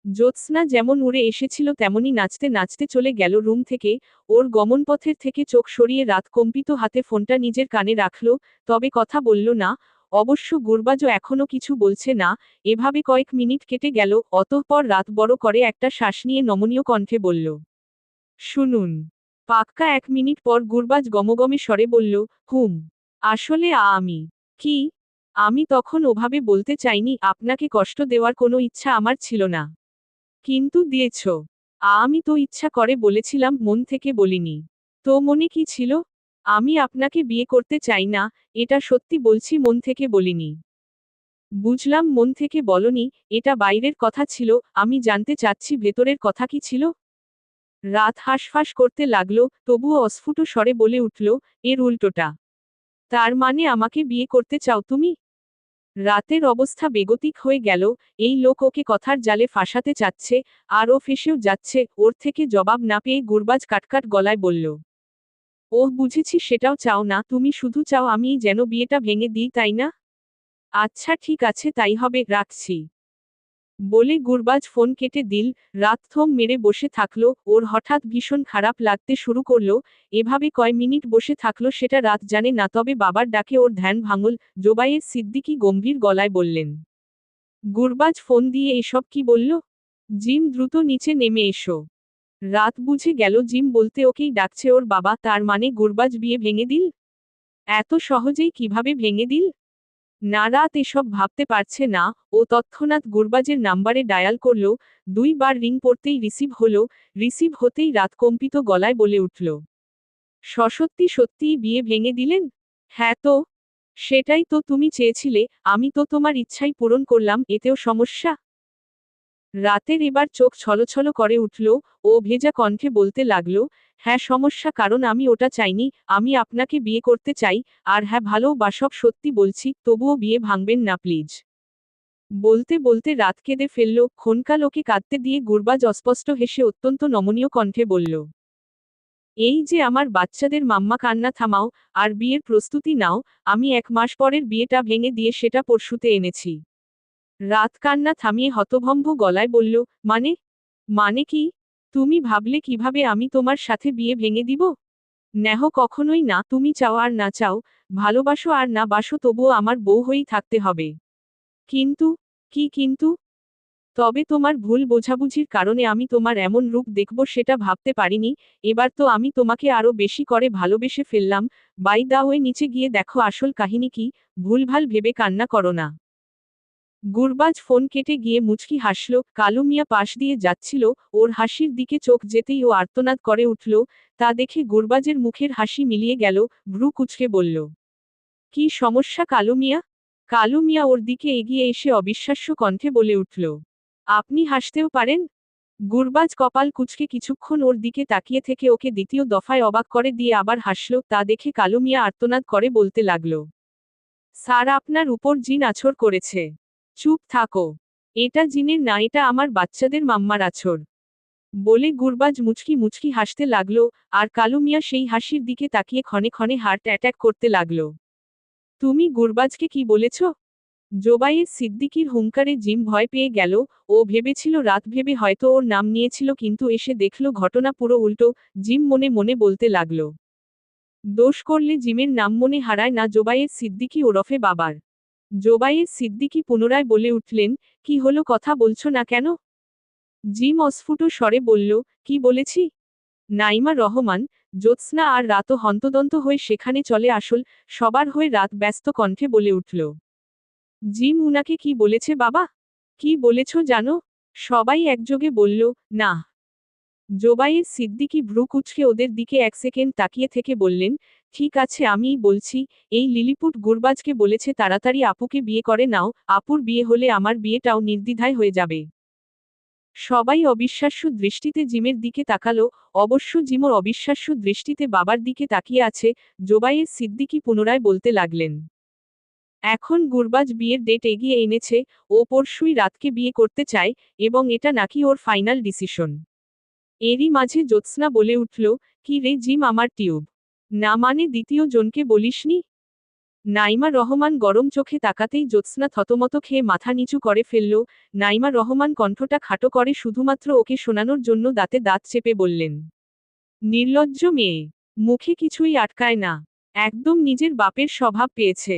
জ্যোৎস্না যেমন উড়ে এসেছিল তেমনি নাচতে নাচতে চলে গেল রুম থেকে। ওর গমনপথের থেকে চোখ সরিয়ে রাত কম্পিত হাতে ফোনটা নিজের কানে রাখল। তবে কথা বলল না। অবশ্য গুরবাজও এখনো কিছু বলছে না। এভাবে কয়েক মিনিট কেটে গেল। অতঃপর রাত বড় করে একটা শ্বাস নিয়ে নমনীয় কণ্ঠে বলল, শুনুন। পাক্কা 1 মিনিট পর গুরবাজ গমগমে স্বরে বলল, হুম। আসলে আমি। কি? আমি তখন ওভাবে বলতে চাইনি, আপনাকে কষ্ট দেওয়ার কোনো ইচ্ছা আমার ছিল না। কিন্তু দিয়েছ। আমি তো ইচ্ছা করে বলেছিলাম, মন থেকে বলিনি। তো মনে কি ছিল? আমি আপনাকে বিয়ে করতে চাই না, এটা সত্যি বলছি, মন থেকে বলিনি। বুঝলাম মন থেকে বলনি, এটা বাইরের কথা ছিল। আমি জানতে চাচ্ছি ভেতরের কথা কি ছিল? রাত হাঁসফাঁস করতে লাগলো, তবুও অস্ফুট স্বরে বলে উঠল, এর উল্টোটা। তার মানে আমাকে বিয়ে করতে চাও তুমি? রাতের অবস্থা বেগতিক হয়ে গেল। এই লোক ওকে কথার জালে ফাঁসাতে চাচ্ছে, আর ও ফেঁসেও যাচ্ছে। ওর থেকে জবাব না পেয়ে গুরবাজ কাটকাট গলায় বলল, ওহ বুঝেছি, সেটাও চাও না, তুমি শুধু চাও আমি যেন বিয়েটা ভেঙে দিই, তাই না? আচ্ছা ঠিক আছে, তাই হবে, রাখছি। বলে গুরবাজ ফোন কেটে দিল। রাত থম মেরে বসে থাকলো। ওর হঠাৎ ভীষণ খারাপ লাগতে শুরু করলো। এভাবে কয় মিনিট বসে থাকলো সেটা রাত জানে না, তবে বাবার ডাকে ওর ধ্যান ভাঙল। জোবায়ের সিদ্দিকী গম্ভীর গলায় বললেন, গুরবাজ ফোন দিয়ে এসব কি বলল? জিম, দ্রুত নিচে নেমে এসো। রাত বুঝে গেল জিম বলতে ওকেই ডাকছে ওর বাবা, তার মানে গুরবাজ বিয়ে ভেঙে দিল। এত সহজেই কিভাবে ভেঙে দিল? না, রাত এসব ভাবতে পারছে না। ও তৎক্ষণাৎ গুরবাজের নাম্বারে ডায়াল করল। 2 বার রিং পড়তেই রিসিভ হলো। রিসিভ হতেই রাত কম্পিত গলায় বলে উঠল, সশত্তি সত্যিই বিয়ে ভেঙে দিলেন? হ্যাঁ তো। সেটাই তো তুমি চেয়েছিলে, আমি তো তোমার ইচ্ছাই পূরণ করলাম, এতেও সমস্যা? রাতের এবার চোখ ছলছল করে উঠল, ও ভেজা কণ্ঠে বলতে লাগলো, হ্যাঁ সমস্যা, কারণ আমি ওটা চাইনি, আমি আপনাকে বিয়ে করতে চাই, আর হ্যাঁ ভালোবাসক, সত্যি বলছি, তবুও বিয়ে ভাঙবেন না প্লিজ। বলতে বলতে রাত কেঁদে ফেলল, ক্ষণকাল ওকে কাঁদতে দিয়ে গুরবাজ অস্পষ্ট হেসে অত্যন্ত নমনীয় কণ্ঠে বলল, এই যে আমার বাচ্চাদের মাম্মা, কান্না থামাও, আর বিয়ের প্রস্তুতি নাও, আমি 1 মাস পরের বিয়েটা ভেঙে দিয়ে সেটা পরশুতে এনেছি। রাত কান্না থামিয়ে হতভম্ব গলায় বলল, মানে? মানে কি? তুমি ভাবলে কিভাবে আমি তোমার সাথে বিয়ে ভেঙে দিব? নেহ, কখনোই না, তুমি চাও আর না চাও, ভালোবাসো আর না বাসো, তবুও আমার বউ হয়েই থাকতে হবে। কিন্তু? কি কিন্তু? তবে তোমার ভুল বোঝাবুঝির কারণে আমি তোমার এমন রূপ দেখব সেটা ভাবতে পারিনি, এবার তো আমি তোমাকে আরো বেশি করে ভালোবেসে ফেললাম। বাই দা ওয়ে, নিচে গিয়ে দেখো আসল কাহিনী কি, ভুলভাল ভেবে কান্না করো না। গুরবাজ ফোন কেটে গিয়ে মুচকি হাসল, কালু মিয়া পাশ দিয়ে যাচ্ছিল, ওর হাসির দিকে চোখ যেতেই ও আর্তনাদ করে উঠল, তা দেখে গুরবাজের মুখের হাসি মিলিয়ে গেল, ভ্রু কুঁচকে বলল, কি সমস্যা কালু মিয়া? কালু মিয়া ওর দিকে এগিয়ে এসে অবিশ্বাস্য কণ্ঠে বলে উঠল, আপনি হাসতেও পারেন? গুরবাজ কপাল কুঁচকে কিছুক্ষণ ওর দিকে তাকিয়ে থেকে ওকে দ্বিতীয় দফায় অবাক করে দিয়ে আবার হাসল, তা দেখে কালু মিয়া আর্তনাদ করে বলতে লাগল, স্যার আপনার উপর জিন আছর করেছে। চুপ থাকো। এটা জিনের না, এটা আমার বাচ্চাদের মাম্মার আছর। বলে গুরবাজ মুচকি মুচকি হাসতে লাগলো, আর কালু মিয়া সেই হাসির দিকে তাকিয়ে ক্ষণে ক্ষণে হার্ট অ্যাটাক করতে লাগলো। তুমি গুরবাজকে কি বলেছ? জোবায়ের সিদ্দিকীর হুঙ্কারে জিম ভয় পেয়ে গেল, ও ভেবেছিল রাত ভেবে হয়তো ওর নাম নিয়েছিল, কিন্তু এসে দেখল ঘটনা পুরো উল্টো। জিম মনে মনে বলতে লাগলো, দোষ করলে জিমের নাম মনে হারায় না জোবায়ের সিদ্দিকী ওরফে বাবার। জোবায়ের সিদ্দিকী পুনরায় বলে উঠলেন, কি হলো, কথা বলছো না কেন? জিম অস্ফুট স্বরে বলল, কি বলেছি? নাইমা রহমান, জ্যোৎস্না আর রাতও হন্তদন্ত হয়ে সেখানে চলে আসল, সবার হয়ে রাত ব্যস্ত কণ্ঠে বলে উঠল, জিম উনাকে কি বলেছে বাবা? কি বলেছ জানো? সবাই একযোগে বলল, না। জোবায়ের সিদ্দিকী ভ্রু কুঁচকে ওদের দিকে 1 সেকেন্ড তাকিয়ে থেকে বললেন, ঠিক আছে আমিই বলছি, এই লিলিপুট গুরবাজকে বলেছে তাড়াতাড়ি আপুকে বিয়ে করে নাও, আপুর বিয়ে হলে আমার বিয়েটাও নির্দ্বিধায় হয়ে যাবে। সবাই অবিশ্বাস্য দৃষ্টিতে জিমের দিকে তাকালো, অবশ্য জিমও অবিশ্বাস্য দৃষ্টিতে বাবার দিকে তাকিয়ে আছে। জোবায়ের সিদ্দিকী পুনরায় বলতে লাগলেন, এখন গুরবাজ বিয়ের ডেট এগিয়ে এনেছে, ও পরশুই রাতকে বিয়ে করতে চায়, এবং এটা নাকি ওর ফাইনাল ডিসিশন। এরই মাঝে জ্যোৎস্না বলে উঠল, কি রে জিম, আমার টিউব না মানে দ্বিতীয় জনকে বলিসনি? নাইমা রহমান গরম চোখে তাকাতেই জ্যোৎস্না থতমত খেয়ে মাথা নিচু করে ফেলল। নাইমা রহমান কণ্ঠটা খাটো করে শুধুমাত্র ওকে শোনানোর জন্য দাঁতে দাঁত চেপে বললেন, নির্লজ্জ মেয়ে, মুখে কিছুই আটকায় না, একদম নিজের বাপের স্বভাব পেয়েছে।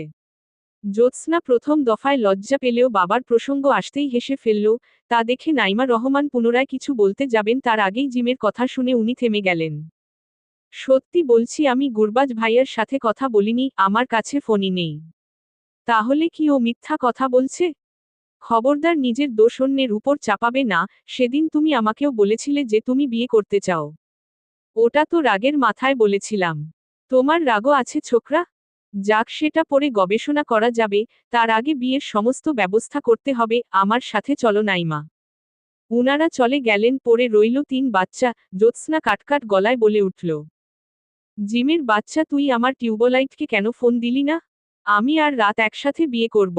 জ্যোৎস্না প্রথম দফায় লজ্জা পেলেও বাবার প্রসঙ্গ আসতেই হেসে ফেলল, তা দেখে নাইমা রহমান পুনরায় কিছু বলতে যাবেন তার আগেই জিমের কথা শুনে উনি থেমে গেলেন। সত্যি বলছি, আমি গুরবাজ ভাইয়ার সাথে কথা বলিনি, আমার কাছে ফোনই নেই। তাহলে কি ও মিথ্যা কথা বলছে? খবরদার নিজের দোষ অন্যের উপর চাপাবে না, সেদিন তুমি আমাকেও বলেছিলে যে তুমি বিয়ে করতে চাও। ওটা তো রাগের মাথায় বলেছিলাম। তোমার রাগও আছে ছোকরা? যাক, সেটা পরে গবেষণা করা যাবে, তার আগে বিয়ের সমস্ত ব্যবস্থা করতে হবে, আমার সাথে চলো নাইমা। উনারা চলে গেলেন, পরে রইল 3 বাচ্চা। জ্যোৎস্না কাটকাট গলায় বলে উঠল, জিমের বাচ্চা, তুই আমার টিউবলাইটকে কেন ফোন দিলি না? আমি আর রাত একসাথে বিয়ে করব।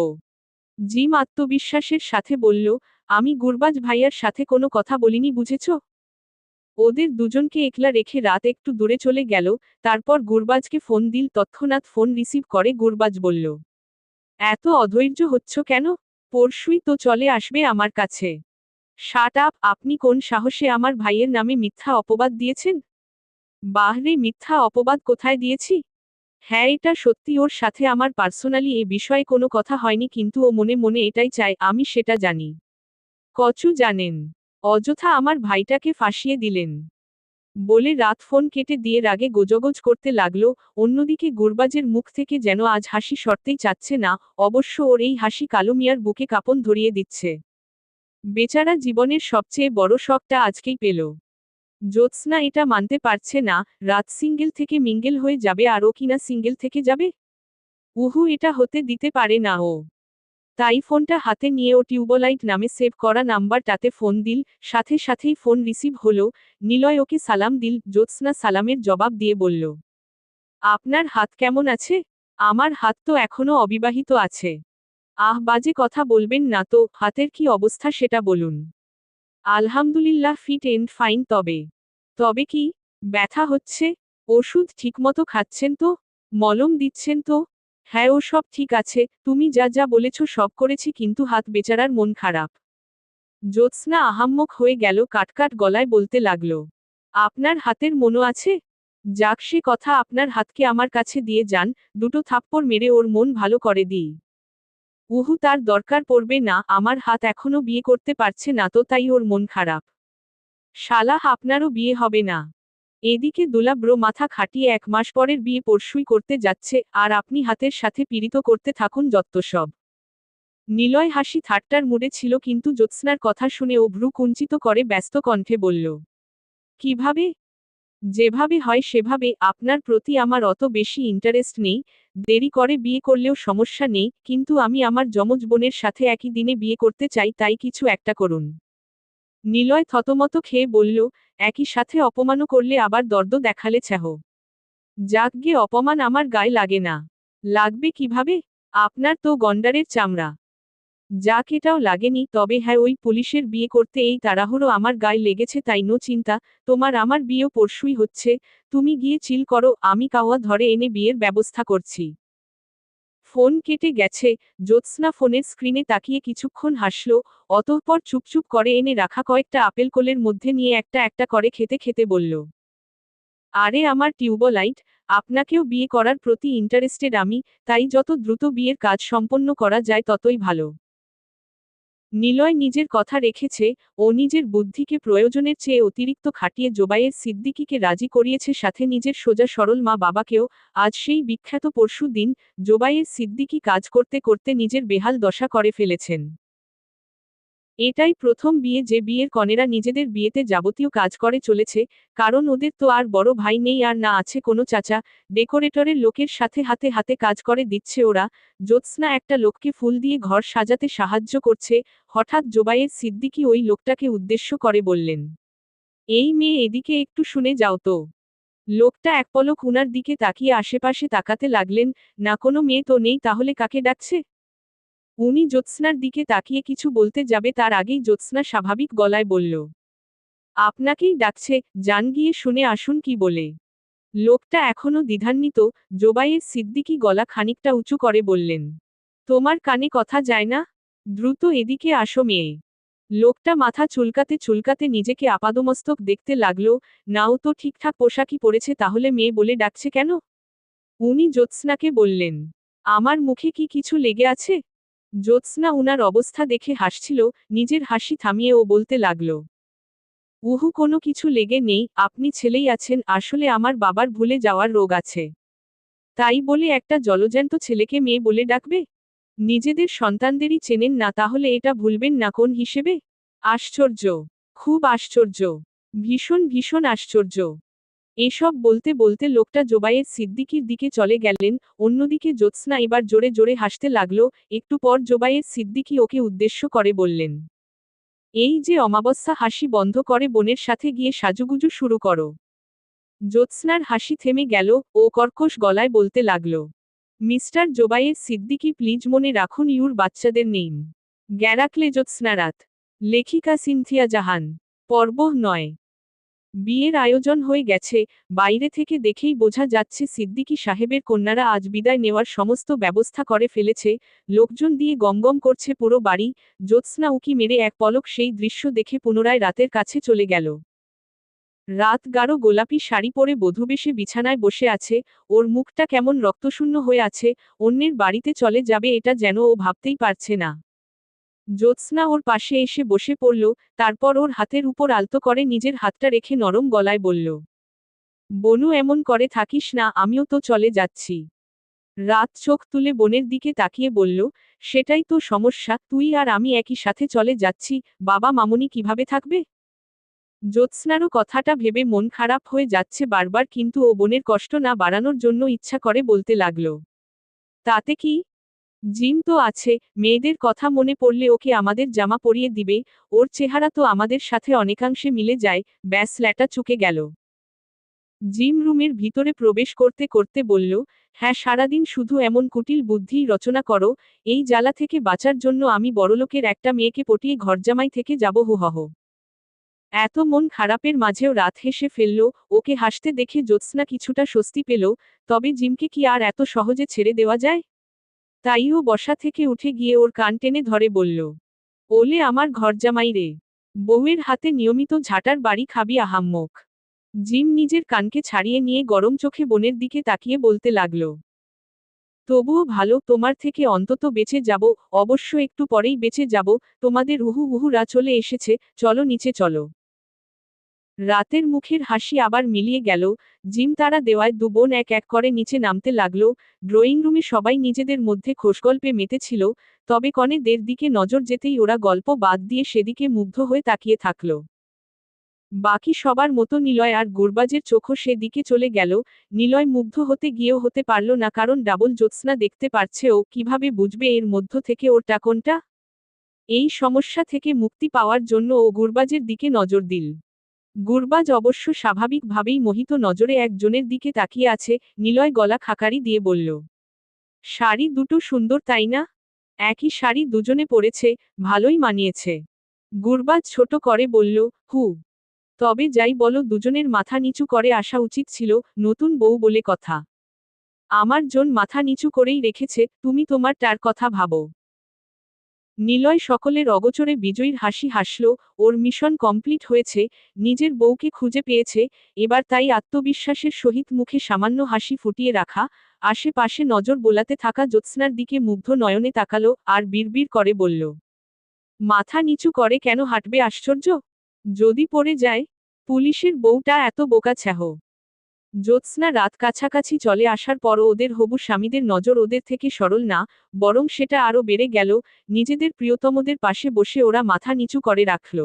জিম আত্মবিশ্বাসের সাথে বলল, আমি গুরবাজ ভাইয়ার সাথে কোনো কথা বলিনি, বুঝেছ? ওদের দুজনকে একলা রেখে রাত একটু দূরে চলে গেল, তারপর গুরবাজকে ফোন দিল, তৎক্ষণাৎ ফোন রিসিভ করে গুরবাজ বলল, এত অধৈর্য হচ্ছ কেন? পরশুই তো চলে আসবে আমার কাছে। শাট আপ, আপনি কোন সাহসে আমার ভাইয়ের নামে মিথ্যা অপবাদ দিয়েছেন? বাহরে, মিথ্যা অপবাদ কোথায় দিয়েছি? হ্যাঁ, এটা সত্যি, ওর সাথে আমার পার্সোনালি এ বিষয়ে কোনো কথা হয়নি, কিন্তু ও মনে মনে এটাই চায় আমি সেটা জানি। কচু জানেন। অযথা আমার ভাইটাকে ফাঁসিয়ে দিলেন। বলে রাত ফোন কেটে দিয়ে রাগে গোজগোজ করতে লাগলো। অন্যদিকে গুরবাজের মুখ থেকে যেন আজ হাসি সরতেই চাচ্ছে না, অবশ্য ওর এই হাসি কালু মিয়ার বুকে কাঁপন ধরিয়ে দিচ্ছে। বেচারা জীবনের সবচেয়ে বড় শখটা আজকেই পেল। জ্যোৎস্না এটা মানতে পারছে না, রাত সিঙ্গেল থেকে মিঙ্গেল হয়ে যাবে আর ও কিনা সিঙ্গেল থেকে যাবে। উহু এটা হতে দিতে পারে না ও। তাই ফোনটা হাতে নিয়ে ও টিউবলাইট নামে সেভ করা নাম্বারটাতে ফোন দিল, সাথে সাথেই ফোন রিসিভ হলো। নিলয় ওকে সালাম দিল, জ্যোৎস্না সালামের জবাব দিয়ে বলল, আপনার হাত কেমন আছে? আমার হাত তো এখনো অবিবাহিত আছে। আহ বাজে কথা বলবেন না তো, হাতের কি অবস্থা সেটা বলুন। আলহামদুলিল্লাহ ফিট এন্ড ফাইন। তবে তবে কি ব্যথা হচ্ছে? ওষুধ ঠিকমতো খাচ্ছেন তো? মলম দিচ্ছেন তো? হ্যাঁ ও সব ঠিক আছে, তুমি যা যা বলেছ সব করেছি, কিন্তু হাত বেচারার মন খারাপ। জ্যোৎস্না আহাম্মক হয়ে গেল, কাটকাট গলায় বলতে লাগল, আপনার হাতের মনও আছে? যাক সে কথা, আপনার হাতকে আমার কাছে দিয়ে যান, দুটো থাপ্পড় মেরে ওর মন ভালো করে দিই। উহু তার দরকার পড়বে না, আমার হাত এখনো বিয়ে করতে পারছে না তো, তাই ওর মন খারাপ। শালাহ আপনারও বিয়ে হবে না। এদিকে দুলা ব্রো মাথা খাটিয়ে 1 মাস পরের বিয়ে পরশুই করতে যাচ্ছে, আর আপনি হাতের সাথে পীড়িত করতে থাকুন যত্তসব। নিলয় হাসি ঠাট্টার মুডে ছিল, কিন্তু জ্যোৎস্নার কথা শুনে ও ভ্রু কুঞ্চিত করে ব্যস্ত কণ্ঠে বলল, কিভাবে? যেভাবে হয় সেভাবে, আপনার প্রতি আমার অত বেশি ইন্টারেস্ট নেই, দেরি করে বিয়ে করলেও সমস্যা নেই, কিন্তু আমি আমার যমজ বোনের সাথে একই দিনে বিয়ে করতে চাই, তাই কিছু একটা করুন। নিলয় থতমত খেয়ে বলল, একই সাথে অপমানও করলে আবার দর্দ দেখালে ছ্যাহ। যাকগে, অপমান আমার গায়ে লাগে না। লাগবে কিভাবে? আপনার তো গন্ডারের চামড়া। যাক এটাও লাগেনি, তবে হ্যাঁ ওই পুলিশের বিয়ে করতে এই তাড়াহুড়ো আমার গায়ে লেগেছে, তাই নো চিন্তা, তোমার আমার বিয়েও পরশুই হচ্ছে, তুমি গিয়ে চিল করো, আমি কাওয়া ধরে এনে বিয়ের ব্যবস্থা করছি। ফোন কেটে গেছে। জ্যোৎস্না ফোনের স্ক্রিনে তাকিয়ে কিছুক্ষণ হাসল, অতঃপর চুপচুপ করে এনে রাখা কয়েকটা আপেল কোলের মধ্যে নিয়ে একটা একটা করে খেতে খেতে বলল, আরে আমার টিউবলাইট, আপনাকেও বিয়ে করার প্রতি ইন্টারেস্টেড আমি, তাই যত দ্রুত বিয়ের কাজ সম্পন্ন করা যায় ততই ভালো। নিলয় নিজের কথা রেখেছে, ও নিজের বুদ্ধিকে প্রয়োজনের চেয়ে অতিরিক্ত খাটিয়ে জোবায়ের সিদ্দিকীকে রাজি করিয়েছে, সাথে নিজের সোজা সরল মা বাবাকেও। আজ সেই বিখ্যাত পরশু দিন, জোবায়ের সিদ্দিকী কাজ করতে করতে নিজের বেহাল দশা করে ফেলেছেন। এটাই প্রথম বিয়ে যে বিয়ের কনেরা নিজেদের বিয়েতে যাবতীয় কাজ করে চলেছে, কারণ ওদের তো আর বড় ভাই নেই, আর না আছে কোনো চাচা। ডেকোরেটরের লোকের সাথে হাতে হাতে কাজ করে দিচ্ছে ওরা। জ্যোৎস্না একটা লোককে ফুল দিয়ে ঘর সাজাতে সাহায্য করছে। হঠাৎ জোবায়ের সিদ্দিকী ওই লোকটাকে উদ্দেশ্য করে বললেন, এই মেয়ে, এদিকে একটু শুনে যাও তো। লোকটা এক পলক উনার দিকে তাকিয়ে আশেপাশে তাকাতে লাগলেন, না কোনো মেয়ে তো নেই, তাহলে কাকে ডাকছে? উনি জ্যোৎস্নার দিকে তাকিয়ে কিছু বলতে যাবে, তার আগেই জ্যোৎস্না স্বাভাবিক গলায় বলল, আপনাকেই ডাকছে, যান গিয়ে শুনে আসুন কি বলে। লোকটা এখনো দ্বিধান্বিত। জোবায়ের সিদ্দিকী গলা খানিকটা উঁচু করে বললেন, তোমার কানে কথা যায় না? দ্রুত এদিকে আসো মেয়ে। লোকটা মাথা চুলকাতে চুলকাতে নিজেকে আপাদমস্তক দেখতে লাগলো, নাও তো ঠিকঠাক পোশাকই পরেছে, তাহলে মেয়ে বলে ডাকছে কেন? উনি জ্যোৎস্নাকে বললেন, আমার মুখে কি কিছু লেগে আছে? জ্যোৎস্না উনার অবস্থা দেখে হাসছিল, নিজের হাসি থামিয়ে ও বলতে লাগল, উহু কোনো কিছু লেগে নেই, আপনি ছেলেই আছেন, আসলে আমার বাবার ভুলে যাওয়ার রোগ আছে। তাই বলে একটা জলজ্যান্ত ছেলেকে মেয়ে বলে ডাকবে? নিজেদের সন্তানদেরই চেনেন না, তাহলে এটা ভুলবেন না কোন হিসেবে? আশ্চর্য, খুব আশ্চর্য, ভীষণ ভীষণ আশ্চর্য। এসব বলতে বলতে লোকটা জোবায়ের সিদ্দিকীর দিকে চলে গেলেন। অন্যদিকে জ্যোৎস্না এবার জোরে জোরে হাসতে লাগলো। একটু পর জোবায়ের সিদ্দিকী ওকে উদ্দেশ্য করে বললেন, এই যে অমাবস্যা, হাসি বন্ধ করে বোনের সাথে গিয়ে সাজুগুজু শুরু করো। জ্যোৎস্নার হাসি থেমে গেল, ও কর্কশ গলায় বলতে লাগল, মিস্টার জোবায়ের সিদ্দিকী, প্লিজ মনে রাখুন ইউর বাচ্চাদের নেম। গ্যারাকলে জ্যোৎস্নারাত। লেখিকা সিনথিয়া জাহান। পর্ব 9। বিয়ের আয়োজন হয়ে গেছে। বাইরে থেকে দেখেই বোঝা যাচ্ছে সিদ্দিকী সাহেবের কন্যারা আজ বিদায় নেওয়ার সমস্ত ব্যবস্থা করে ফেলেছে। লোকজন দিয়ে গমগম করছে পুরো বাড়ি। জ্যোৎস্না উকি মেরে এক পলক সেই দৃশ্য দেখে পুনরায় রাতের কাছে চলে গেল। রাত গাঢ় গোলাপি শাড়ি পরে বধূবেশে বিছানায় বসে আছে। ওর মুখটা কেমন রক্তশূন্য হয়ে আছে। অন্যের বাড়িতে চলে যাবে এটা যেন ও ভাবতেই পারছে না। জ্যোৎস্না ওর পাশে এসে বসে পড়ল, তারপর ওর হাতের উপর আলতো করে নিজের হাতটা রেখে নরম গলায় বলল, বনু এমন করে থাকিস না, আমিও তো চলে যাচ্ছি। রাত চোখ তুলে বোনের দিকে তাকিয়ে বলল, সেটাই তো সমস্যা, তুই আর আমি একই সাথে চলে যাচ্ছি, বাবা মামুনি কিভাবে থাকবে? জ্যোৎস্নারও কথাটা ভেবে মন খারাপ হয়ে যাচ্ছে বারবার, কিন্তু ও বোনের কষ্ট না বাড়ানোর জন্য ইচ্ছা করে বলতে লাগল, তাতে কি? জিম তো আছে, মেয়েদের কথা মনে পড়লে ওকে আমাদের জামা পরিয়ে দিবে, ওর চেহারা তো আমাদের সাথে অনেকাংশে মিলে যায়। ব্যাস ল্যাটা চুকে গেল। জিম রুমের ভিতরে প্রবেশ করতে করতে বলল, হ্যাঁ, সারাদিন শুধু এমন কুটিল বুদ্ধিই রচনা করো, এই জ্বালা থেকে বাঁচার জন্য আমি বড়লোকের একটা মেয়েকে পটিয়ে ঘরজামাই থেকে যাব হুহহ। এত মন খারাপের মাঝেও রাত হেসে ফেলল। ওকে হাসতে দেখে জ্যোৎস্না কিছুটা স্বস্তি পেল। তবে জিমকে কি আর এত সহজে ছেড়ে দেওয়া যায়? তাই ও বসা থেকে উঠে গিয়ে ওর কান টেনে ধরে বলল, ওলে আমার ঘরজামাই রে, বউয়ের হাতে নিয়মিত ঝাঁটার বাড়ি খাবি আহাম্মক। জিম নিজের কানকে ছাড়িয়ে নিয়ে গরম চোখে বোনের দিকে তাকিয়ে বলতে লাগল, তবুও ভালো, তোমার থেকে অন্তত বেঁচে যাব। অবশ্য একটু পরেই বেঁচে যাব। তোমাদের উহু উহুরা চলে এসেছে, চলো নিচে চলো। রাতের মুখের হাসি আবার মিলিয়ে গেল। জিম তারা দেওয়ায় দু বোন এক এক করে নিচে নামতে লাগলো। ড্রয়িং রুমে সবাই নিজেদের মধ্যে খোশগল্পে মেতেছিল। তবে কনেদের দিকে নজর যেতেই ওরা গল্প বাদ দিয়ে সেদিকে মুগ্ধ হয়ে তাকিয়ে থাকল। বাকি সবার মতো নিলয় আর গুরবাজের চোখও সে দিকে চলে গেল। নিলয় মুগ্ধ হতে গিয়েও হতে পারল না, কারণ ডাবল জ্যোৎস্না দেখতে পারছে ও, কিভাবে বুঝবে এর মধ্য থেকে ওরটা কোনটা? এই সমস্যা থেকে মুক্তি পাওয়ার জন্য ও গুরবাজের দিকে নজর দিল। গুরবাজ অবশ্য স্বাভাবিকভাবেই মোহিত নজরে একজনের দিকে তাকিয়ে আছে। নিলয় গলা খাকারি দিয়ে বলল, শাড়ি দুটো সুন্দর তাই না? একই শাড়ি দুজনে পরেছে, ভালোই মানিয়েছে। গুরবাজ ছোট করে বলল, হু। তবে যাই বলো, দুজনের মাথা নিচু করে আসা উচিত ছিল, নতুন বউ বলে কথা। আমার জন মাথা নিচু করেই রেখেছে, তুমি তোমারটার কথা ভাবো। নিলয় সকলের অগোচরে বিজয়ীর হাসি হাসল। ওর মিশন কমপ্লিট হয়েছে, নিজের বউকে খুঁজে পেয়েছে। এবার তাই আত্মবিশ্বাসের সহিত মুখে সামান্য হাসি ফুটিয়ে রাখা, আশেপাশে নজর বোলাতে থাকা জ্যোৎস্নার দিকে মুগ্ধ নয়নে তাকালো, আর বিড়বিড় করে বলল, মাথা নিচু করে কেন হাঁটবে আশ্চর্য? যদি পড়ে যায়? পুলিশের বউটা এত বোকা ছ্যাহ। জ্যোৎস্না রাত কাছাকাছি চলে আসার পরও ওদের হবু স্বামীদের নজর ওদের থেকে সরল না, বরং সেটা আরও বেড়ে গেল। নিজেদের প্রিয়তমদের পাশে বসে ওরা মাথা নিচু করে রাখল।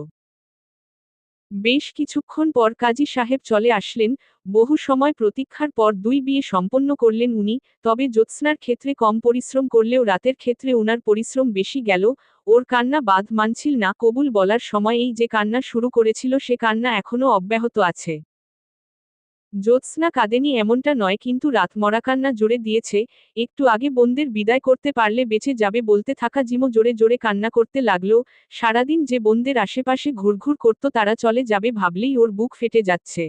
বেশ কিছুক্ষণ পর কাজী সাহেব চলে আসলেন। বহু সময় প্রতীক্ষার পর দুই বিয়ে সম্পন্ন করলেন উনি। তবে জ্যোৎস্নার ক্ষেত্রে কম পরিশ্রম করলেও রাতের ক্ষেত্রে উনার পরিশ্রম বেশি গেল। ওর কান্না বাদ মানছিল না। কবুল বলার সময় এই যে কান্না শুরু করেছিল, সে কান্না এখনও অব্যাহত আছে। জ্যোৎস্না কাঁদেনি এমনটা নয়, কিন্তু রাত মরা কান্না জোরে দিয়েছে। একটু আগে বোনদের বিদায় করতে পারলে বেঁচে যাবে বলতে থাকা জিমও জোরে জোরে কান্না করতে লাগলো। সারাদিন যে বোনদের আশেপাশে ঘুরঘুর করত, তারা চলে যাবে ভাবলেই ওর বুক ফেটে যাচ্ছে।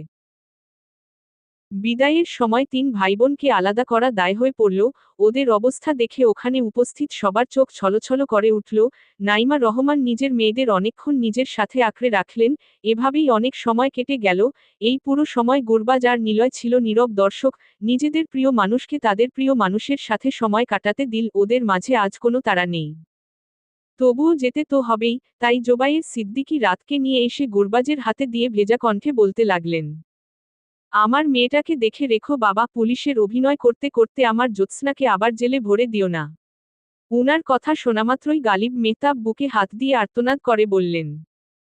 বিদায়ের সময় তিন ভাইবোনকে আলাদা করা দায় হয়ে পড়ল। ওদের অবস্থা দেখে ওখানে উপস্থিত সবার চোখ ছলছল করে উঠল। নাইমা রহমান নিজের মেয়েদের অনেকক্ষণ নিজের সাথে আঁকড়ে রাখলেন। এভাবেই অনেক সময় কেটে গেল। এই পুরো সময় গুরবাজ আর নিলয় ছিল নীরব দর্শক। নিজেদের প্রিয় মানুষকে তাদের প্রিয় মানুষের সাথে সময় কাটাতে দিল ওদের মাঝে আজ কোনো তাড়া নেই। তবুও যেতে তো হবেই, তাই জোবায়ের সিদ্দিকী রাতকে নিয়ে এসে গুরবাজের হাতে দিয়ে ভেজা কণ্ঠে বলতে লাগলেন, আমার মেয়েটাকে দেখে রেখো বাবা, পুলিশের অভিনয় করতে করতে আমার জ্যোৎস্নাকে আবার জেলে ভরে দিও না। উনার কথা শোনামাত্রই গালিব মেহতাব বুকে হাত দিয়ে আর্তনাদ করে বললেন,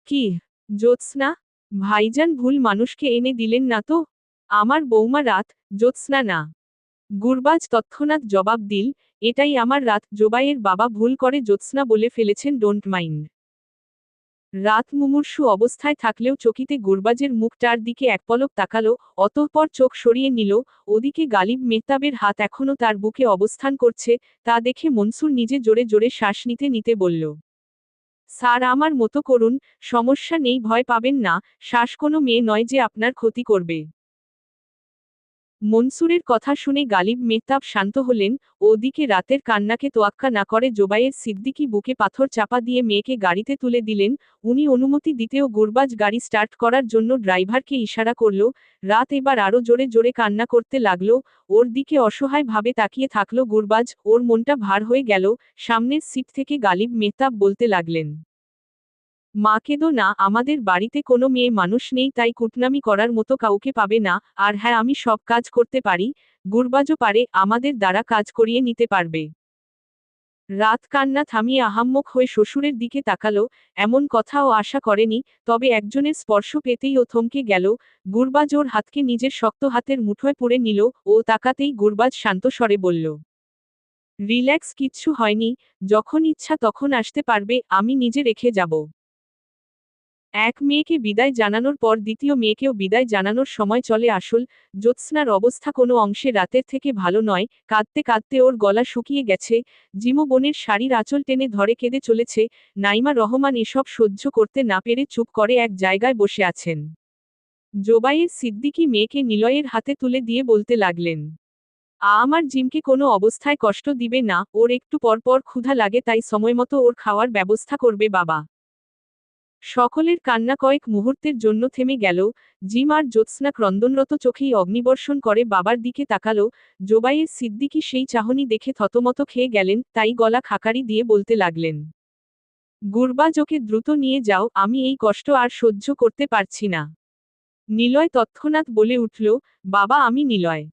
কি জ্যোৎস্না? ভাইজান ভুল মানুষকে এনে দিলেন না তো? আমার বৌমা রাত, জ্যোৎস্না না। গুরবাজ তৎক্ষণাৎ জবাব দিল, এটাই আমার রাত। জোবাইয়ের বাবা ভুল করে জ্যোৎস্না বলে ফেলেছেন, ডোন্ট মাইন্ড। রাত মুমূর্ষু অবস্থায় থাকলেও চকিতে গুরবাজের মুখটার দিকে একপলক তাকালো, অতঃপর চোখ সরিয়ে নিল। ওদিকে গালিব মেহতাবের হাত এখনও তার বুকে অবস্থান করছে। তা দেখে মনসুর নিজে জোরে জোরে শ্বাস নিতে নিতে বলল, স্যার, আমার মতো করুন, সমস্যা নেই, ভয় পাবেন না। শ্বাস কোনো মেয়ে নয় যে আপনার ক্ষতি করবে। মনসুরের কথা শুনে গালিব মেহতাব শান্ত হলেন। ওদিকে রাতের কান্নাকে তোয়াক্কা না করে জোবায়ের সিদ্দিকী বুকে পাথর চাপা দিয়ে মেয়েকে গাড়িতে তুলে দিলেন। উনি অনুমতি দিতেও গুরবাজ গাড়ি স্টার্ট করার জন্য ড্রাইভারকে ইশারা করল। রাত এবার আরও জোরে জোরে কান্না করতে লাগল। ওর দিকে অসহায় ভাবে তাকিয়ে থাকল গুরবাজ। ওর মনটা ভার হয়ে গেল। সামনের সিট থেকে গালিব মেহতাব বলতে লাগলেন, মা কেঁদো না, আমাদের বাড়িতে কোনো মেয়ে মানুষ নেই, তাই কুটনামি করার মতো কাউকে পাবে না। আর হ্যাঁ, আমি সব কাজ করতে পারি। গুরবাজও পারে, আমাদের দ্বারা কাজ করিয়ে নিতে পারবে। রাত কান্না থামিয়ে আহাম্মক হয়ে শ্বশুরের দিকে তাকালো। এমন কথাও আশা করেনি। তবে একজনের স্পর্শ পেতেই ও থমকে গেল। গুরবাজ ওর হাতকে নিজের শক্ত হাতের মুঠোয় পুরে নিল। ও তাকাতেই গুরবাজ শান্ত স্বরে বলল, রিল্যাক্স, কিচ্ছু হয়নি, যখন ইচ্ছা তখন আসতে পারবে, আমি নিজে রেখে যাব। এক মেয়েকে বিদায় জানানোর পর দ্বিতীয় মেয়েকেও বিদায় জানানোর সময় চলে আসল। জ্যোৎস্নার অবস্থা কোনো অংশে রাতের থেকে ভালো নয়, কাঁদতে কাঁদতে ওর গলা শুকিয়ে গেছে। জিমু বোনের শাড়ির আঁচল টেনে ধরে কেঁদে চলেছে। নাইমা রহমান এসব সহ্য করতে না পেরে চুপ করে এক জায়গায় বসে আছেন। জোবায়ের সিদ্দিকী মেয়েকে নিলয়ের হাতে তুলে দিয়ে বলতে লাগলেন, আমার জিমকে কোনো অবস্থায় কষ্ট দিবে না, ওর একটু পর পর ক্ষুধা লাগে, তাই সময়মতো ওর খাওয়ার ব্যবস্থা করবে বাবা। সকলের কান্না কয়েক মুহূর্তের জন্য থেমে গেল। জিম আর জ্যোৎস্না ক্রন্দনরত চোখেই অগ্নিবর্ষণ করে বাবার দিকে তাকালো। জোবায়ের সিদ্দিকী সেই চাহনি দেখে থতমত খেয়ে গেলেন, তাই গলা খাকারি দিয়ে বলতে লাগলেন, গুরবাজ, ওকে দ্রুত নিয়ে যাও, আমি এই কষ্ট আর সহ্য করতে পারছি না। নিলয় তৎক্ষণাৎ বলে উঠল, বাবা, আমি নিলয়।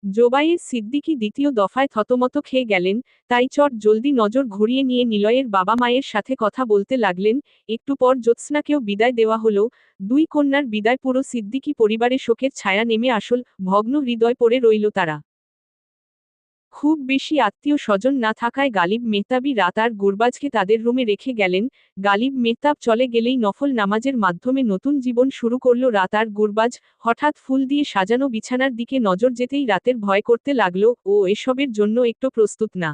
জোবায়ের সিদ্দিকী দ্বিতীয় দফায় থতমত খেয়ে গেলেন, তাই চট জলদি নজর ঘুরিয়ে নিয়ে নিলয়ের বাবা মায়ের সাথে কথা বলতে লাগলেন। একটু পর জ্যোৎস্নাকেও বিদায় দেওয়া হলো। দুই কন্যার বিদায় পুরো সিদ্দিকী পরিবারে শোকের ছায়া নেমে আসল। ভগ্ন হৃদয় পড়ে রইল তারা। খুব বেশি আত্মীয় স্বজন না থাকায় গালিব মেহতাবি রাত আর গুরবাজকে তাদের রুমে রেখে গেলেন। গালিব মেহতাব চলে গেলেই নফল নামাজের মাধ্যমে নতুন জীবন শুরু করল রাত আর গুরবাজ। হঠাৎ ফুল দিয়ে সাজানো বিছানার দিকে নজর যেতেই রাতের ভয় করতে লাগলো, ও এসবের জন্য একটু প্রস্তুত না।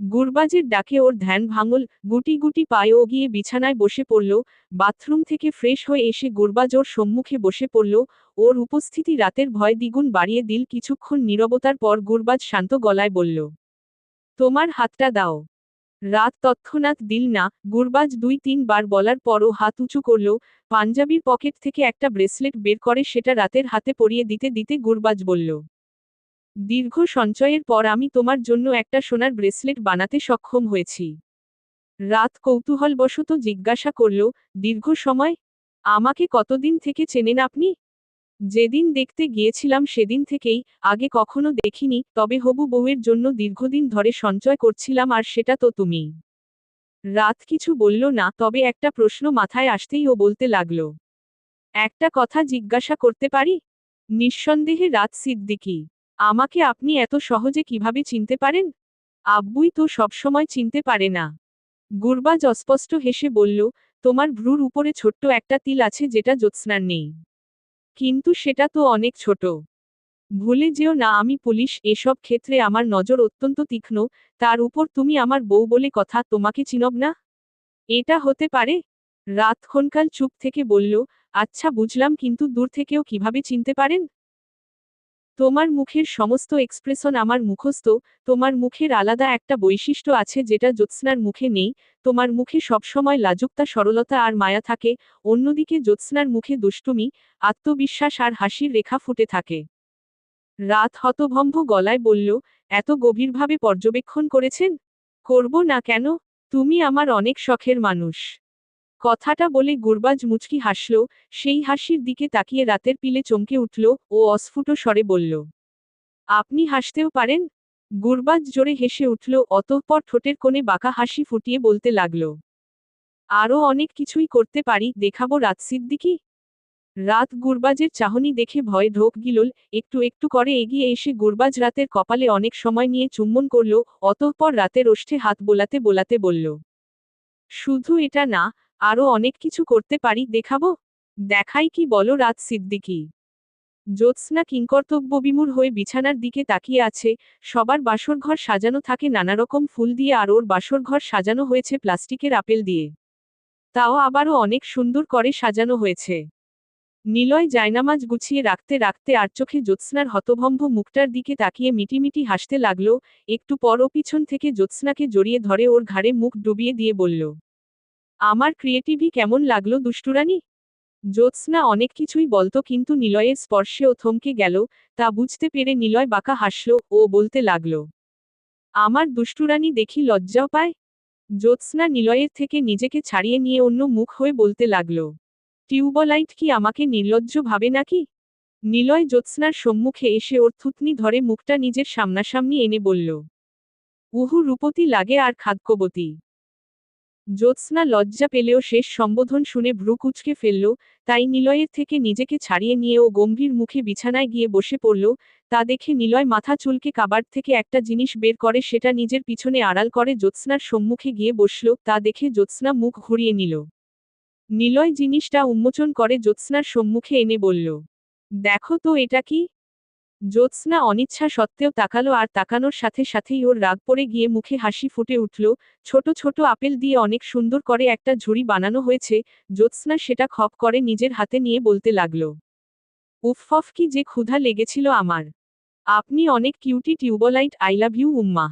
গুরবাজের ডাকে ওর ধ্যান ভাঙল, গুটি গুটি পায়ে ও গিয়ে বিছানায় বসে পড়ল। বাথরুম থেকে ফ্রেশ হয়ে এসে গুরবাজ ওর সম্মুখে বসে পড়ল। ওর উপস্থিতি রাতের ভয় দ্বিগুণ বাড়িয়ে দিল। কিছুক্ষণ নীরবতার পর গুরবাজ শান্ত গলায় বলল, তোমার হাতটা দাও। রাত তৎক্ষণাৎ দিল না। গুরবাজ ২-৩ বার বলার পরও হাত উঁচু করল। পাঞ্জাবির পকেট থেকে একটা ব্রেসলেট বের করে সেটা রাতের হাতে পরিয়ে দিতে দিতে গুরবাজ বলল, দীর্ঘ সঞ্চয়ের পর আমি তোমার জন্য একটা সোনার ব্রেসলেট বানাতে সক্ষম হয়েছি। রাত কৌতূহলবশত জিজ্ঞাসা করল, দীর্ঘ সময়? আমাকে কতদিন থেকে চেনেন আপনি? যেদিন দেখতে গিয়েছিলাম সেদিন থেকেই, আগে কখনো দেখিনি, তবে হবু বউয়ের জন্য দীর্ঘদিন ধরে সঞ্চয় করছিলাম, আর সেটা তো তুমি। রাত কিছু বলল না, তবে একটা প্রশ্ন মাথায় আসতেই ও বলতে লাগল, একটা কথা জিজ্ঞাসা করতে পারি? নিঃসন্দেহে রাত সিদ্দিকী। আমাকে আপনি এত সহজে কিভাবে চিনতে পারেন? আব্বুই তো সবসময় চিনতে পারে না। গুরবাজ অস্পষ্ট হেসে বলল, তোমার ভ্রুর উপরে ছোট্ট একটা তিল আছে যেটা জ্যোৎস্নার নেই। কিন্তু সেটা তো অনেক ছোট। ভুলে যেও না আমি পুলিশ, এসব ক্ষেত্রে আমার নজর অত্যন্ত তীক্ষ্ণ। তার উপর তুমি আমার বউ বলে কথা, তোমাকে চিনব না? এটা হতে পারে? রাত ক্ষণকাল চুপ থেকে বলল, আচ্ছা বুঝলাম, কিন্তু দূর থেকেও কিভাবে চিনতে পারেন? তোমার মুখের সমস্ত এক্সপ্রেশন আমার মুখস্থ। তোমার মুখের আলাদা একটা বৈশিষ্ট্য আছে যেটা জ্যোৎস্নার মুখে নেই। তোমার মুখে সবসময় লাজুকতা, সরলতা আর মায়া থাকে। অন্যদিকে জ্যোৎস্নার মুখে দুষ্টুমি, আত্মবিশ্বাস আর হাসির রেখা ফুটে থাকে। রাত হতভম্ব গলায় বলল, এত গভীরভাবে পর্যবেক্ষণ করেছেন? করব না কেন? তুমি আমার অনেক শখের মানুষ। কথাটা বলে গুরবাজ মুচকি হাসল। সেই হাসির দিকে তাকিয়ে রাতের পিলে চমকে উঠল। ও অস্ফুট স্বরে বলল, আপনি হাসতেও পারেন? গুরবাজ জোরে হেসে উঠল, অতঃপর ঠোঁটের কোণে বাঁকা হাসি ফুটিয়ে বলতে লাগল, আরও অনেক কিছুই করতে পারি, দেখাবো রাত সিদ্দিকী? রাত গুরবাজের চাহনি দেখে ভয়ে ঢোক গিলল। একটু একটু করে এগিয়ে এসে গুরবাজ রাতের কপালে অনেক সময় নিয়ে চুম্বন করল। অতঃপর রাতের ওষ্ঠে হাত বোলাতে বোলাতে বলল, শুধু এটা না, আরও অনেক কিছু করতে পারি, দেখাবো? দেখাই কি বলো রাত সিদ্দিকী? জ্যোৎস্না কিংকর্তব্যবিমূঢ় হয়ে বিছানার দিকে তাকিয়ে আছে। সবার বাসরঘর সাজানো থাকে নানারকম ফুল দিয়ে, আর ওর বাসরঘর সাজানো হয়েছে প্লাস্টিকের আপেল দিয়ে। তাও আবারও অনেক সুন্দর করে সাজানো হয়েছে। নিলয় জায়নামাজ গুছিয়ে রাখতে রাখতে আর চোখে জ্যোৎস্নার হতভম্ব মুখটার দিকে তাকিয়ে মিটিমিটি হাসতে লাগলো। একটু পর ও পিছন থেকে জ্যোৎস্নাকে জড়িয়ে ধরে ওর ঘাড়ে মুখ ডুবিয়ে দিয়ে বলল, আমার ক্রিয়েটিভি কেমন লাগলো দুষ্টুরানি? জ্যোৎস্না অনেক কিছুই বলতো, কিন্তু নিলয়ের স্পর্শে ও থমকে গেল। তা বুঝতে পেরে নিলয় বাঁকা হাসল। ও বলতে লাগল, আমার দুষ্টুরানি দেখি লজ্জাও পায়? জ্যোৎস্না নিলয়ের থেকে নিজেকে ছাড়িয়ে নিয়ে অন্য মুখ হয়ে বলতে লাগল, টিউবলাইট কি আমাকে নির্লজ্জ ভাবে নাকি? নিলয় জ্যোৎস্নার সম্মুখে এসে ওর থুতনি ধরে মুখটা নিজের সামনাসামনি এনে বলল, উহু রূপতী লাগে আর খাদকবতী। জ্যোৎস্না লজ্জা পেলেও শেষ সম্বোধন শুনে ভ্রু কুঁচকে ফেলল, তাই নিলয়ের থেকে নিজেকে ছাড়িয়ে নিয়ে ও গম্ভীর মুখে বিছানায় গিয়ে বসে পড়ল। তা দেখে নিলয় মাথা চুলকে কাবার্ড থেকে একটা জিনিস বের করে সেটা নিজের পিছনে আড়াল করে জ্যোৎস্নার সম্মুখে গিয়ে বসল। তা দেখে জ্যোৎস্না মুখ ঘুরিয়ে নিল। নিলয় জিনিসটা উন্মোচন করে জ্যোৎস্নার সম্মুখে এনে বলল, দেখো তো এটা কি। জ্যোৎস্না অনিচ্ছা সত্ত্বেও তাকালো আর তাকানোর সাথে সাথেই ওর রাগ পড়ে গিয়ে মুখে হাসি ফুটে উঠল। ছোট ছোট আপেল দিয়ে অনেক সুন্দর করে একটা ঝুড়ি বানানো হয়েছে। জ্যোৎস্না সেটা খপ করে নিজের হাতে নিয়ে বলতে লাগলো, উফফ কি যে ক্ষুধা লেগেছিল আমার। আপনি অনেক cutie tubelight, I love you উম্মা।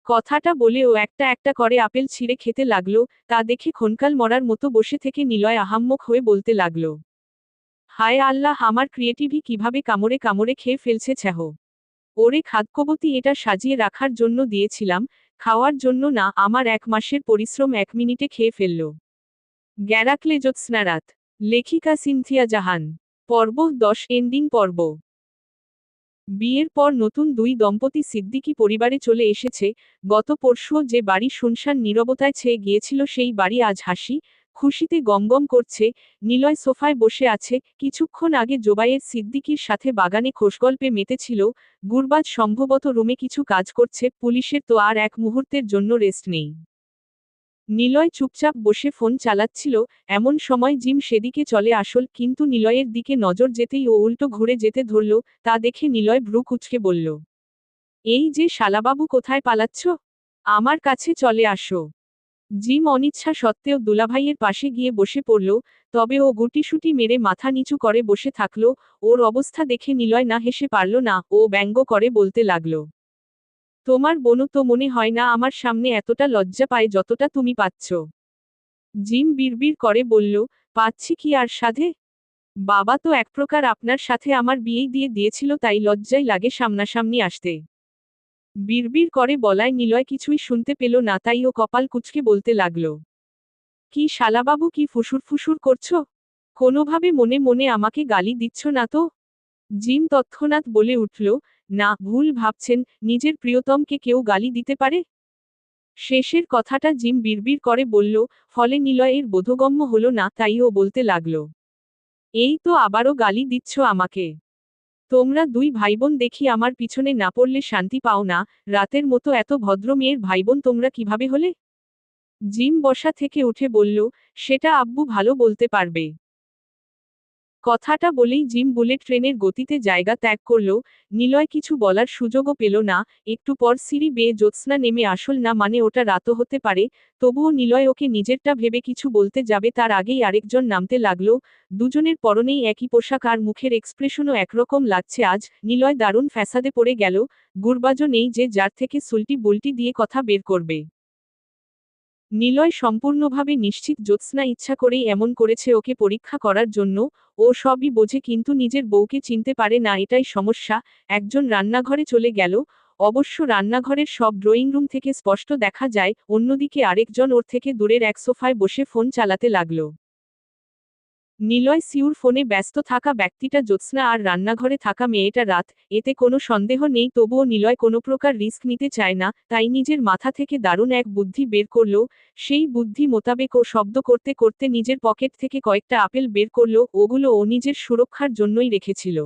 কথাটা বলে ও একটা একটা করে আপেল ছিঁড়ে খেতে লাগলো। তা দেখে ক্ষণকাল মরার মতো বসে থেকে নিলয় আহাম্মক হয়ে বলতে লাগলো, হায় আল্লাহ, আমার ক্রিয়েটিভি কিভাবে কামড়ে কামড়ে খেয়ে ফেলছে ছ্যাহ। ওরে খাদ্যবতী, এটা সাজিয়ে রাখার জন্য দিয়েছিলাম, খাওয়ার জন্য না। আমার 1 মাসের পরিশ্রম 1 মিনিটে খেয়ে ফেলল। গ্যারাক্লে জ্যোৎস্না রাত। লেখিকা সিনথিয়া জাহান। পর্ব 10 এন্ডিং পর্ব। বিয়ের পর নতুন দুই দম্পতি সিদ্দিকী পরিবারে চলে এসেছে। গত পরশুও যে বাড়ি শুনশান নীরবতায় ছেয়ে গিয়েছিল সেই বাড়ি আজ হাসি খুশিতে গমগম করছে। নিলয় সোফায় বসে আছে। কিছুক্ষণ আগে জোবায়ের সিদ্দিকীর সাথে বাগানে খোশগল্পে মেতেছিল। গুরবাজ সম্ভবত রুমে কিছু কাজ করছে। পুলিশের তো আর এক মুহূর্তের জন্য রেস্ট নেই। নিলয় চুপচাপ বসে ফোন চালাচ্ছিল। এমন সময় জিম সেদিকে চলে আসল, কিন্তু নিলয়ের দিকে নজর যেতেই ও উল্টো ঘুরে যেতে ধরল। তা দেখে নিলয় ভ্রু কুঁচকে বলল, এই যে শালাবাবু, কোথায় পালাচ্ছ? আমার কাছে চলে আসো। জিম অনিচ্ছা সত্ত্বেও দুলাভাইয়ের পাশে গিয়ে বসে পড়ল। তবে ও গুটিসুটি মেরে মাথা নিচু করে বসে থাকল। ওর অবস্থা দেখে নিলয় না হেসে পারল না। ও ব্যঙ্গ করে বলতে লাগল, তোমার বোনও তো মনে হয় না আমার সামনে এতটা লজ্জা পায় যতটা তুমি পাচ্ছ। জিম বিড়বিড় করে বলল, পাচ্ছি কি আর সাধে? বাবা তো এক প্রকার আপনার সাথে আমার বিয়েই দিয়ে দিয়েছিল, তাই লজ্জাই লাগে সামনাসামনি আসতে। বিড়বিড় করে বলায় নিলয় কিছুই শুনতে পেল না, তাই ও কপাল কুঁচকে বলতে লাগল, কি শালাবাবু, কি ফুসুর ফুসুর করছো? কোনোভাবে মনে মনে আমাকে গালি দিচ্ছ না তো? জিম তৎক্ষণাৎ বলে উঠল, না, ভুল ভাবছেন, নিজের প্রিয়তমকে কেউ গালি দিতে পারে? শেষের কথাটা জিম বিড়বিড় করে বলল, ফলে নিলয়ের বোধগম্য হলো না, তাই ও বলতে লাগল, এই তো আবারও গালি দিচ্ছ আমাকে। তোমরা দুই ভাইবোন দেখি আমার পিছনে না পড়লে শান্তি পাও না। রাতের মতো এত ভদ্র মেয়ের ভাইবোন তোমরা কিভাবে হলে? জিম বসা থেকে উঠে বলল, সেটা আব্বু ভালো বলতে পারবে। কথাটা বলেই জিম বুলেট ট্রেনের গতিতে জায়গা ত্যাগ করল। নিলয় কিছু বলার সুযোগও পেল না। একটু পর সিঁড়ি বেয়ে জ্যোৎস্না নেমে আসল, না মানে ওটা রাতও হতে পারে। তবুও নিলয় ওকে নিজেরটা ভেবে কিছু বলতে যাবে তার আগেই আরেকজন নামতে লাগলো। দুজনের পরনেই একই পোশাক আর মুখের এক্সপ্রেশনও একরকম লাগছে আজ। নিলয় দারুণ ফ্যাসাদে পড়ে গেল। গুরবাজও নেই যে যার থেকে সুলটি বুলটি দিয়ে কথা বের করবে। নিলয় সম্পূর্ণভাবে নিশ্চিত জ্যোৎস্না ইচ্ছা করেই এমন করেছে ওকে পরীক্ষা করার জন্য। ও সবই বোঝে কিন্তু নিজের বউকে চিনতে পারে না, এটাই সমস্যা। একজন রান্নাঘরে চলে গেল। অবশ্য রান্নাঘরের সব ড্রয়িং রুম থেকে স্পষ্ট দেখা যায়। অন্যদিকে আরেকজন ওর থেকে দূরের এক সোফায় বসে ফোন চালাতে লাগলো। নিলয় সিউর ফোনে ব্যস্ত থাকা ব্যক্তিটা জ্যোৎস্না আর রান্নাঘরে থাকা মেয়েটা রাত। এতে কোনো সন্দেহ নেই, তবুও নিলয় কোনো প্রকার রিস্ক নিতে চায় না, তাই নিজের মাথা থেকে দারুণ এক বুদ্ধি বের করল। সেই বুদ্ধি মোতাবেক ও শব্দ করতে করতে নিজের পকেট থেকে কয়েকটা আপেল বের করল। ওগুলো ও নিজের সুরক্ষার জন্যই রেখেছিল।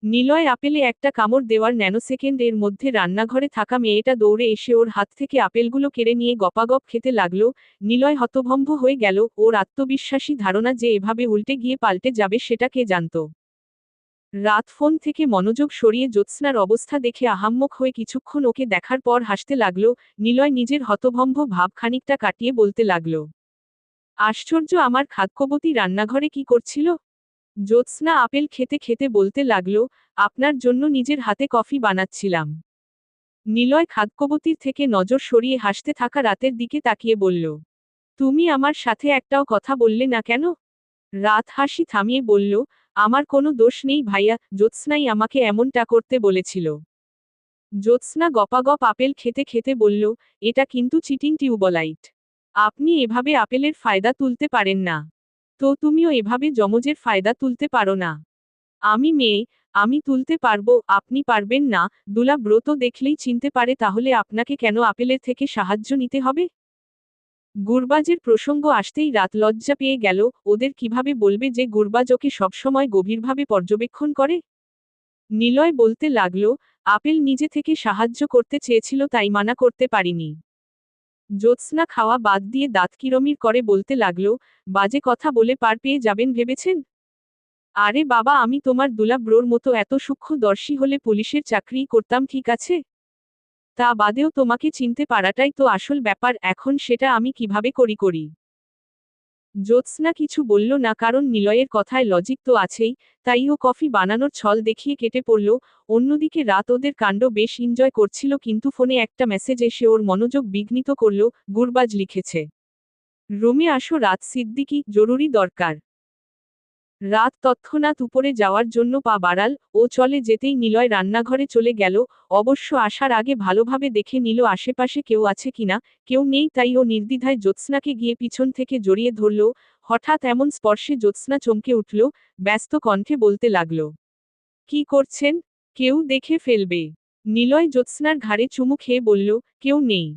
নিলয় আপেলে একটা কামড় দেওয়ার ন্যানোসেকেন্ড এর মধ্যে রান্নাঘরে থাকা মেয়েটা দৌড়ে এসে ওর হাত থেকে আপেলগুলো কেড়ে নিয়ে গপাগপ খেতে লাগলো। নিলয় হতভম্ব হয়ে গেল। ওর আত্মবিশ্বাসী ধারণা যে এভাবে উল্টে গিয়ে পাল্টে যাবে সেটা কে জানত। রাত ফোন থেকে মনোযোগ সরিয়ে জ্যোৎস্নার অবস্থা দেখে আহাম্মক হয়ে কিছুক্ষণ ওকে দেখার পর হাসতে লাগলো। নিলয় নিজের হতভম্ব ভাব খানিকটা কাটিয়ে বলতে লাগলো, আশ্চর্য, আমার খাদ্যবতী রান্নাঘরে কি করছিল? জ্যোৎস্না আপেল খেতে খেতে বলতে লাগলো, আপনার জন্য নিজের হাতে কফি বানাচ্ছিলাম। নিলয় খাদ্যবতীর থেকে নজর সরিয়ে হাসতে থাকা রাতের দিকে তাকিয়ে বলল, তুমি আমার সাথে একটাও কথা বললে না কেন? রাত হাসি থামিয়ে বলল, আমার কোনো দোষ নেই ভাইয়া, জ্যোৎস্নাই আমাকে এমনটা করতে বলেছিল। জ্যোৎস্না গপাগপ আপেল খেতে খেতে বলল, এটা কিন্তু চিটিং টিউবলাইট। আপনি এভাবে আপেলের ফায়দা তুলতে পারেন না। তো তুমিও এভাবে যমজের ফায়দা তুলতে পারো না। আমি মেয়ে, আমি তুলতে পারবো, আপনি পারবেন না। দুলা ব্রত দেখলেই চিনতে পারে, তাহলে আপনাকে কেন আপেলের থেকে সাহায্য নিতে হবে? গুরবাজের প্রসঙ্গ আসতেই রাত লজ্জা পেয়ে গেল। ওদের কিভাবে বলবে যে গুরবাজ ওকে সবসময় গভীরভাবে পর্যবেক্ষণ করে? নিলয় বলতে লাগল, আপেল নিজে থেকে সাহায্য করতে চেয়েছিল তাই মানা করতে পারিনি। জ্যোৎস্না খাওয়া বাদ দিয়ে দাঁত কিরমির করে বলতে লাগল, বাজে কথা বলে পার পেয়ে যাবেন ভেবেছেন? আরে বাবা, আমি তোমার দুলা ব্রোর মতো এত সূক্ষ্মদর্শী হলে পুলিশের চাকরিই করতাম, ঠিক আছে? তা বাদেও তোমাকে চিনতে পারাটাই তো আসল ব্যাপার, এখন সেটা আমি কিভাবে করি। জ্যোৎস্না কিছু বলল না, কারণ নিলয়ের কথায় লজিক তো আছেই, তাই ও কফি বানানোর ছল দেখিয়ে কেটে পড়ল। অন্যদিকে রাত ওদের কাণ্ড বেশ এনজয় করছিল, কিন্তু ফোনে একটা মেসেজ এসে ওর মনোযোগ বিঘ্নিত করল। গুরবাজ লিখেছে, রুমে আসো রাত সিদ্দিকী, জরুরি দরকার। রাত তৎক্ষণাৎ উপরে যাওয়ার জন্য পা বাড়াল। ও চলে যেতেই নিলয় রান্নাঘরে চলে গেল। অবশ্য আসার আগে ভালোভাবে দেখে নিল আশেপাশে কেউ আছে কিনা। কেউ নেই, তাই ও নির্দ্বিধায় জ্যোৎস্নাকে গিয়ে পিছন থেকে জড়িয়ে ধরল। হঠাৎ এমন স্পর্শে জ্যোৎস্না চমকে উঠল, ব্যস্ত কণ্ঠে বলতে লাগল, কি করছেন? কেউ দেখে ফেলবে। নিলয় জ্যোৎস্নার ঘাড়ে চুমু খেয়ে বলল, কেউ নেই।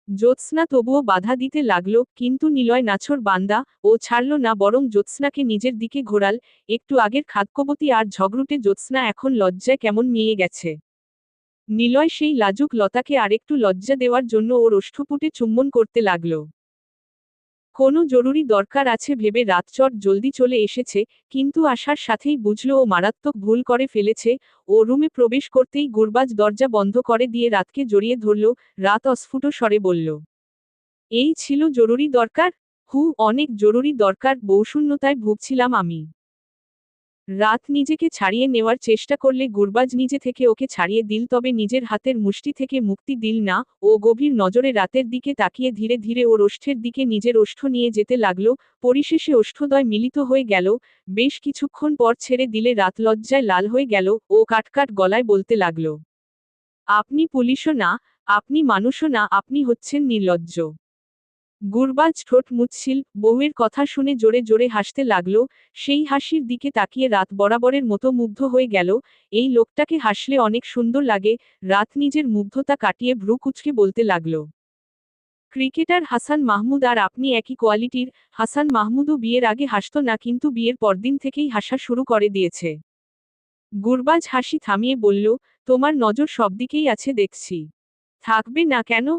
জ্যোৎস্না তবুও বাধা দিতে লাগল, কিন্তু নিলয় নাছোড় বান্দা, ও ছাড়ল না, বরং জ্যোৎস্নাকে নিজের দিকে ঘোরাল। একটু আগের খাদকবতী আর ঝগড়ুটে জ্যোৎস্না এখন লজ্জায় কেমন মিয়ে গেছে। নিলয় সেই লাজুক লতাকে আরেকটু লজ্জা দেওয়ার জন্য ওর ওষ্ঠপুটে চুম্বন করতে লাগল। কোনো জরুরি দরকার আছে ভেবে রাত চট জলদি চলে এসেছে, কিন্তু আসার সাথেই বুঝল ও মারাত্মক ভুল করে ফেলেছে। ও রুমে প্রবেশ করতেই গুরবাজ দরজা বন্ধ করে দিয়ে রাতকে জড়িয়ে ধরল। রাত অস্ফুট স্বরে বলল, এই ছিল জরুরি দরকার? অনেক জরুরি দরকার, বউশূন্যতায় ভুগছিলাম আমি। রাত নিজেকে ছাড়িয়ে নেওয়ার চেষ্টা করলে গুরবাজ নিজে থেকে ওকে ছাড়িয়ে দিল, তবে নিজের হাতের মুষ্টি থেকে মুক্তি দিল না। ও গভীর নজরে রাতের দিকে তাকিয়ে ধীরে ধীরে ওর ওষ্ঠের দিকে নিজের ওষ্ঠ নিয়ে যেতে লাগল। পরিশেষে ওষ্ঠদ্বয় মিলিত হয়ে গেল। বেশ কিছুক্ষণ পর ছেড়ে দিলে রাত লজ্জায় লাল হয়ে গেল। ও কাটকাট গলায় বলতে লাগল, আপনি পুলিশও না, আপনি মানুষও না, আপনি হচ্ছেন নির্লজ্জ। গুরবাজ ঠোঁট মুছছিল। বউয়ের কথা শুনে জোরে জোরে হাসতে লাগল। সেই হাসির দিকে তাকিয়ে রাত বরাবরের মতো মুগ্ধ হয়ে গেল। এই লোকটাকে হাসলে অনেক সুন্দর লাগে। রাত নিজের মুগ্ধতা কাটিয়ে ভ্রু কুঁচকে বলতে লাগল, ক্রিকেটার হাসান মাহমুদ আর আপনি একই কোয়ালিটির। হাসান মাহমুদও বিয়ের আগে হাসতো না, কিন্তু বিয়ের পরদিন থেকেই হাসা শুরু করে দিয়েছে। গুরবাজ হাসি থামিয়ে বলল, তোমার নজর সবদিকেই আছে দেখছি। থাকবে না কেন?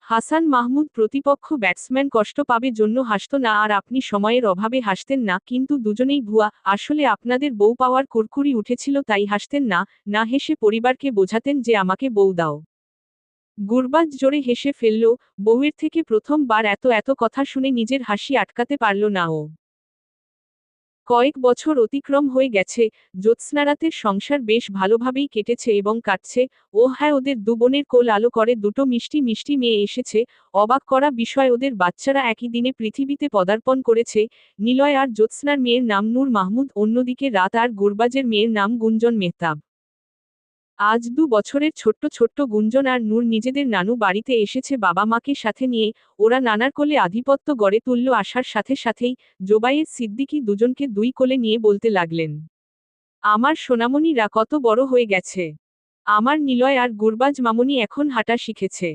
হাসান মাহমুদ প্রতিপক্ষ ব্যাটসম্যান কষ্ট পাবে জন্য হাসত না, আর আপনি সময়ের অভাবে হাসতেন না, কিন্তু দুজনেই ভুয়া। আসলে আপনাদের বউ পাওয়ার কুরকুরি উঠেছিল তাই হাসতেন না। না হেসে পরিবারকে বোঝাতেন যে আমাকে বউ দাও। গুরবাজ জোরে হেসে ফেলল। বউয়ের থেকে প্রথমবার এত এত কথা শুনে নিজের হাসি আটকাতে পারল না ও। কয়েক বছর অতিক্রম হয়ে গেছে। জ্যোৎস্নারাতের সংসার বেশ ভালোভাবেই কেটেছে এবং কাটছে। ও হ্যাঁ, ওদের দু বোনের কোল আলো করে দুটো মিষ্টি মিষ্টি মেয়ে এসেছে। অবাক করা বিষয়, ওদের বাচ্চারা একই দিনে পৃথিবীতে পদার্পণ করেছে। নিলয় আর জ্যোৎস্নার মেয়ের নাম নূর মাহমুদ, অন্যদিকে রাত আর গুরবাজের মেয়ের নাম গুঞ্জন মেহতাব। আজ 2 বছরের ছোট্ট ছোট্ট গুঞ্জন আর নূর নিজেদের নানু বাড়িতে এসেছে বাবা মাকে সাথে নিয়ে। ওরা নানার কোলে আধিপত্য গড়ে তুলল। আসার সাথে সাথেই জোবায়ের সিদ্দিকী দুজনকে 2 কোলে নিয়ে বলতে লাগলেন, আমার সোনামণিরা কত বড় হয়ে গেছে। আমার নিলয় আর গুরবাজ মামুনি এখন হাঁটা শিখেছে।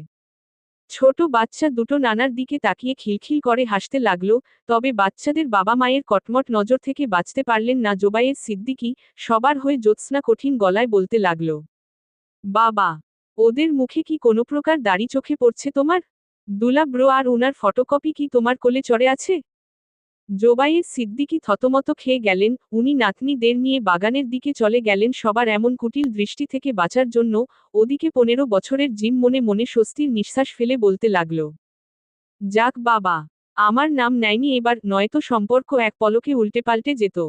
ছোট বাচ্চা দুটো নানার দিকে তাকিয়ে খিলখিল করে হাসতে লাগলো। তবে বাচ্চাদের বাবা মায়ের কটমট নজর থেকে বাঁচতে পারলেন না জোবায়ের সিদ্দিকী। সবার হয়ে জ্যোৎস্না কঠিন গলায় বলতে লাগলো, বাবা, ওদের মুখে কি কোনো প্রকার দাড়ি চোখে পড়ছে তোমার? দুলা ব্রো আর উনার ফটোকপি কি তোমার কোলে চড়ে আছে? জোবায়ের সিদ্দিকী থতমত খেয়ে গেলেন। উনি নাতনিদের নিয়ে বাগানের দিকে চলে গেলেন সবার এমন কুটিল দৃষ্টি থেকে বাঁচার জন্য। ওদিকে 15 বছরের জিম মনে মনে স্বস্তির নিঃশ্বাস ফেলে বলতে লাগল, যাক বাবা, আমার নাম নেয়নি এবার, নয়তো সম্পর্ক এক পলকে উল্টেপাল্টে যেত।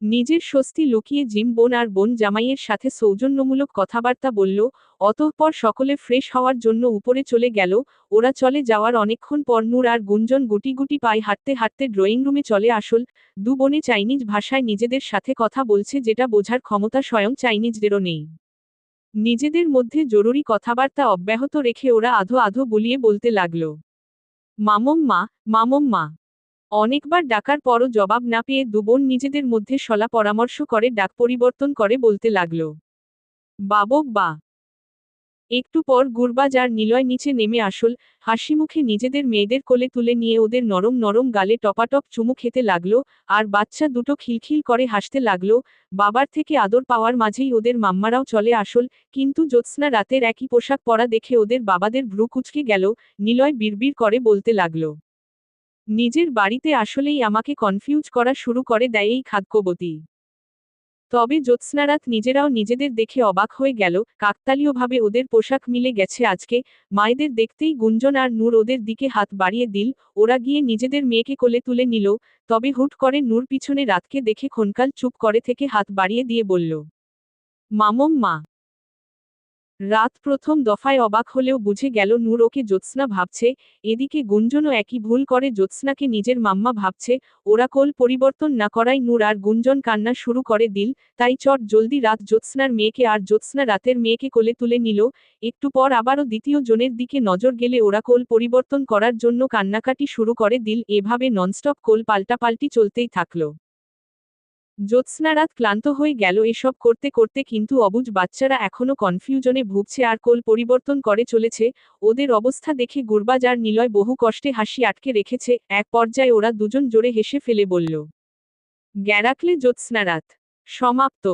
নিজের স্বস্তি লুকিয়ে জিম বোন আর বোন জামাইয়ের সাথে সৌজন্যমূলক কথাবার্তা বলল। অতঃপর সকলে ফ্রেশ হওয়ার জন্য উপরে চলে গেল। ওরা চলে যাওয়ার অনেকক্ষণ পর নূর আর গুঞ্জন গুটি গুটি পায়ে হাঁটতে হাঁটতে ড্রয়িং রুমে চলে আসল। দু বোনে চাইনিজ ভাষায় নিজেদের সাথে কথা বলছে, যেটা বোঝার ক্ষমতা স্বয়ং চাইনিজদেরও নেই। নিজেদের মধ্যে জরুরি কথাবার্তা অব্যাহত রেখে ওরা আধো আধো বুলিয়ে বলতে লাগল, মামম্মা, মামম্মা। অনেকবার ডাকার পরও জবাব না পেয়ে দুবোন নিজেদের মধ্যে শলা পরামর্শ করে ডাক পরিবর্তন করে বলতে লাগল, বাবব্বা। একটু পর গুরবাজ আর নিলয় নিচে নেমে আসল হাসিমুখে নিজেদের মেয়েদের কোলে তুলে নিয়ে ওদের নরম নরম গালে টপাটপ চুমু খেতে লাগলো, আর বাচ্চা দুটো খিলখিল করে হাসতে লাগলো। বাবার থেকে আদর পাওয়ার মাঝেই ওদের মাম্মারাও চলে আসল, কিন্তু জ্যোৎস্না রাতের একই পোশাক পরা দেখে ওদের বাবাদের ভ্রু কুঁচকে গেল। নিলয় বিড়বিড় করে বলতে লাগলো, নিজের বাড়িতে আসলেই আমাকে কনফিউজ করা শুরু করে দেয় এই খাদ্যবতী। তবে জ্যোৎস্নারাত নিজেরাও নিজেদের দেখে অবাক হয়ে গেল, কাকতালীয়ভাবে ওদের পোশাক মিলে গেছে আজকে। মায়েদের দেখতেই গুঞ্জন আর নূর ওদের দিকে হাত বাড়িয়ে দিল, ওরা গিয়ে নিজেদের মেয়েকে কোলে তুলে নিল। তবে হুট করে নূর পিছনে রাতকে দেখে ক্ষণকাল চুপ করে থেকে হাত বাড়িয়ে দিয়ে বলল, মামম মা। রাত প্রথম দফায় অবাক হলেও বুঝে গেল নূর ওকে জ্যোৎস্না ভাবছে। এদিকে গুঞ্জনও একই ভুল করে জ্যোৎস্নাকে নিজের মাম্মা ভাবছে। ওরা কোল পরিবর্তন না করায় নূর আর গুঞ্জন কান্না শুরু করে দিল। তাই চট জলদি রাত জ্যোৎস্নার মেয়েকে আর জ্যোৎস্না রাতের মেয়েকে কোলে তুলে নিল। একটু পর আবারও দ্বিতীয় জনের দিকে নজর গেলে ওরা কোল পরিবর্তন করার জন্য কান্নাকাটি শুরু করে দিল। এভাবে ননস্টপ কোল পাল্টাপাল্টি চলতেই থাকলো। জ্যোৎস্নারাত ক্লান্ত হয়ে গেল এসব করতে করতে, কিন্তু অবুঝ বাচ্চারা এখনো কনফিউজনে ভুগছে আর কোল পরিবর্তন করে চলেছে। ওদের অবস্থা দেখে গুরবাজ আর নিলয় বহু কষ্টে হাসি আটকে রেখেছে। এক পর্যায়ে ওরা দুজন জোরে হেসে ফেলে বলল, গ্যারাকলে জ্যোৎস্নারাত। সমাপ্ত।